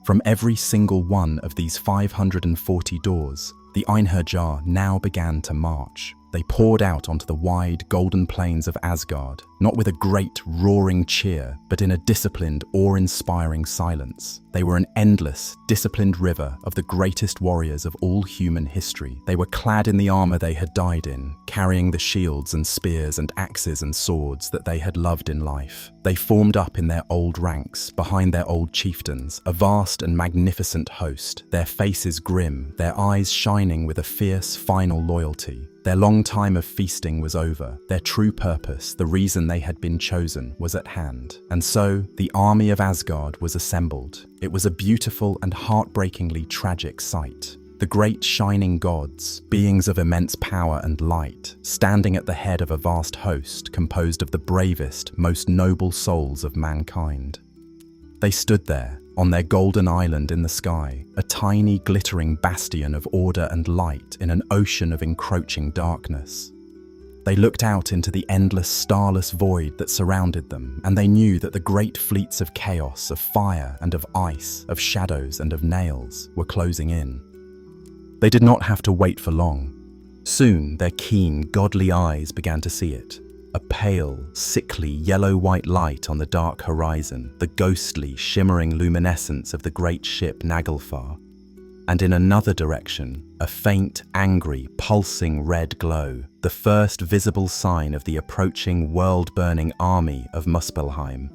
From every single one of these 540 doors, the Einherjar now began to march. They poured out onto the wide, golden plains of Asgard, not with a great, roaring cheer, but in a disciplined, awe-inspiring silence. They were an endless, disciplined river of the greatest warriors of all human history. They were clad in the armor they had died in, carrying the shields and spears and axes and swords that they had loved in life. They formed up in their old ranks, behind their old chieftains, a vast and magnificent host, their faces grim, their eyes shining with a fierce, final loyalty. Their long time of feasting was over. Their true purpose, the reason they had been chosen, was at hand. And so, the army of Asgard was assembled. It was a beautiful and heartbreakingly tragic sight. The great shining gods, beings of immense power and light, standing at the head of a vast host composed of the bravest, most noble souls of mankind. They stood there, on their golden island in the sky, a tiny glittering bastion of order and light in an ocean of encroaching darkness. They looked out into the endless starless void that surrounded them, and they knew that the great fleets of chaos, of fire and of ice, of shadows and of nails, were closing in. They did not have to wait for long. Soon their keen, godly eyes began to see it. A pale, sickly, yellow-white light on the dark horizon, the ghostly, shimmering luminescence of the great ship Naglfar. And in another direction, a faint, angry, pulsing red glow, the first visible sign of the approaching world-burning army of Muspelheim.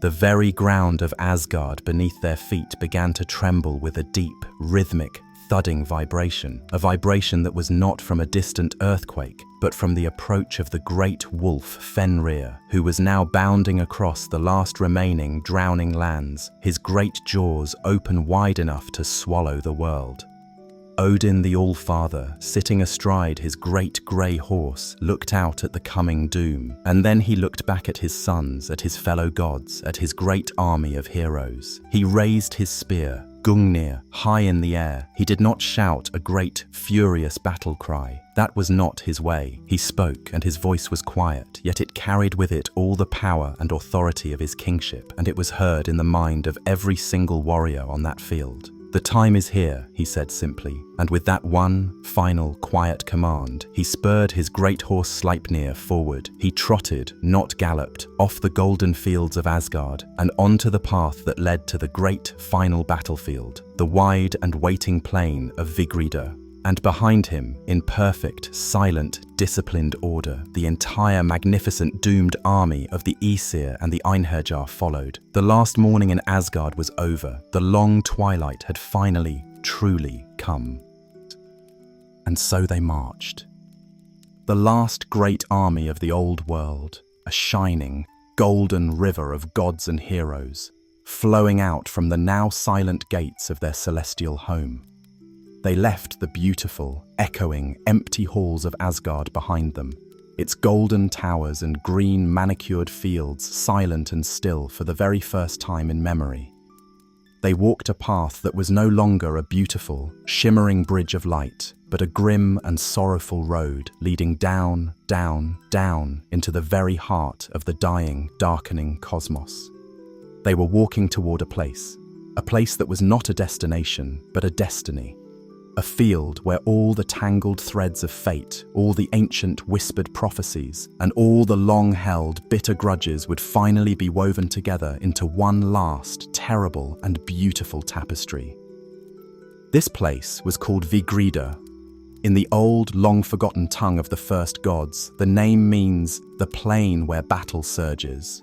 The very ground of Asgard beneath their feet began to tremble with a deep, rhythmic, thudding vibration, a vibration that was not from a distant earthquake, but from the approach of the great wolf Fenrir, who was now bounding across the last remaining drowning lands, his great jaws open wide enough to swallow the world. Odin the All-Father, sitting astride his great grey horse, looked out at the coming doom, and then he looked back at his sons, at his fellow gods, at his great army of heroes. He raised his spear, Gungnir, high in the air. He did not shout a great, furious battle cry. That was not his way. He spoke, and his voice was quiet, yet it carried with it all the power and authority of his kingship, and it was heard in the mind of every single warrior on that field. "The time is here," he said simply, and with that one, final, quiet command, he spurred his great horse Sleipnir forward. He trotted, not galloped, off the golden fields of Asgard and onto the path that led to the great, final battlefield, the wide and waiting plain of Vigridr. And behind him, in perfect, silent, disciplined order, the entire magnificent doomed army of the Aesir and the Einherjar followed. The last morning in Asgard was over. The long twilight had finally, truly come. And so they marched. The last great army of the old world, a shining, golden river of gods and heroes, flowing out from the now silent gates of their celestial home. They left the beautiful, echoing, empty halls of Asgard behind them, its golden towers and green, manicured fields silent and still for the very first time in memory. They walked a path that was no longer a beautiful, shimmering bridge of light, but a grim and sorrowful road leading down, down, down into the very heart of the dying, darkening cosmos. They were walking toward a place that was not a destination, but a destiny. A field where all the tangled threads of fate, all the ancient whispered prophecies, and all the long-held bitter grudges would finally be woven together into one last, terrible and beautiful tapestry. This place was called Vigrida. In the old, long-forgotten tongue of the first gods, the name means the plain where battle surges.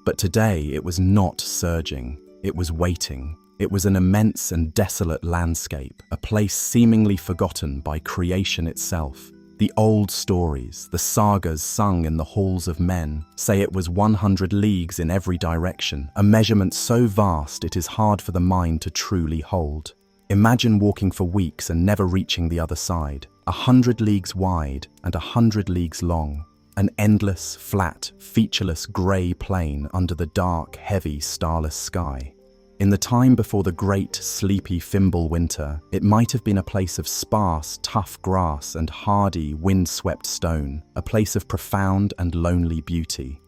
But today it was not surging, it was waiting. It was an immense and desolate landscape, a place seemingly forgotten by creation itself. The old stories, the sagas sung in the halls of men, say it was 100 leagues in every direction, a measurement so vast it is hard for the mind to truly hold. Imagine walking for weeks and never reaching the other side, 100 leagues wide and 100 leagues long. An endless, flat, featureless grey plain under the dark, heavy, starless sky. In the time before the great, sleepy Fimbul winter, it might have been a place of sparse, tough grass and hardy, wind-swept stone, a place of profound and lonely beauty.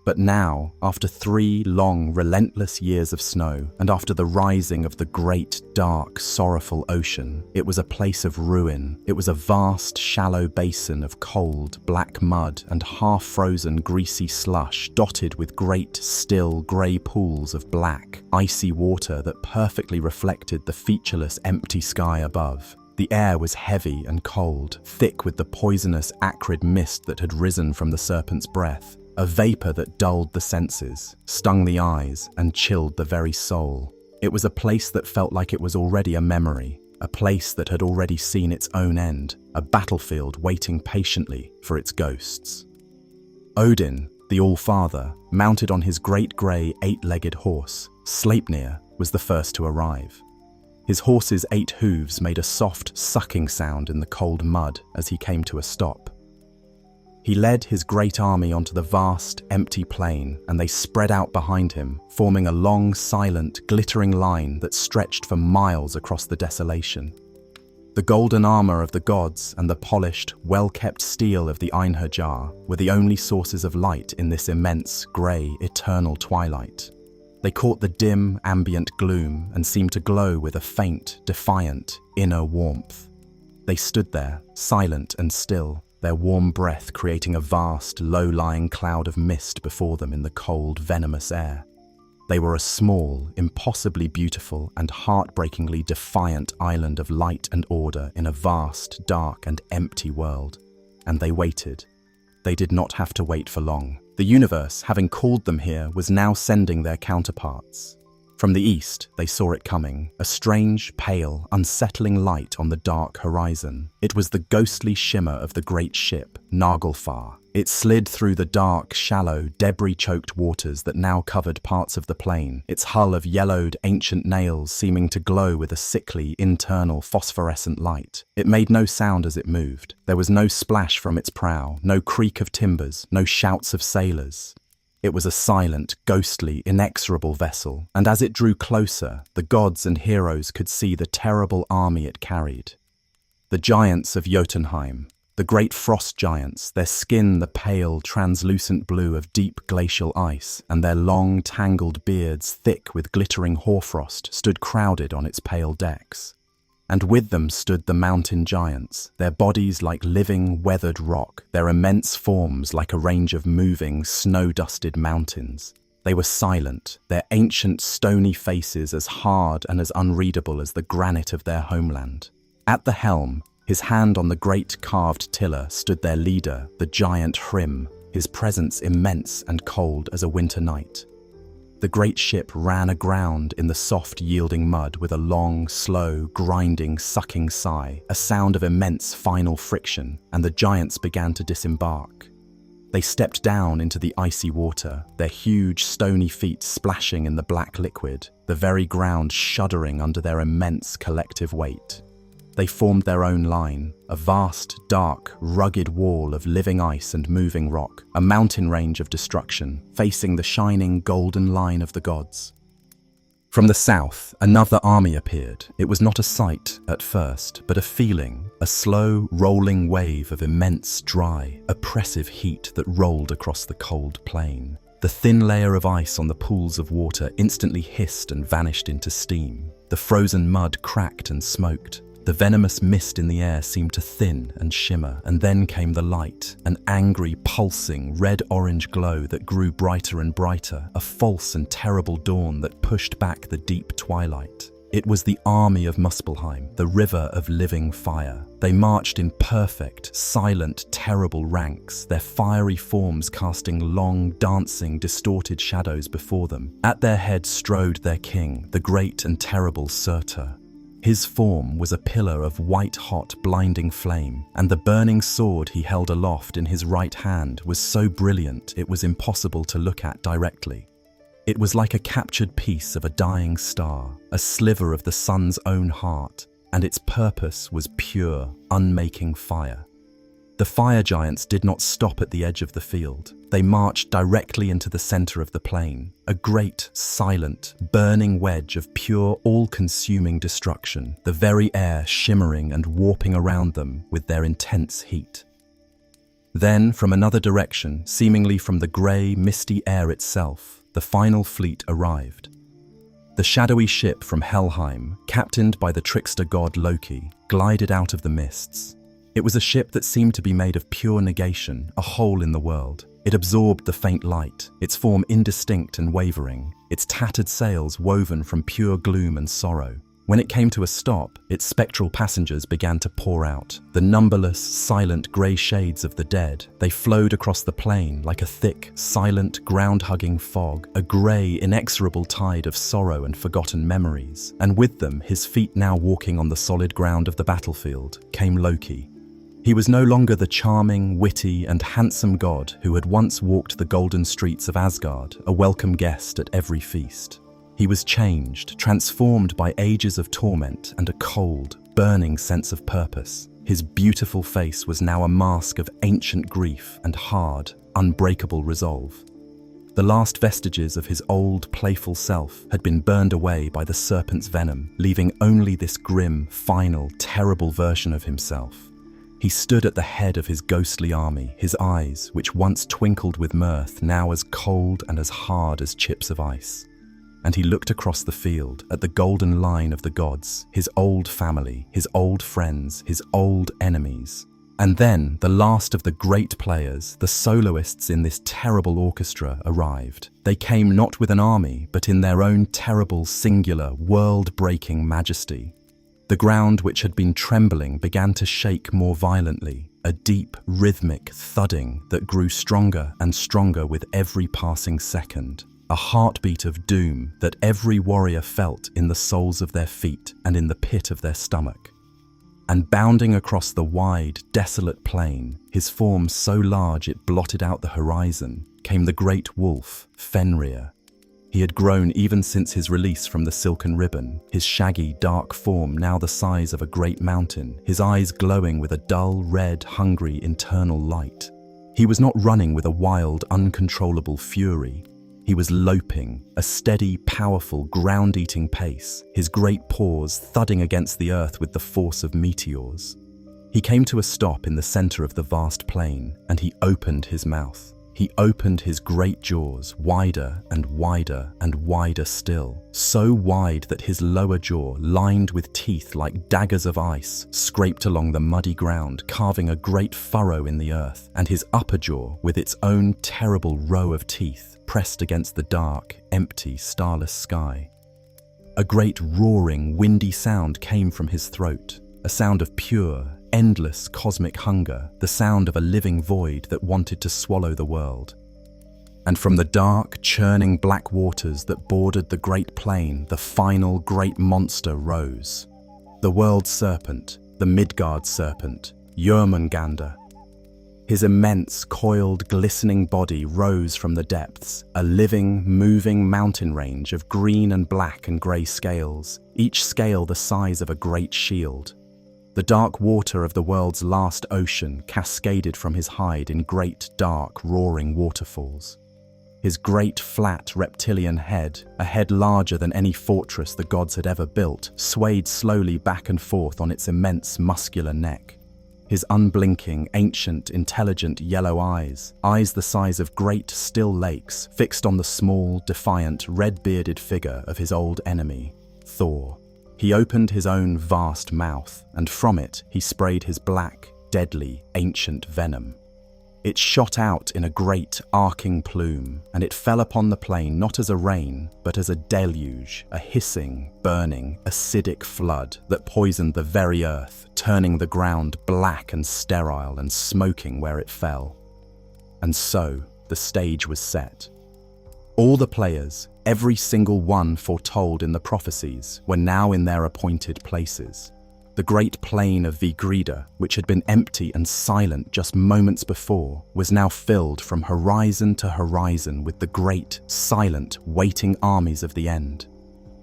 But now, after 3 long, relentless years of snow, and after the rising of the great, dark, sorrowful ocean, it was a place of ruin. It was a vast, shallow basin of cold, black mud and half-frozen, greasy slush, dotted with great, still, grey pools of black, icy water that perfectly reflected the featureless, empty sky above. The air was heavy and cold, thick with the poisonous, acrid mist that had risen from the serpent's breath. A vapor that dulled the senses, stung the eyes, and chilled the very soul. It was a place that felt like it was already a memory, a place that had already seen its own end, a battlefield waiting patiently for its ghosts. Odin, the All-Father, mounted on his great grey 8-legged horse, Sleipnir, was the first to arrive. His horse's 8 hooves made a soft, sucking sound in the cold mud as he came to a stop. He led his great army onto the vast, empty plain, and they spread out behind him, forming a long, silent, glittering line that stretched for miles across the desolation. The golden armor of the gods and the polished, well-kept steel of the Einherjar were the only sources of light in this immense, grey, eternal twilight. They caught the dim, ambient gloom and seemed to glow with a faint, defiant, inner warmth. They stood there, silent and still, their warm breath creating a vast, low-lying cloud of mist before them in the cold, venomous air. They were a small, impossibly beautiful and heartbreakingly defiant island of light and order in a vast, dark and empty world. And they waited. They did not have to wait for long. The universe, having called them here, was now sending their counterparts. From the east, they saw it coming, a strange, pale, unsettling light on the dark horizon. It was the ghostly shimmer of the great ship, Naglfar. It slid through the dark, shallow, debris-choked waters that now covered parts of the plain, its hull of yellowed, ancient nails seeming to glow with a sickly, internal, phosphorescent light. It made no sound as it moved. There was no splash from its prow, no creak of timbers, no shouts of sailors. It was a silent, ghostly, inexorable vessel, and as it drew closer, the gods and heroes could see the terrible army it carried. The giants of Jotunheim, the great frost giants, their skin the pale, translucent blue of deep glacial ice, and their long, tangled beards thick with glittering hoarfrost, stood crowded on its pale decks. And with them stood the mountain giants, their bodies like living, weathered rock, their immense forms like a range of moving, snow-dusted mountains. They were silent, their ancient, stony faces as hard and as unreadable as the granite of their homeland. At the helm, his hand on the great carved tiller, stood their leader, the giant Hrym, his presence immense and cold as a winter night. The great ship ran aground in the soft, yielding mud with a long, slow, grinding, sucking sigh, a sound of immense final friction, and the giants began to disembark. They stepped down into the icy water, their huge, stony feet splashing in the black liquid, the very ground shuddering under their immense collective weight. They formed their own line, a vast, dark, rugged wall of living ice and moving rock, a mountain range of destruction, facing the shining golden line of the gods. From the south, another army appeared. It was not a sight at first, but a feeling, a slow, rolling wave of immense, dry, oppressive heat that rolled across the cold plain. The thin layer of ice on the pools of water instantly hissed and vanished into steam. The frozen mud cracked and smoked. The venomous mist in the air seemed to thin and shimmer, and then came the light, an angry, pulsing, red-orange glow that grew brighter and brighter, a false and terrible dawn that pushed back the deep twilight. It was the army of Muspelheim, the river of living fire. They marched in perfect, silent, terrible ranks, their fiery forms casting long, dancing, distorted shadows before them. At their head strode their king, the great and terrible Surtur. His form was a pillar of white-hot, blinding flame, and the burning sword he held aloft in his right hand was so brilliant it was impossible to look at directly. It was like a captured piece of a dying star, a sliver of the sun's own heart, and its purpose was pure, unmaking fire. The fire giants did not stop at the edge of the field. They marched directly into the center of the plain, a great, silent, burning wedge of pure, all-consuming destruction, the very air shimmering and warping around them with their intense heat. Then, from another direction, seemingly from the grey, misty air itself, the final fleet arrived. The shadowy ship from Helheim, captained by the trickster god Loki, glided out of the mists. It was a ship that seemed to be made of pure negation, a hole in the world. It absorbed the faint light, its form indistinct and wavering, its tattered sails woven from pure gloom and sorrow. When it came to a stop, its spectral passengers began to pour out. The numberless, silent grey shades of the dead, they flowed across the plain like a thick, silent, ground-hugging fog, a grey, inexorable tide of sorrow and forgotten memories. And with them, his feet now walking on the solid ground of the battlefield, came Loki. He was no longer the charming, witty, and handsome god who had once walked the golden streets of Asgard, a welcome guest at every feast. He was changed, transformed by ages of torment and a cold, burning sense of purpose. His beautiful face was now a mask of ancient grief and hard, unbreakable resolve. The last vestiges of his old, playful self had been burned away by the serpent's venom, leaving only this grim, final, terrible version of himself. He stood at the head of his ghostly army, his eyes, which once twinkled with mirth, now as cold and as hard as chips of ice. And he looked across the field at the golden line of the gods, his old family, his old friends, his old enemies. And then the last of the great players, the soloists in this terrible orchestra, arrived. They came not with an army, but in their own terrible, singular, world-breaking majesty. The ground which had been trembling began to shake more violently, a deep, rhythmic thudding that grew stronger and stronger with every passing second, a heartbeat of doom that every warrior felt in the soles of their feet and in the pit of their stomach. And bounding across the wide, desolate plain, his form so large it blotted out the horizon, came the great wolf, Fenrir. He had grown even since his release from the silken ribbon, his shaggy, dark form now the size of a great mountain, his eyes glowing with a dull, red, hungry, internal light. He was not running with a wild, uncontrollable fury. He was loping, a steady, powerful, ground-eating pace, his great paws thudding against the earth with the force of meteors. He came to a stop in the center of the vast plain, and he opened his mouth. He opened his great jaws wider and wider and wider still, so wide that his lower jaw, lined with teeth like daggers of ice, scraped along the muddy ground, carving a great furrow in the earth, and his upper jaw, with its own terrible row of teeth, pressed against the dark, empty, starless sky. A great roaring, windy sound came from his throat, a sound of pure, endless cosmic hunger, the sound of a living void that wanted to swallow the world. And from the dark, churning black waters that bordered the great plain, the final great monster rose. The world serpent, the Midgard serpent, Jörmungandr. His immense, coiled, glistening body rose from the depths, a living, moving mountain range of green and black and grey scales, each scale the size of a great shield. The dark water of the world's last ocean cascaded from his hide in great, dark, roaring waterfalls. His great, flat, reptilian head, a head larger than any fortress the gods had ever built, swayed slowly back and forth on its immense, muscular neck. His unblinking, ancient, intelligent yellow eyes the size of great, still lakes, fixed on the small, defiant, red-bearded figure of his old enemy, Thor. He opened his own vast mouth, and from it he sprayed his black, deadly, ancient venom. It shot out in a great, arcing plume, and it fell upon the plain not as a rain, but as a deluge, a hissing, burning, acidic flood that poisoned the very earth, turning the ground black and sterile and smoking where it fell. And so, the stage was set. All the players, every single one foretold in the prophecies, were now in their appointed places. The great plain of Vigrida, which had been empty and silent just moments before, was now filled from horizon to horizon with the great, silent, waiting armies of the end.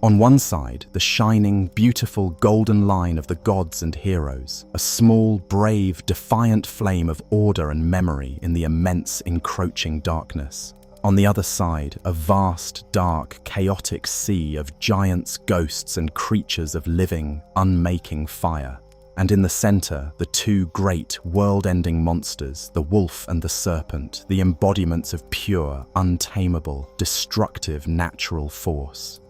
On one side, the shining, beautiful golden line of the gods and heroes, a small, brave, defiant flame of order and memory in the immense, encroaching darkness. On the other side, a vast, dark, chaotic sea of giants, ghosts, and creatures of living, unmaking fire. And in the center, the two great, world-ending monsters, the wolf and the serpent, the embodiments of pure, untamable, destructive natural force.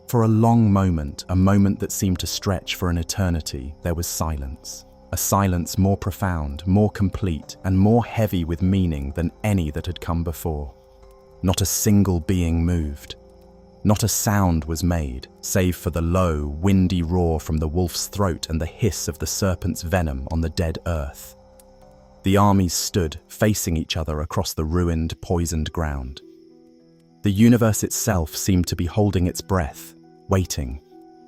For a long moment, a moment that seemed to stretch for an eternity, there was silence. A silence more profound, more complete, and more heavy with meaning than any that had come before. Not a single being moved. Not a sound was made, save for the low, windy roar from the wolf's throat and the hiss of the serpent's venom on the dead earth. The armies stood, facing each other across the ruined, poisoned ground. The universe itself seemed to be holding its breath, waiting.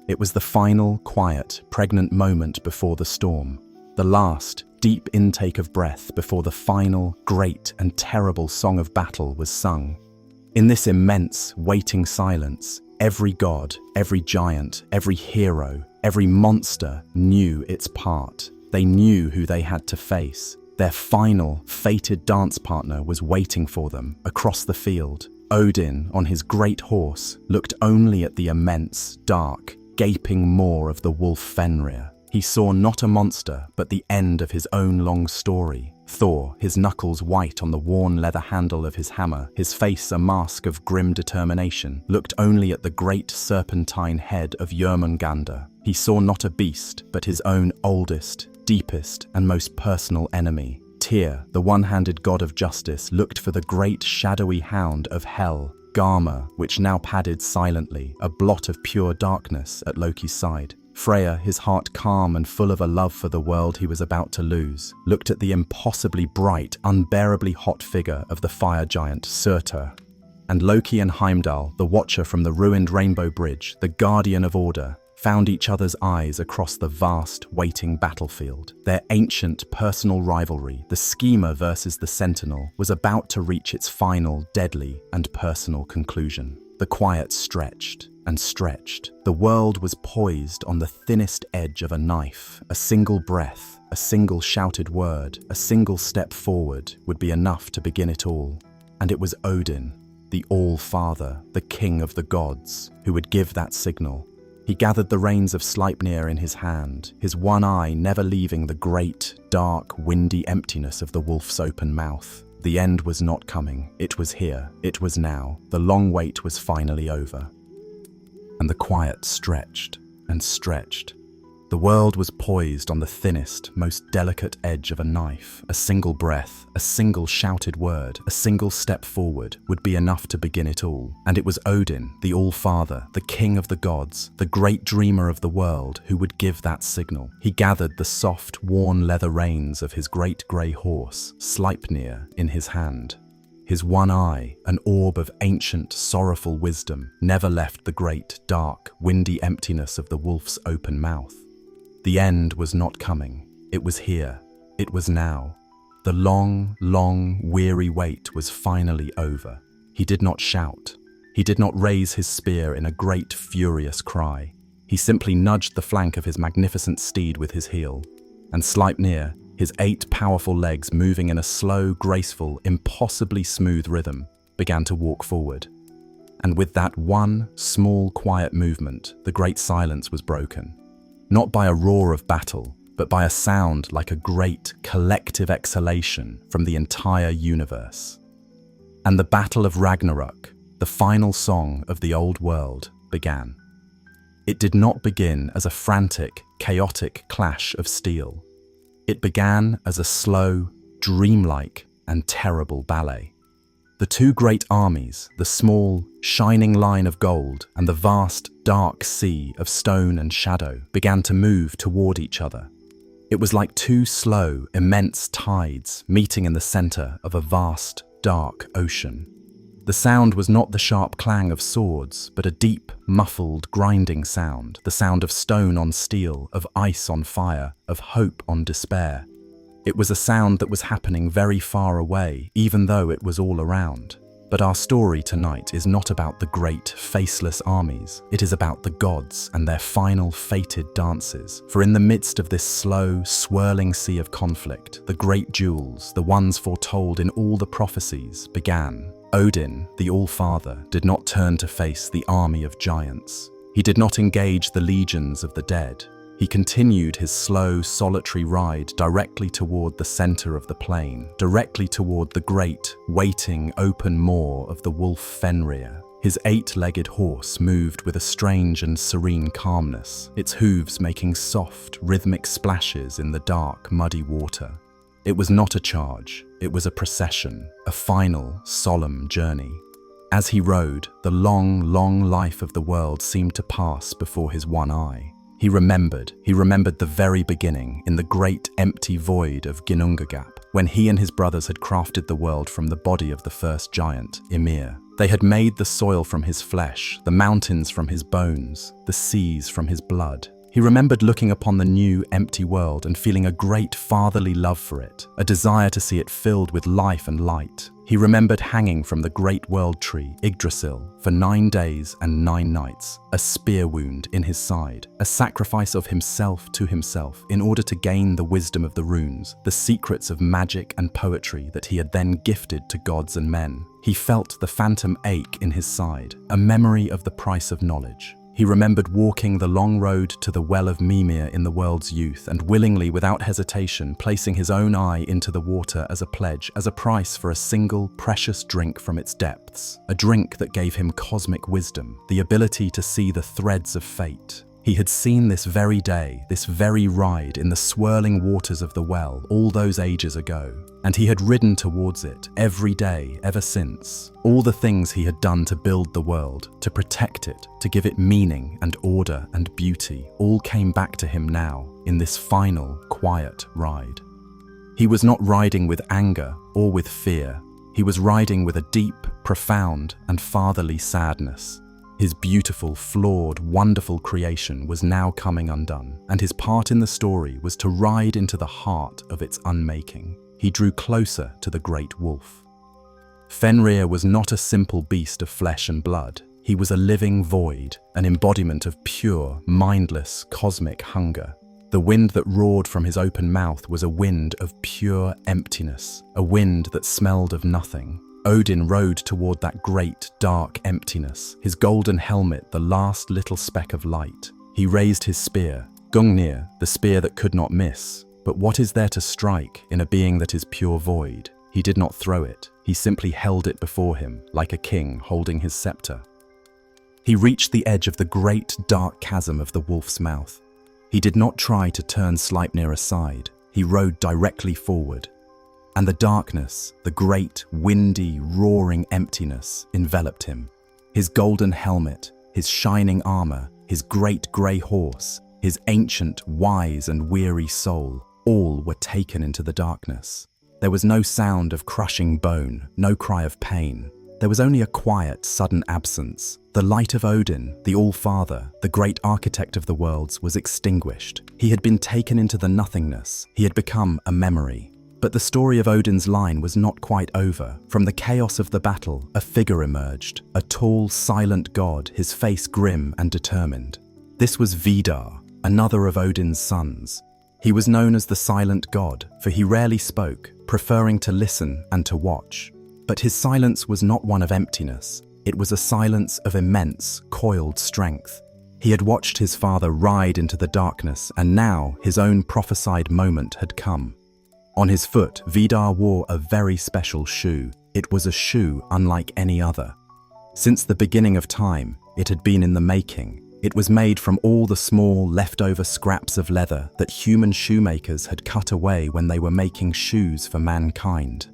It was the final, quiet, pregnant moment before the storm. The last, deep intake of breath before the final, great and terrible song of battle was sung. In this immense, waiting silence, every god, every giant, every hero, every monster knew its part. They knew who they had to face. Their final, fated dance partner was waiting for them across the field. Odin, on his great horse, looked only at the immense, dark, gaping maw of the wolf Fenrir. He saw not a monster, but the end of his own long story. Thor, his knuckles white on the worn leather handle of his hammer, his face a mask of grim determination, looked only at the great serpentine head of Jörmungandr. He saw not a beast, but his own oldest, deepest, and most personal enemy. Tyr, the one-handed god of justice, looked for the great shadowy hound of Hel, Garma, which now padded silently, a blot of pure darkness at Loki's side. Freya, his heart calm and full of a love for the world he was about to lose, looked at the impossibly bright, unbearably hot figure of the fire giant Surtur. And Loki and Heimdall, the watcher from the ruined Rainbow Bridge, the guardian of order, found each other's eyes across the vast, waiting battlefield. Their ancient, personal rivalry, the schemer versus the sentinel, was about to reach its final, deadly, and personal conclusion. The quiet stretched and stretched. The world was poised on the thinnest edge of a knife. A single breath, a single shouted word, a single step forward would be enough to begin it all. And it was Odin, the All-Father, the King of the gods, who would give that signal. He gathered the reins of Sleipnir in his hand, his one eye never leaving the great, dark, windy emptiness of the wolf's open mouth. The end was not coming. It was here. It was now. The long wait was finally over. And the quiet stretched and stretched. The world was poised on the thinnest, most delicate edge of a knife. A single breath, a single shouted word, a single step forward would be enough to begin it all. And it was Odin, the All-Father, the King of the gods, the great dreamer of the world, who would give that signal. He gathered the soft, worn leather reins of his great grey horse, Sleipnir, in his hand. His one eye, an orb of ancient, sorrowful wisdom, never left the great, dark, windy emptiness of the wolf's open mouth. The end was not coming. It was here. It was now. The long, long, weary wait was finally over. He did not shout. He did not raise his spear in a great, furious cry. He simply nudged the flank of his magnificent steed with his heel. And Sleipnir, his 8 powerful legs moving in a slow, graceful, impossibly smooth rhythm, began to walk forward. And with that one small, quiet movement, the great silence was broken. Not by a roar of battle, but by a sound like a great, collective exhalation from the entire universe. And the battle of Ragnarök, the final song of the old world, began. It did not begin as a frantic, chaotic clash of steel. It began as a slow, dreamlike, and terrible ballet. The two great armies, the small, shining line of gold and the vast, dark sea of stone and shadow, began to move toward each other. It was like two slow, immense tides meeting in the center of a vast, dark ocean. The sound was not the sharp clang of swords, but a deep, muffled, grinding sound, the sound of stone on steel, of ice on fire, of hope on despair. It was a sound that was happening very far away, even though it was all around. But our story tonight is not about the great, faceless armies. It is about the gods and their final, fated dances. For in the midst of this slow, swirling sea of conflict, the great duels, the ones foretold in all the prophecies, began. Odin, the All-Father, did not turn to face the army of giants. He did not engage the legions of the dead. He continued his slow, solitary ride directly toward the center of the plain, directly toward the great, waiting, open maw of the wolf Fenrir. His 8-legged horse moved with a strange and serene calmness, its hooves making soft, rhythmic splashes in the dark, muddy water. It was not a charge, it was a procession, a final, solemn journey. As he rode, the long, long life of the world seemed to pass before his one eye. He remembered the very beginning in the great empty void of Ginnungagap, when he and his brothers had crafted the world from the body of the first giant, Ymir. They had made the soil from his flesh, the mountains from his bones, the seas from his blood. He remembered looking upon the new, empty world and feeling a great fatherly love for it, a desire to see it filled with life and light. He remembered hanging from the great world tree, Yggdrasil, for 9 days and 9 nights, a spear wound in his side, a sacrifice of himself to himself in order to gain the wisdom of the runes, the secrets of magic and poetry that he had then gifted to gods and men. He felt the phantom ache in his side, a memory of the price of knowledge. He remembered walking the long road to the well of Mimir in the world's youth and willingly, without hesitation, placing his own eye into the water as a pledge, as a price for a single, precious drink from its depths. A drink that gave him cosmic wisdom, the ability to see the threads of fate. He had seen this very day, this very ride in the swirling waters of the well all those ages ago, and he had ridden towards it every day ever since. All the things he had done to build the world, to protect it, to give it meaning and order and beauty, all came back to him now in this final, quiet ride. He was not riding with anger or with fear. He was riding with a deep, profound, and fatherly sadness. His beautiful, flawed, wonderful creation was now coming undone, and his part in the story was to ride into the heart of its unmaking. He drew closer to the great wolf. Fenrir was not a simple beast of flesh and blood. He was a living void, an embodiment of pure, mindless, cosmic hunger. The wind that roared from his open mouth was a wind of pure emptiness, a wind that smelled of nothing. Odin rode toward that great, dark emptiness, his golden helmet the last little speck of light. He raised his spear, Gungnir, the spear that could not miss. But what is there to strike in a being that is pure void? He did not throw it. He simply held it before him, like a king holding his scepter. He reached the edge of the great, dark chasm of the wolf's mouth. He did not try to turn Sleipnir aside. He rode directly forward. And the darkness, the great, windy, roaring emptiness enveloped him. His golden helmet, his shining armor, his great grey horse, his ancient, wise and weary soul, all were taken into the darkness. There was no sound of crushing bone, no cry of pain. There was only a quiet, sudden absence. The light of Odin, the All-Father, the great architect of the worlds, was extinguished. He had been taken into the nothingness. He had become a memory. But the story of Odin's line was not quite over. From the chaos of the battle, a figure emerged, a tall, silent god, his face grim and determined. This was Vidar, another of Odin's sons. He was known as the Silent God, for he rarely spoke, preferring to listen and to watch. But his silence was not one of emptiness. It was a silence of immense, coiled strength. He had watched his father ride into the darkness, and now his own prophesied moment had come. On his foot, Vidar wore a very special shoe. It was a shoe unlike any other. Since the beginning of time, it had been in the making. It was made from all the small, leftover scraps of leather that human shoemakers had cut away when they were making shoes for mankind.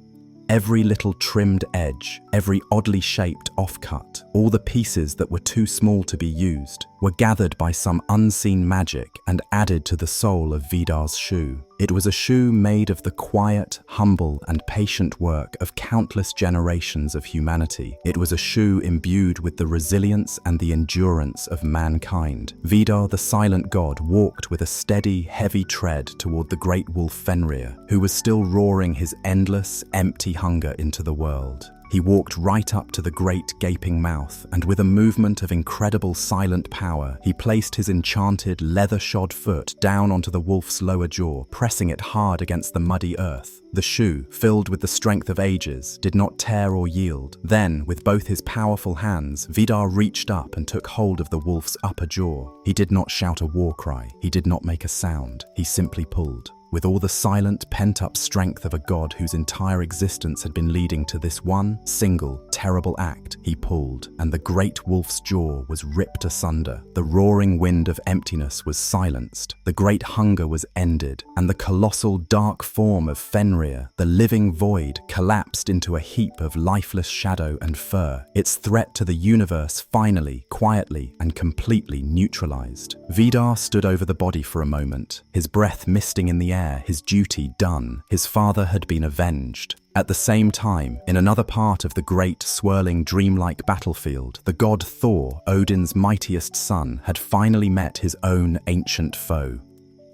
Every little trimmed edge, every oddly shaped offcut, all the pieces that were too small to be used, were gathered by some unseen magic and added to the sole of Vidar's shoe. It was a shoe made of the quiet, humble, and patient work of countless generations of humanity. It was a shoe imbued with the resilience and the endurance of mankind. Vidar, the silent god, walked with a steady, heavy tread toward the great wolf Fenrir, who was still roaring his endless, empty hunger into the world. He walked right up to the great gaping mouth, and with a movement of incredible silent power, he placed his enchanted, leather-shod foot down onto the wolf's lower jaw, pressing it hard against the muddy earth. The shoe, filled with the strength of ages, did not tear or yield. Then, with both his powerful hands, Vidar reached up and took hold of the wolf's upper jaw. He did not shout a war cry. He did not make a sound. He simply pulled. With all the silent, pent-up strength of a god whose entire existence had been leading to this one, single, terrible act, he pulled, and the great wolf's jaw was ripped asunder. The roaring wind of emptiness was silenced, the great hunger was ended, and the colossal, dark form of Fenrir, the living void, collapsed into a heap of lifeless shadow and fur, its threat to the universe finally, quietly, and completely neutralized. Vidar stood over the body for a moment, his breath misting in the air, his duty done. His father had been avenged. At the same time, in another part of the great, swirling, dreamlike battlefield, the god Thor, Odin's mightiest son, had finally met his own ancient foe.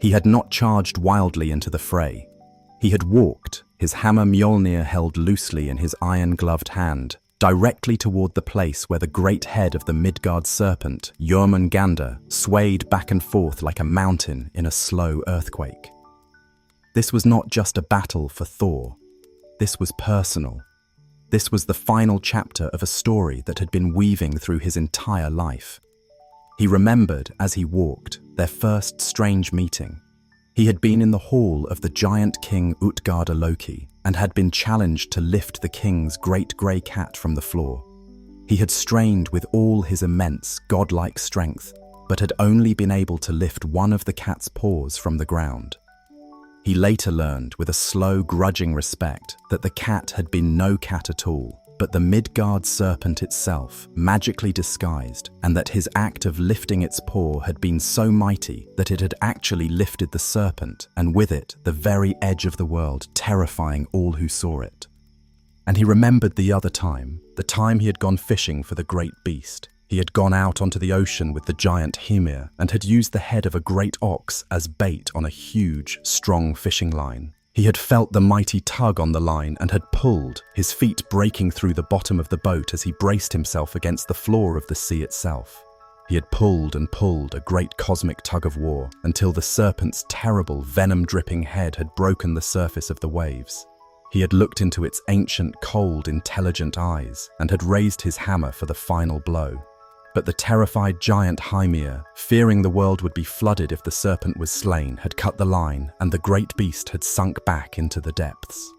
He had not charged wildly into the fray. He had walked, his hammer Mjolnir held loosely in his iron-gloved hand, directly toward the place where the great head of the Midgard serpent, Jormungandr, swayed back and forth like a mountain in a slow earthquake. This was not just a battle for Thor. This was personal. This was the final chapter of a story that had been weaving through his entire life. He remembered, as he walked, their first strange meeting. He had been in the hall of the giant king Utgarda Loki and had been challenged to lift the king's great grey cat from the floor. He had strained with all his immense, godlike strength, but had only been able to lift one of the cat's paws from the ground. He later learned, with a slow, grudging respect, that the cat had been no cat at all, but the Midgard serpent itself, magically disguised, and that his act of lifting its paw had been so mighty that it had actually lifted the serpent, and with it, the very edge of the world, terrifying all who saw it. And he remembered the other time, the time he had gone fishing for the great beast. He had gone out onto the ocean with the giant Hymir and had used the head of a great ox as bait on a huge, strong fishing line. He had felt the mighty tug on the line and had pulled, his feet breaking through the bottom of the boat as he braced himself against the floor of the sea itself. He had pulled and pulled, a great cosmic tug of war, until the serpent's terrible, venom-dripping head had broken the surface of the waves. He had looked into its ancient, cold, intelligent eyes and had raised his hammer for the final blow. But the terrified giant Hymir, fearing the world would be flooded if the serpent was slain, had cut the line, and the great beast had sunk back into the depths.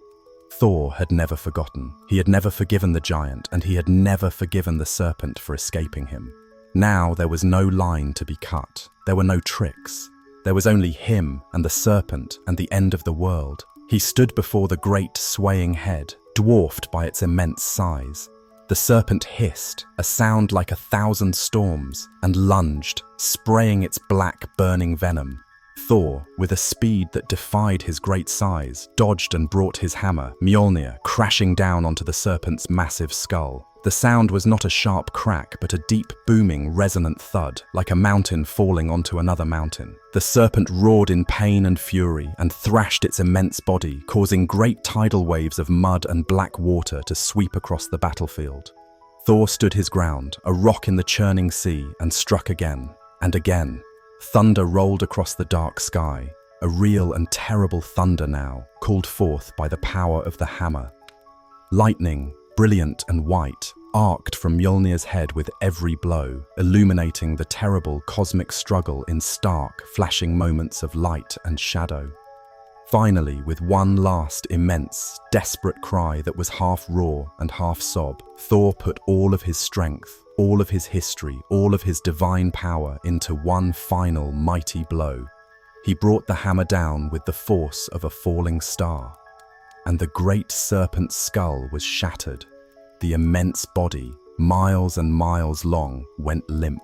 Thor had never forgotten. He had never forgiven the giant, and he had never forgiven the serpent for escaping him. Now there was no line to be cut. There were no tricks. There was only him and the serpent and the end of the world. He stood before the great swaying head, dwarfed by its immense size. The serpent hissed, a sound like 1,000 storms, and lunged, spraying its black, burning venom. Thor, with a speed that defied his great size, dodged and brought his hammer, Mjolnir, crashing down onto the serpent's massive skull. The sound was not a sharp crack, but a deep, booming, resonant thud, like a mountain falling onto another mountain. The serpent roared in pain and fury and thrashed its immense body, causing great tidal waves of mud and black water to sweep across the battlefield. Thor stood his ground, a rock in the churning sea, and struck again and again. Thunder rolled across the dark sky, a real and terrible thunder now, called forth by the power of the hammer. Lightning, brilliant and white, arced from Mjolnir's head with every blow, illuminating the terrible cosmic struggle in stark, flashing moments of light and shadow. Finally, with one last immense, desperate cry that was half roar and half sob, Thor put all of his strength, all of his history, all of his divine power into one final mighty blow. He brought the hammer down with the force of a falling star, and the great serpent's skull was shattered. The immense body, miles and miles long, went limp.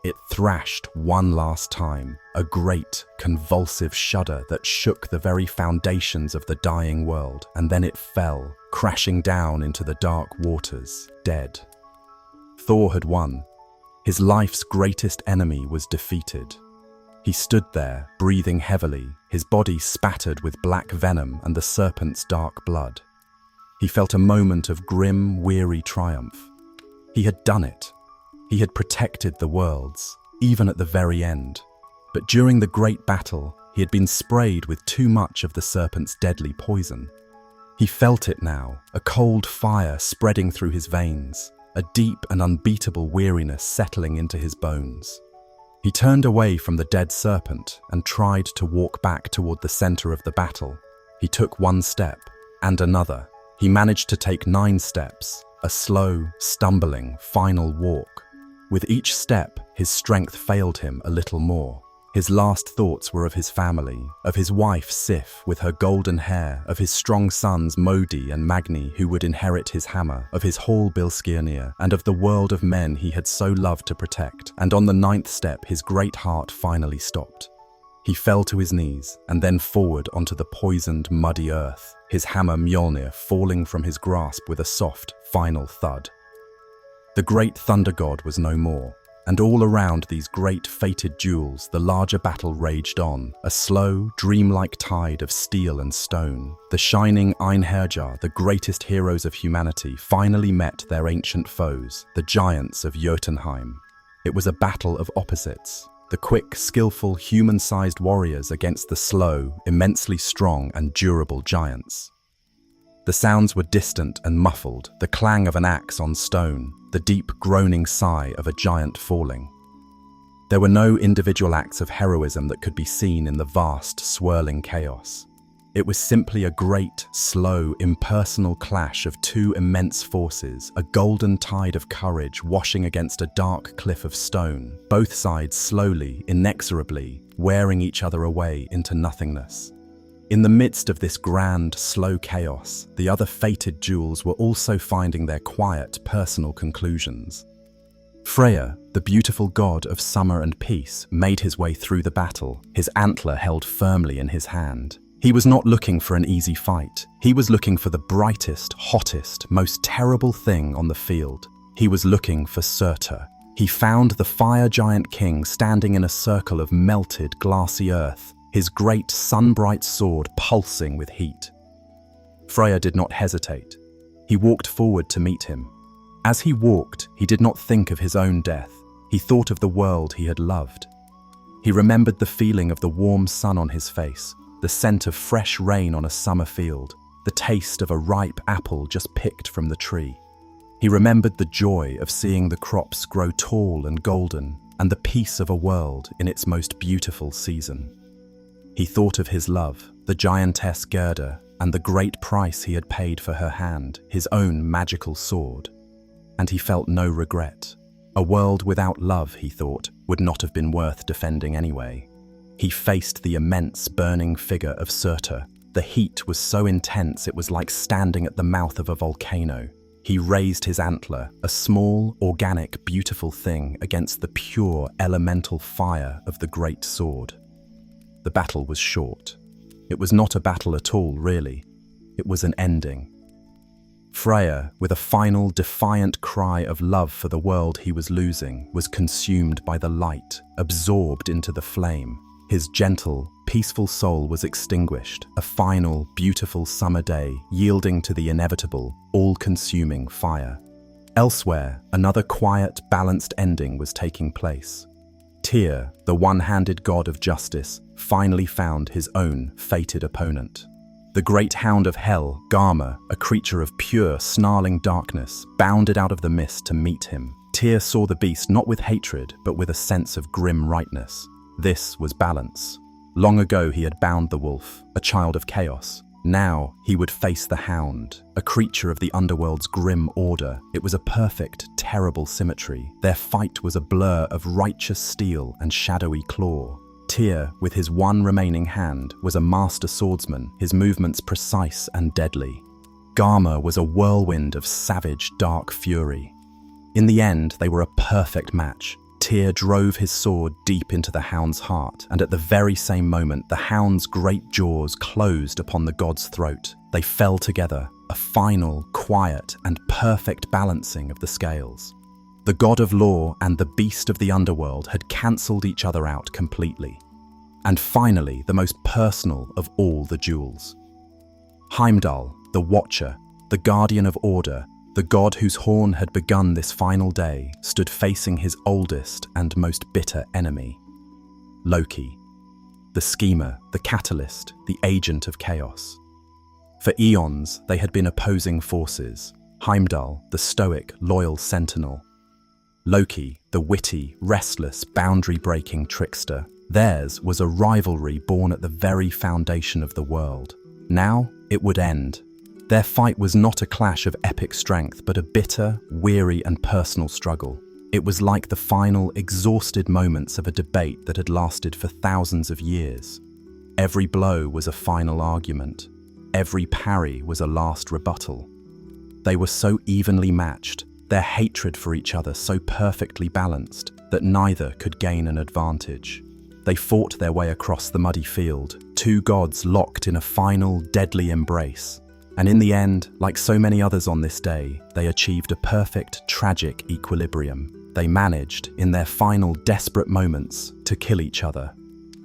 It thrashed one last time, a great, convulsive shudder that shook the very foundations of the dying world, and then it fell, crashing down into the dark waters, dead. Thor had won. His life's greatest enemy was defeated. He stood there, breathing heavily, his body spattered with black venom and the serpent's dark blood. He felt a moment of grim, weary triumph. He had done it. He had protected the worlds, even at the very end. But during the great battle, he had been sprayed with too much of the serpent's deadly poison. He felt it now, a cold fire spreading through his veins, a deep and unbeatable weariness settling into his bones. He turned away from the dead serpent and tried to walk back toward the center of the battle. He took one step, and another. He managed to take 9 steps, a slow, stumbling, final walk. With each step, his strength failed him a little more. His last thoughts were of his family, of his wife Sif with her golden hair, of his strong sons Modi and Magni who would inherit his hammer, of his Hall Bilskirnir, and of the world of men he had so loved to protect. And on the 9th step, his great heart finally stopped. He fell to his knees, and then forward onto the poisoned, muddy earth, his hammer Mjolnir falling from his grasp with a soft, final thud. The great thunder god was no more, and all around these great fated duels the larger battle raged on, a slow, dreamlike tide of steel and stone. The shining Einherjar, the greatest heroes of humanity, finally met their ancient foes, the giants of Jotunheim. It was a battle of opposites. The quick, skillful, human-sized warriors against the slow, immensely strong and durable giants. The sounds were distant and muffled, the clang of an axe on stone, the deep groaning sigh of a giant falling. There were no individual acts of heroism that could be seen in the vast, swirling chaos. It was simply a great, slow, impersonal clash of 2 immense forces, a golden tide of courage washing against a dark cliff of stone, both sides slowly, inexorably, wearing each other away into nothingness. In the midst of this grand, slow chaos, the other fated duels were also finding their quiet, personal conclusions. Freyr, the beautiful god of summer and peace, made his way through the battle, his antler held firmly in his hand. He was not looking for an easy fight. He was looking for the brightest, hottest, most terrible thing on the field. He was looking for Surtur. He found the fire giant king standing in a circle of melted, glassy earth, his great sun-bright sword pulsing with heat. Freyr did not hesitate. He walked forward to meet him. As he walked, he did not think of his own death. He thought of the world he had loved. He remembered the feeling of the warm sun on his face, the scent of fresh rain on a summer field, the taste of a ripe apple just picked from the tree. He remembered the joy of seeing the crops grow tall and golden, and the peace of a world in its most beautiful season. He thought of his love, the giantess Gerda, and the great price he had paid for her hand, his own magical sword. And he felt no regret. A world without love, he thought, would not have been worth defending anyway. He faced the immense burning figure of Surtur. The heat was so intense it was like standing at the mouth of a volcano. He raised his antler, a small, organic, beautiful thing against the pure, elemental fire of the great sword. The battle was short. It was not a battle at all, really. It was an ending. Freyr, with a final, defiant cry of love for the world he was losing, was consumed by the light, absorbed into the flame. His gentle, peaceful soul was extinguished, a final, beautiful summer day, yielding to the inevitable, all-consuming fire. Elsewhere, another quiet, balanced ending was taking place. Tyr, the one-handed god of justice, finally found his own fated opponent. The great hound of hell, Garma, a creature of pure, snarling darkness, bounded out of the mist to meet him. Tyr saw the beast not with hatred, but with a sense of grim rightness. This was balance. Long ago he had bound the wolf, a child of chaos. Now he would face the hound, a creature of the underworld's grim order. It was a perfect, terrible symmetry. Their fight was a blur of righteous steel and shadowy claw. Tyr, with his one remaining hand, was a master swordsman, his movements precise and deadly. Garma was a whirlwind of savage, dark fury. In the end, they were a perfect match. Tyr drove his sword deep into the hound's heart, and at the very same moment, the hound's great jaws closed upon the god's throat. They fell together, a final, quiet, and perfect balancing of the scales. The god of law and the beast of the underworld had cancelled each other out completely. And finally, the most personal of all the duels. Heimdall, the Watcher, the guardian of order, the god whose horn had begun this final day, stood facing his oldest and most bitter enemy. Loki, the schemer, the catalyst, the agent of chaos. For eons, they had been opposing forces. Heimdall, the stoic, loyal sentinel. Loki, the witty, restless, boundary-breaking trickster. Theirs was a rivalry born at the very foundation of the world. Now, it would end. Their fight was not a clash of epic strength, but a bitter, weary, and personal struggle. It was like the final, exhausted moments of a debate that had lasted for thousands of years. Every blow was a final argument. Every parry was a last rebuttal. They were so evenly matched, their hatred for each other so perfectly balanced, that neither could gain an advantage. They fought their way across the muddy field, two gods locked in a final, deadly embrace. And in the end, like so many others on this day, they achieved a perfect, tragic equilibrium. They managed, in their final, desperate moments, to kill each other.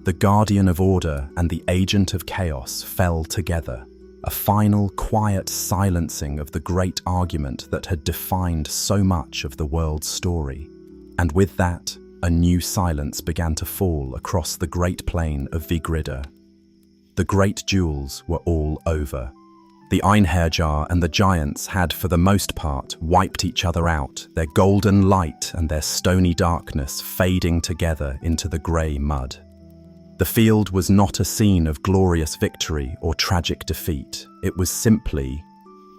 The guardian of order and the agent of chaos fell together. A final, quiet silencing of the great argument that had defined so much of the world's story. And with that, a new silence began to fall across the great plain of Vigridr. The great duels were all over. The Einherjar and the giants had, for the most part, wiped each other out, their golden light and their stony darkness fading together into the grey mud. The field was not a scene of glorious victory or tragic defeat. It was simply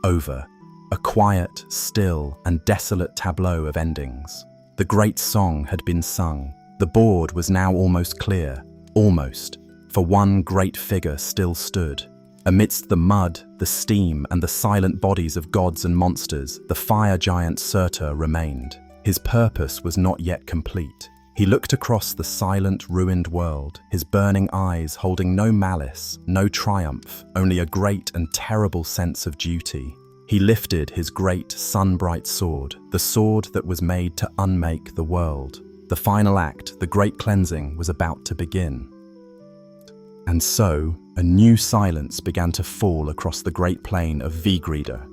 over. A quiet, still, and desolate tableau of endings. The great song had been sung. The board was now almost clear. Almost. For one great figure still stood. Amidst the mud, the steam, and the silent bodies of gods and monsters, the fire giant Surtur remained. His purpose was not yet complete. He looked across the silent, ruined world, his burning eyes holding no malice, no triumph, only a great and terrible sense of duty. He lifted his great, sun-bright sword, the sword that was made to unmake the world. The final act, the great cleansing, was about to begin. And so, a new silence began to fall across the great plain of Vigridr.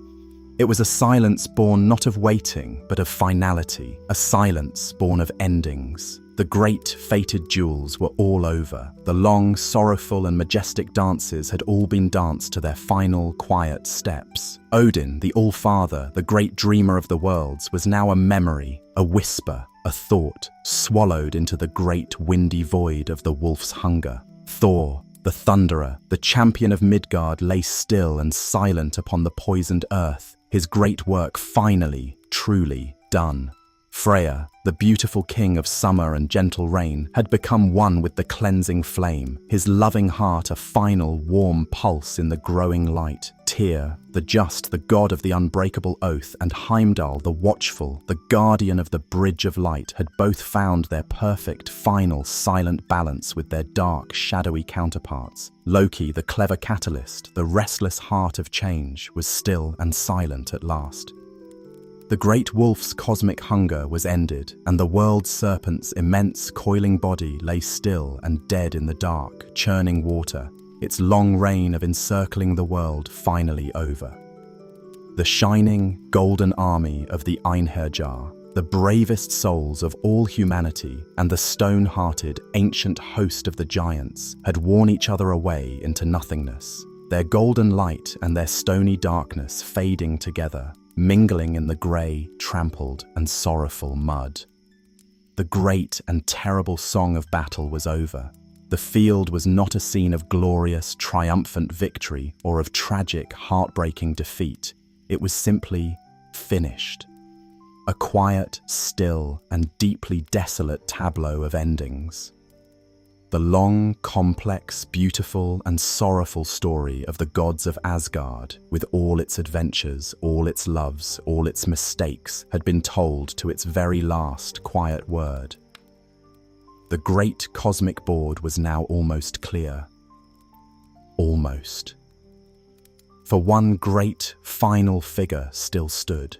It was a silence born not of waiting, but of finality, a silence born of endings. The great, fated duels were all over. The long, sorrowful and majestic dances had all been danced to their final, quiet steps. Odin, the All-Father, the great dreamer of the worlds, was now a memory, a whisper, a thought, swallowed into the great, windy void of the wolf's hunger. Thor, the Thunderer, the champion of Midgard, lay still and silent upon the poisoned earth, his great work finally, truly done. Freya, the beautiful king of summer and gentle rain, had become one with the cleansing flame, his loving heart a final, warm pulse in the growing light. Tyr, the just, the god of the unbreakable oath, and Heimdall, the watchful, the guardian of the bridge of light, had both found their perfect, final, silent balance with their dark, shadowy counterparts. Loki, the clever catalyst, the restless heart of change, was still and silent at last. The great wolf's cosmic hunger was ended, and the world serpent's immense coiling body lay still and dead in the dark, churning water, its long reign of encircling the world finally over. The shining, golden army of the Einherjar, the bravest souls of all humanity, and the stone-hearted, ancient host of the giants, had worn each other away into nothingness. their golden light and their stony darkness fading together, mingling in the grey, trampled, and sorrowful mud. The great and terrible song of battle was over. The field was not a scene of glorious, triumphant victory or of tragic, heartbreaking defeat. It was simply finished. A quiet, still, and deeply desolate tableau of endings. The long, complex, beautiful, and sorrowful story of the gods of Asgard, with all its adventures, all its loves, all its mistakes, had been told to its very last quiet word. The great cosmic board was now almost clear. Almost. For one great, final figure still stood.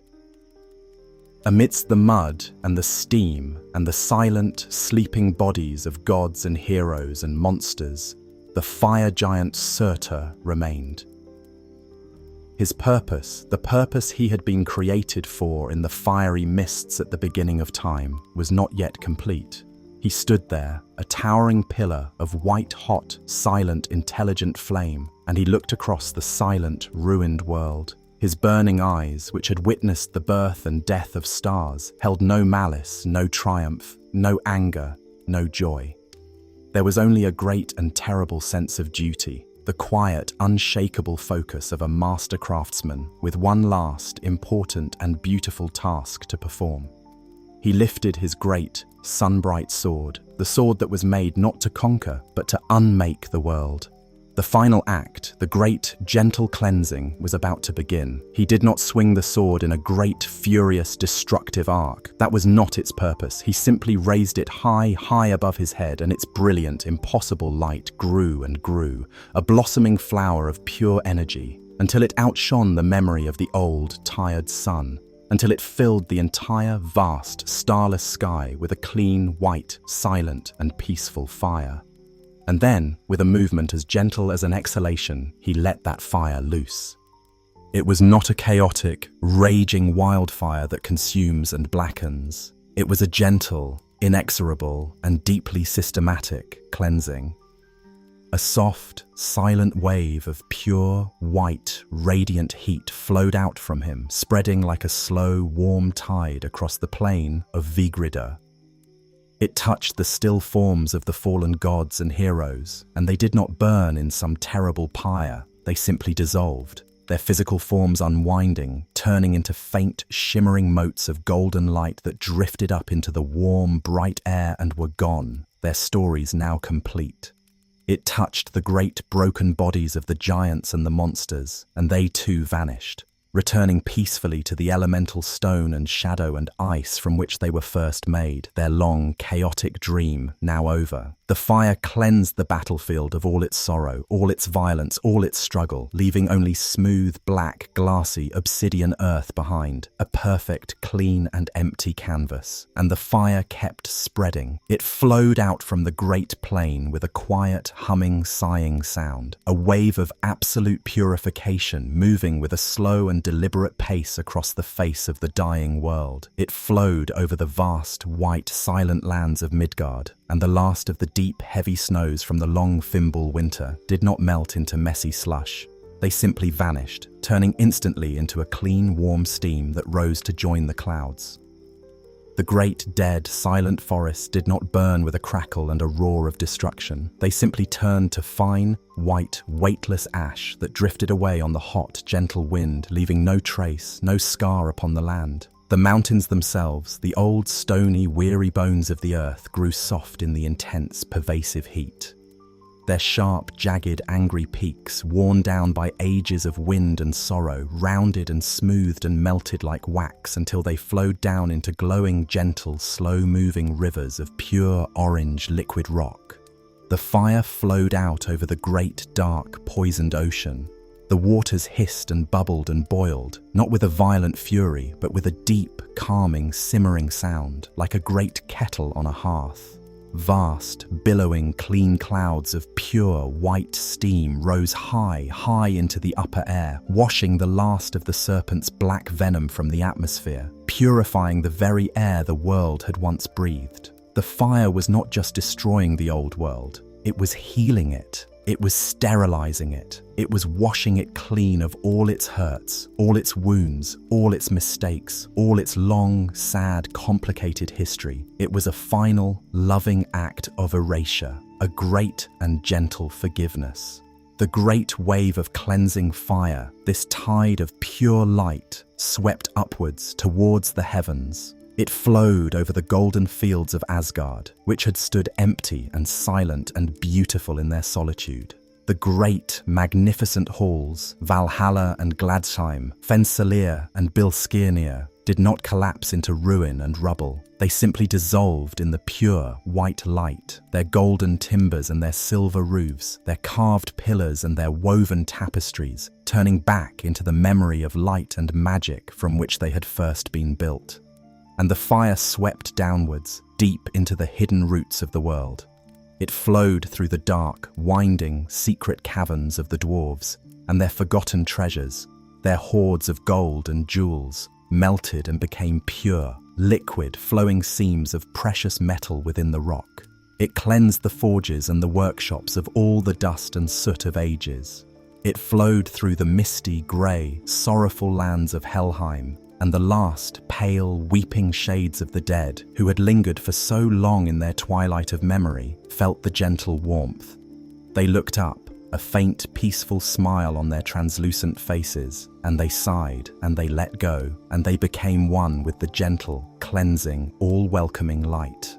Amidst the mud and the steam and the silent, sleeping bodies of gods and heroes and monsters, the fire giant Surtur remained. His purpose, the purpose he had been created for in the fiery mists at the beginning of time, was not yet complete. He stood there, a towering pillar of white-hot, silent, intelligent flame, and he looked across the silent, ruined world. His burning eyes, which had witnessed the birth and death of stars, held no malice, no triumph, no anger, no joy. There was only a great and terrible sense of duty, the quiet, unshakable focus of a master craftsman with one last, important and beautiful task to perform. He lifted his great, sun-bright sword, the sword that was made not to conquer, but to unmake the world. The final act, the great, gentle cleansing, was about to begin. He did not swing the sword in a great, furious, destructive arc. That was not its purpose. He simply raised it high, high above his head, and its brilliant, impossible light grew and grew, a blossoming flower of pure energy, until it outshone the memory of the old, tired sun, until it filled the entire, vast, starless sky with a clean, white, silent, and peaceful fire. And then, with a movement as gentle as an exhalation, he let that fire loose. It was not a chaotic, raging wildfire that consumes and blackens. It was a gentle, inexorable, and deeply systematic cleansing. A soft, silent wave of pure, white, radiant heat flowed out from him, spreading like a slow, warm tide across the plain of Vigrida. It touched the still forms of the fallen gods and heroes, and they did not burn in some terrible pyre. They simply dissolved, their physical forms unwinding, turning into faint, shimmering motes of golden light that drifted up into the warm, bright air and were gone, their stories now complete. It touched the great, broken bodies of the giants and the monsters, and they too vanished, returning peacefully to the elemental stone and shadow and ice from which they were first made, their long, chaotic dream now over. The fire cleansed the battlefield of all its sorrow, all its violence, all its struggle, leaving only smooth, black, glassy, obsidian earth behind, a perfect, clean and empty canvas. And the fire kept spreading. It flowed out from the great plain with a quiet, humming, sighing sound, a wave of absolute purification moving with a slow and deliberate pace across the face of the dying world. It flowed over the vast, white, silent lands of Midgard, and the last of the deep, heavy snows from the long Fimbul winter did not melt into messy slush. They simply vanished, turning instantly into a clean, warm steam that rose to join the clouds. The great, dead, silent forests did not burn with a crackle and a roar of destruction. They simply turned to fine, white, weightless ash that drifted away on the hot, gentle wind, leaving no trace, no scar upon the land. The mountains themselves, the old, stony, weary bones of the earth, grew soft in the intense, pervasive heat. Their sharp, jagged, angry peaks, worn down by ages of wind and sorrow, rounded and smoothed and melted like wax until they flowed down into glowing, gentle, slow-moving rivers of pure, orange, liquid rock. The fire flowed out over the great, dark, poisoned ocean. The waters hissed and bubbled and boiled, not with a violent fury, but with a deep, calming, simmering sound, like a great kettle on a hearth. Vast, billowing, clean clouds of pure, white steam rose high, high into the upper air, washing the last of the serpent's black venom from the atmosphere, purifying the very air the world had once breathed. The fire was not just destroying the old world, it was healing it. It was sterilizing it. It was washing it clean of all its hurts, all its wounds, all its mistakes, all its long, sad, complicated history. It was a final, loving act of erasure, a great and gentle forgiveness. The great wave of cleansing fire, this tide of pure light, swept upwards towards the heavens. It flowed over the golden fields of Asgard, which had stood empty and silent and beautiful in their solitude. The great, magnificent halls, Valhalla and Gladsheim, Fensalir and Bilskirnir, did not collapse into ruin and rubble. They simply dissolved in the pure, white light, their golden timbers and their silver roofs, their carved pillars and their woven tapestries, turning back into the memory of light and magic from which they had first been built. And the fire swept downwards, deep into the hidden roots of the world. It flowed through the dark, winding, secret caverns of the dwarves, and their forgotten treasures, their hoards of gold and jewels, melted and became pure, liquid, flowing seams of precious metal within the rock. It cleansed the forges and the workshops of all the dust and soot of ages. It flowed through the misty, grey, sorrowful lands of Helheim, and the last, pale, weeping shades of the dead, who had lingered for so long in their twilight of memory, felt the gentle warmth. They looked up, a faint, peaceful smile on their translucent faces, and they sighed, and they let go, and they became one with the gentle, cleansing, all-welcoming light.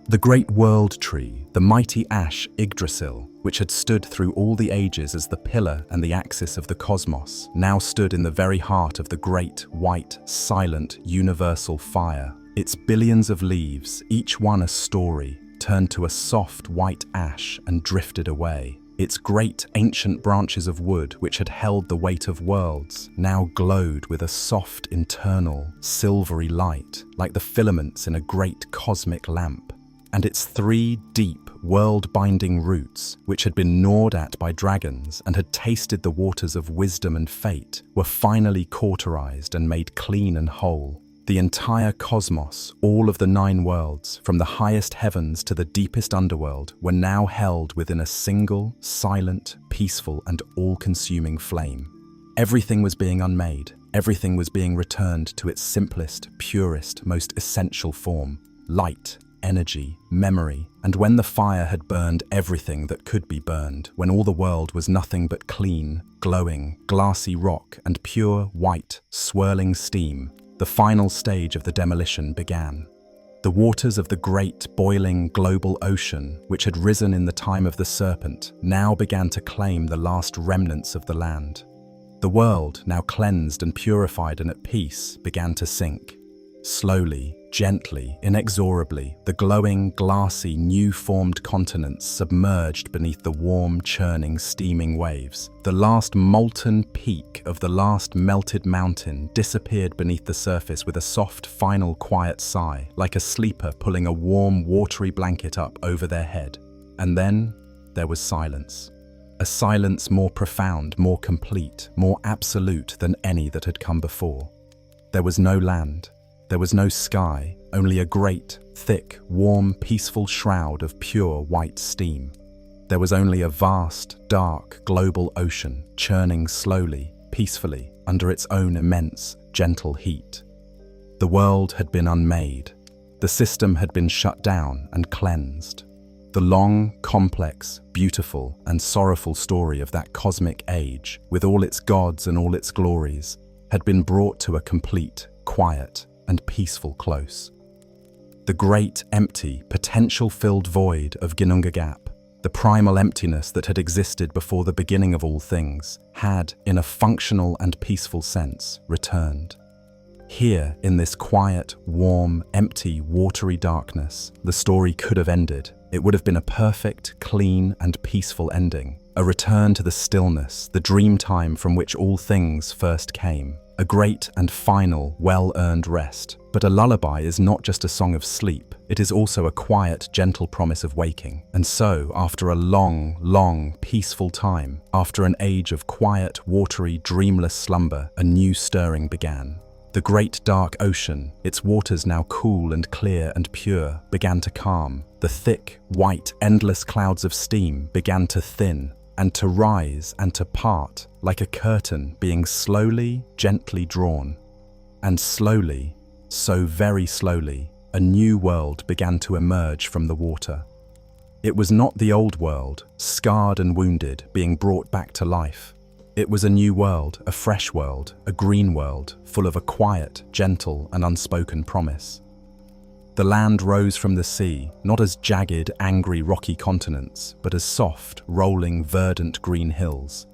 The great world tree, the mighty ash Yggdrasil, which had stood through all the ages as the pillar and the axis of the cosmos, now stood in the very heart of the great, white, silent, universal fire. Its billions of leaves, each one a story, turned to a soft white ash and drifted away. Its great, ancient branches of wood, which had held the weight of worlds, now glowed with a soft, internal, silvery light, like the filaments in a great cosmic lamp. And its three deep, world-binding roots, which had been gnawed at by dragons and had tasted the waters of wisdom and fate, were finally cauterized and made clean and whole. The entire cosmos, all of the 9 worlds, from the highest heavens to the deepest underworld, were now held within a single, silent, peaceful, and all-consuming flame. Everything was being unmade. Everything was being returned to its simplest, purest, most essential form: light, energy, memory. And when the fire had burned everything that could be burned, when all the world was nothing but clean, glowing, glassy rock and pure, white, swirling steam, the final stage of the demolition began. The waters of the great, boiling, global ocean, which had risen in the time of the serpent, now began to claim the last remnants of the land. The world, now cleansed and purified and at peace, began to sink. Slowly, gently, inexorably, the glowing, glassy, new-formed continents submerged beneath the warm, churning, steaming waves. The last molten peak of the last melted mountain disappeared beneath the surface with a soft, final, quiet sigh, like a sleeper pulling a warm, watery blanket up over their head. And then there was silence. A silence more profound, more complete, more absolute than any that had come before. There was no land. There was no sky, only a great, thick, warm, peaceful shroud of pure white steam. There was only a vast, dark, global ocean, churning slowly, peacefully, under its own immense, gentle heat. The world had been unmade. The system had been shut down and cleansed. The long, complex, beautiful, and sorrowful story of that cosmic age, with all its gods and all its glories, had been brought to a complete, quiet, and peaceful close. The great, empty, potential-filled void of Ginnungagap, the primal emptiness that had existed before the beginning of all things, had, in a functional and peaceful sense, returned. Here, in this quiet, warm, empty, watery darkness, the story could have ended. It would have been a perfect, clean, and peaceful ending. A return to the stillness, the dream time from which all things first came. A great and final, well-earned rest. But a lullaby is not just a song of sleep. It is also a quiet, gentle promise of waking. And so, after a long, long, peaceful time, after an age of quiet, watery, dreamless slumber, a new stirring began. The great dark ocean, its waters now cool and clear and pure, began to calm. The thick, white, endless clouds of steam began to thin and to rise and to part like a curtain being slowly, gently drawn. And slowly, so very slowly, a new world began to emerge from the water. It was not the old world, scarred and wounded, being brought back to life. It was a new world, a fresh world, a green world, full of a quiet, gentle, and unspoken promise. The land rose from the sea, not as jagged, angry, rocky continents, but as soft, rolling, verdant green hills.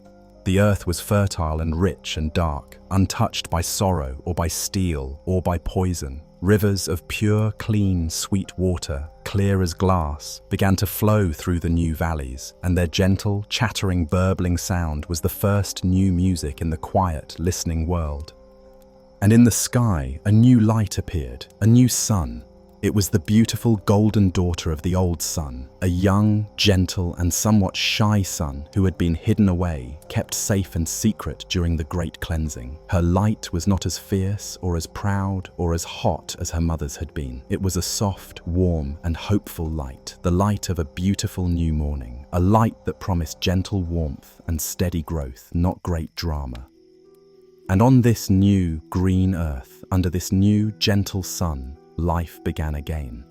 The earth was fertile and rich and dark, untouched by sorrow or by steel or by poison. Rivers of pure, clean, sweet water, clear as glass, began to flow through the new valleys, and their gentle, chattering, burbling sound was the first new music in the quiet, listening world. And in the sky, a new light appeared, a new sun. It was the beautiful golden daughter of the old sun, a young, gentle, and somewhat shy sun who had been hidden away, kept safe and secret during the great cleansing. Her light was not as fierce or as proud or as hot as her mother's had been. It was a soft, warm, and hopeful light, the light of a beautiful new morning, a light that promised gentle warmth and steady growth, not great drama. And on this new, green earth, under this new, gentle sun, life began again.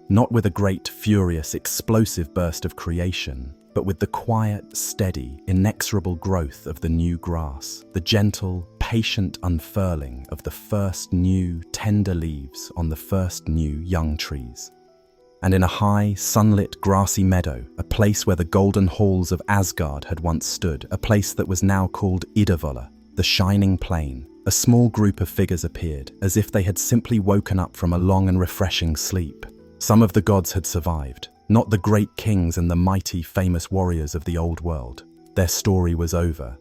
Not with a great, furious, explosive burst of creation, but with the quiet, steady, inexorable growth of the new grass, the gentle, patient unfurling of the first new, tender leaves on the first new young trees. And in a high, sunlit, grassy meadow, a place where the golden halls of Asgard had once stood, a place that was now called Idavola, the shining plain, a small group of figures appeared, as if they had simply woken up from a long and refreshing sleep. Some of the gods had survived, not the great kings and the mighty, famous warriors of the old world. Their story was over.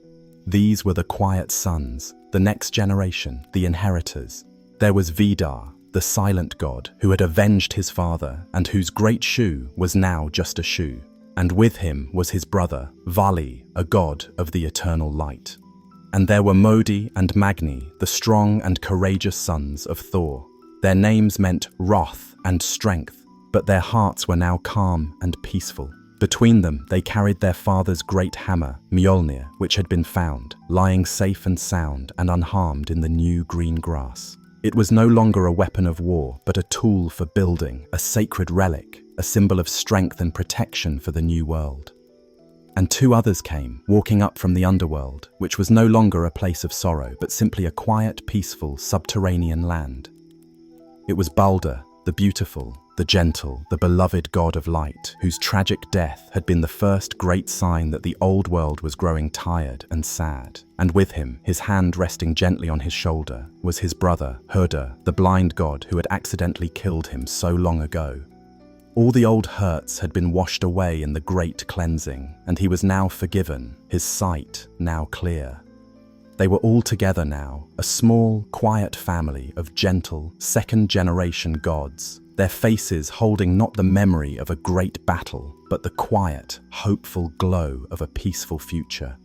These were the quiet sons, the next generation, the inheritors. There was Vidar, the silent god, who had avenged his father, and whose great shoe was now just a shoe. And with him was his brother, Vali, a god of the eternal light. And there were Modi and Magni, the strong and courageous sons of Thor. Their names meant wrath and strength, but their hearts were now calm and peaceful. Between them, they carried their father's great hammer, Mjolnir, which had been found, lying safe and sound and unharmed in the new green grass. It was no longer a weapon of war, but a tool for building, a sacred relic, a symbol of strength and protection for the new world. And two others came, walking up from the underworld, which was no longer a place of sorrow, but simply a quiet, peaceful, subterranean land. It was Balder, the beautiful, the gentle, the beloved god of light, whose tragic death had been the first great sign that the old world was growing tired and sad. And with him, his hand resting gently on his shoulder, was his brother, Herder, the blind god who had accidentally killed him so long ago. All the old hurts had been washed away in the great cleansing, and he was now forgiven, his sight now clear. They were all together now, a small, quiet family of gentle, second-generation gods, their faces holding not the memory of a great battle, but the quiet, hopeful glow of a peaceful future.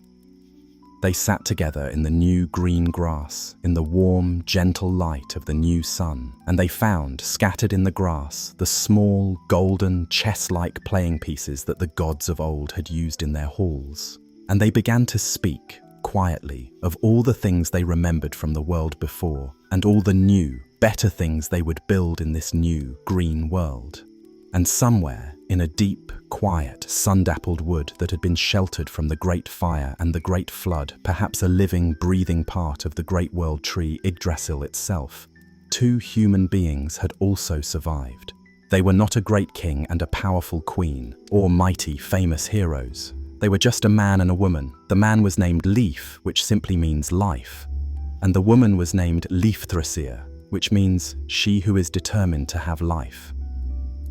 They sat together in the new green grass, in the warm, gentle light of the new sun, and they found, scattered in the grass, the small, golden, chess-like playing pieces that the gods of old had used in their halls. And they began to speak, quietly, of all the things they remembered from the world before, and all the new, better things they would build in this new, green world. And somewhere, in a deep, quiet, sun-dappled wood that had been sheltered from the great fire and the great flood, perhaps a living, breathing part of the great world tree Yggdrasil itself, two human beings had also survived. They were not a great king and a powerful queen, or mighty, famous heroes. They were just a man and a woman. The man was named Leif, which simply means life, and the woman was named Leifthrasyr, which means she who is determined to have life.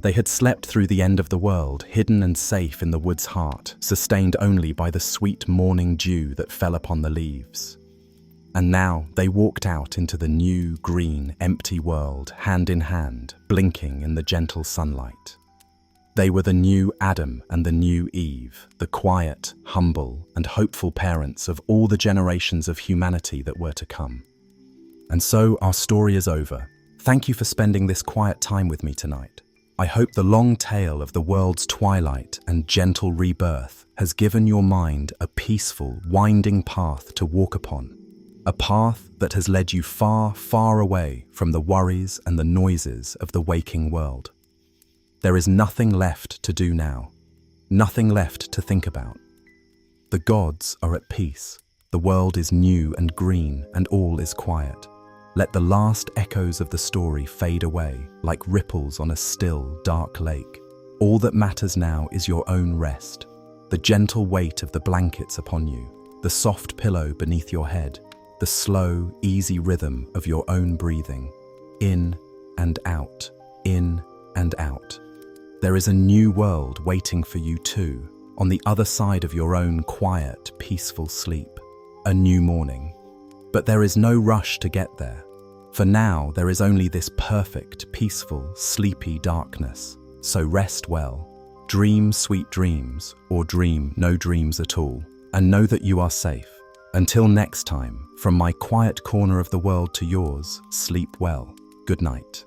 They had slept through the end of the world, hidden and safe in the wood's heart, sustained only by the sweet morning dew that fell upon the leaves. And now they walked out into the new, green, empty world, hand in hand, blinking in the gentle sunlight. They were the new Adam and the new Eve, the quiet, humble, and hopeful parents of all the generations of humanity that were to come. And so our story is over. Thank you for spending this quiet time with me tonight. I hope the long tale of the world's twilight and gentle rebirth has given your mind a peaceful, winding path to walk upon. A path that has led you far, far away from the worries and the noises of the waking world. There is nothing left to do now, nothing left to think about. The gods are at peace, the world is new and green, and all is quiet. Let the last echoes of the story fade away like ripples on a still, dark lake. All that matters now is your own rest, the gentle weight of the blankets upon you, the soft pillow beneath your head, the slow, easy rhythm of your own breathing, in and out, in and out. There is a new world waiting for you too, on the other side of your own quiet, peaceful sleep. A new morning. But there is no rush to get there. For now, there is only this perfect, peaceful, sleepy darkness. So rest well, dream sweet dreams, or dream no dreams at all, and know that you are safe. Until next time, from my quiet corner of the world to yours, sleep well. Good night.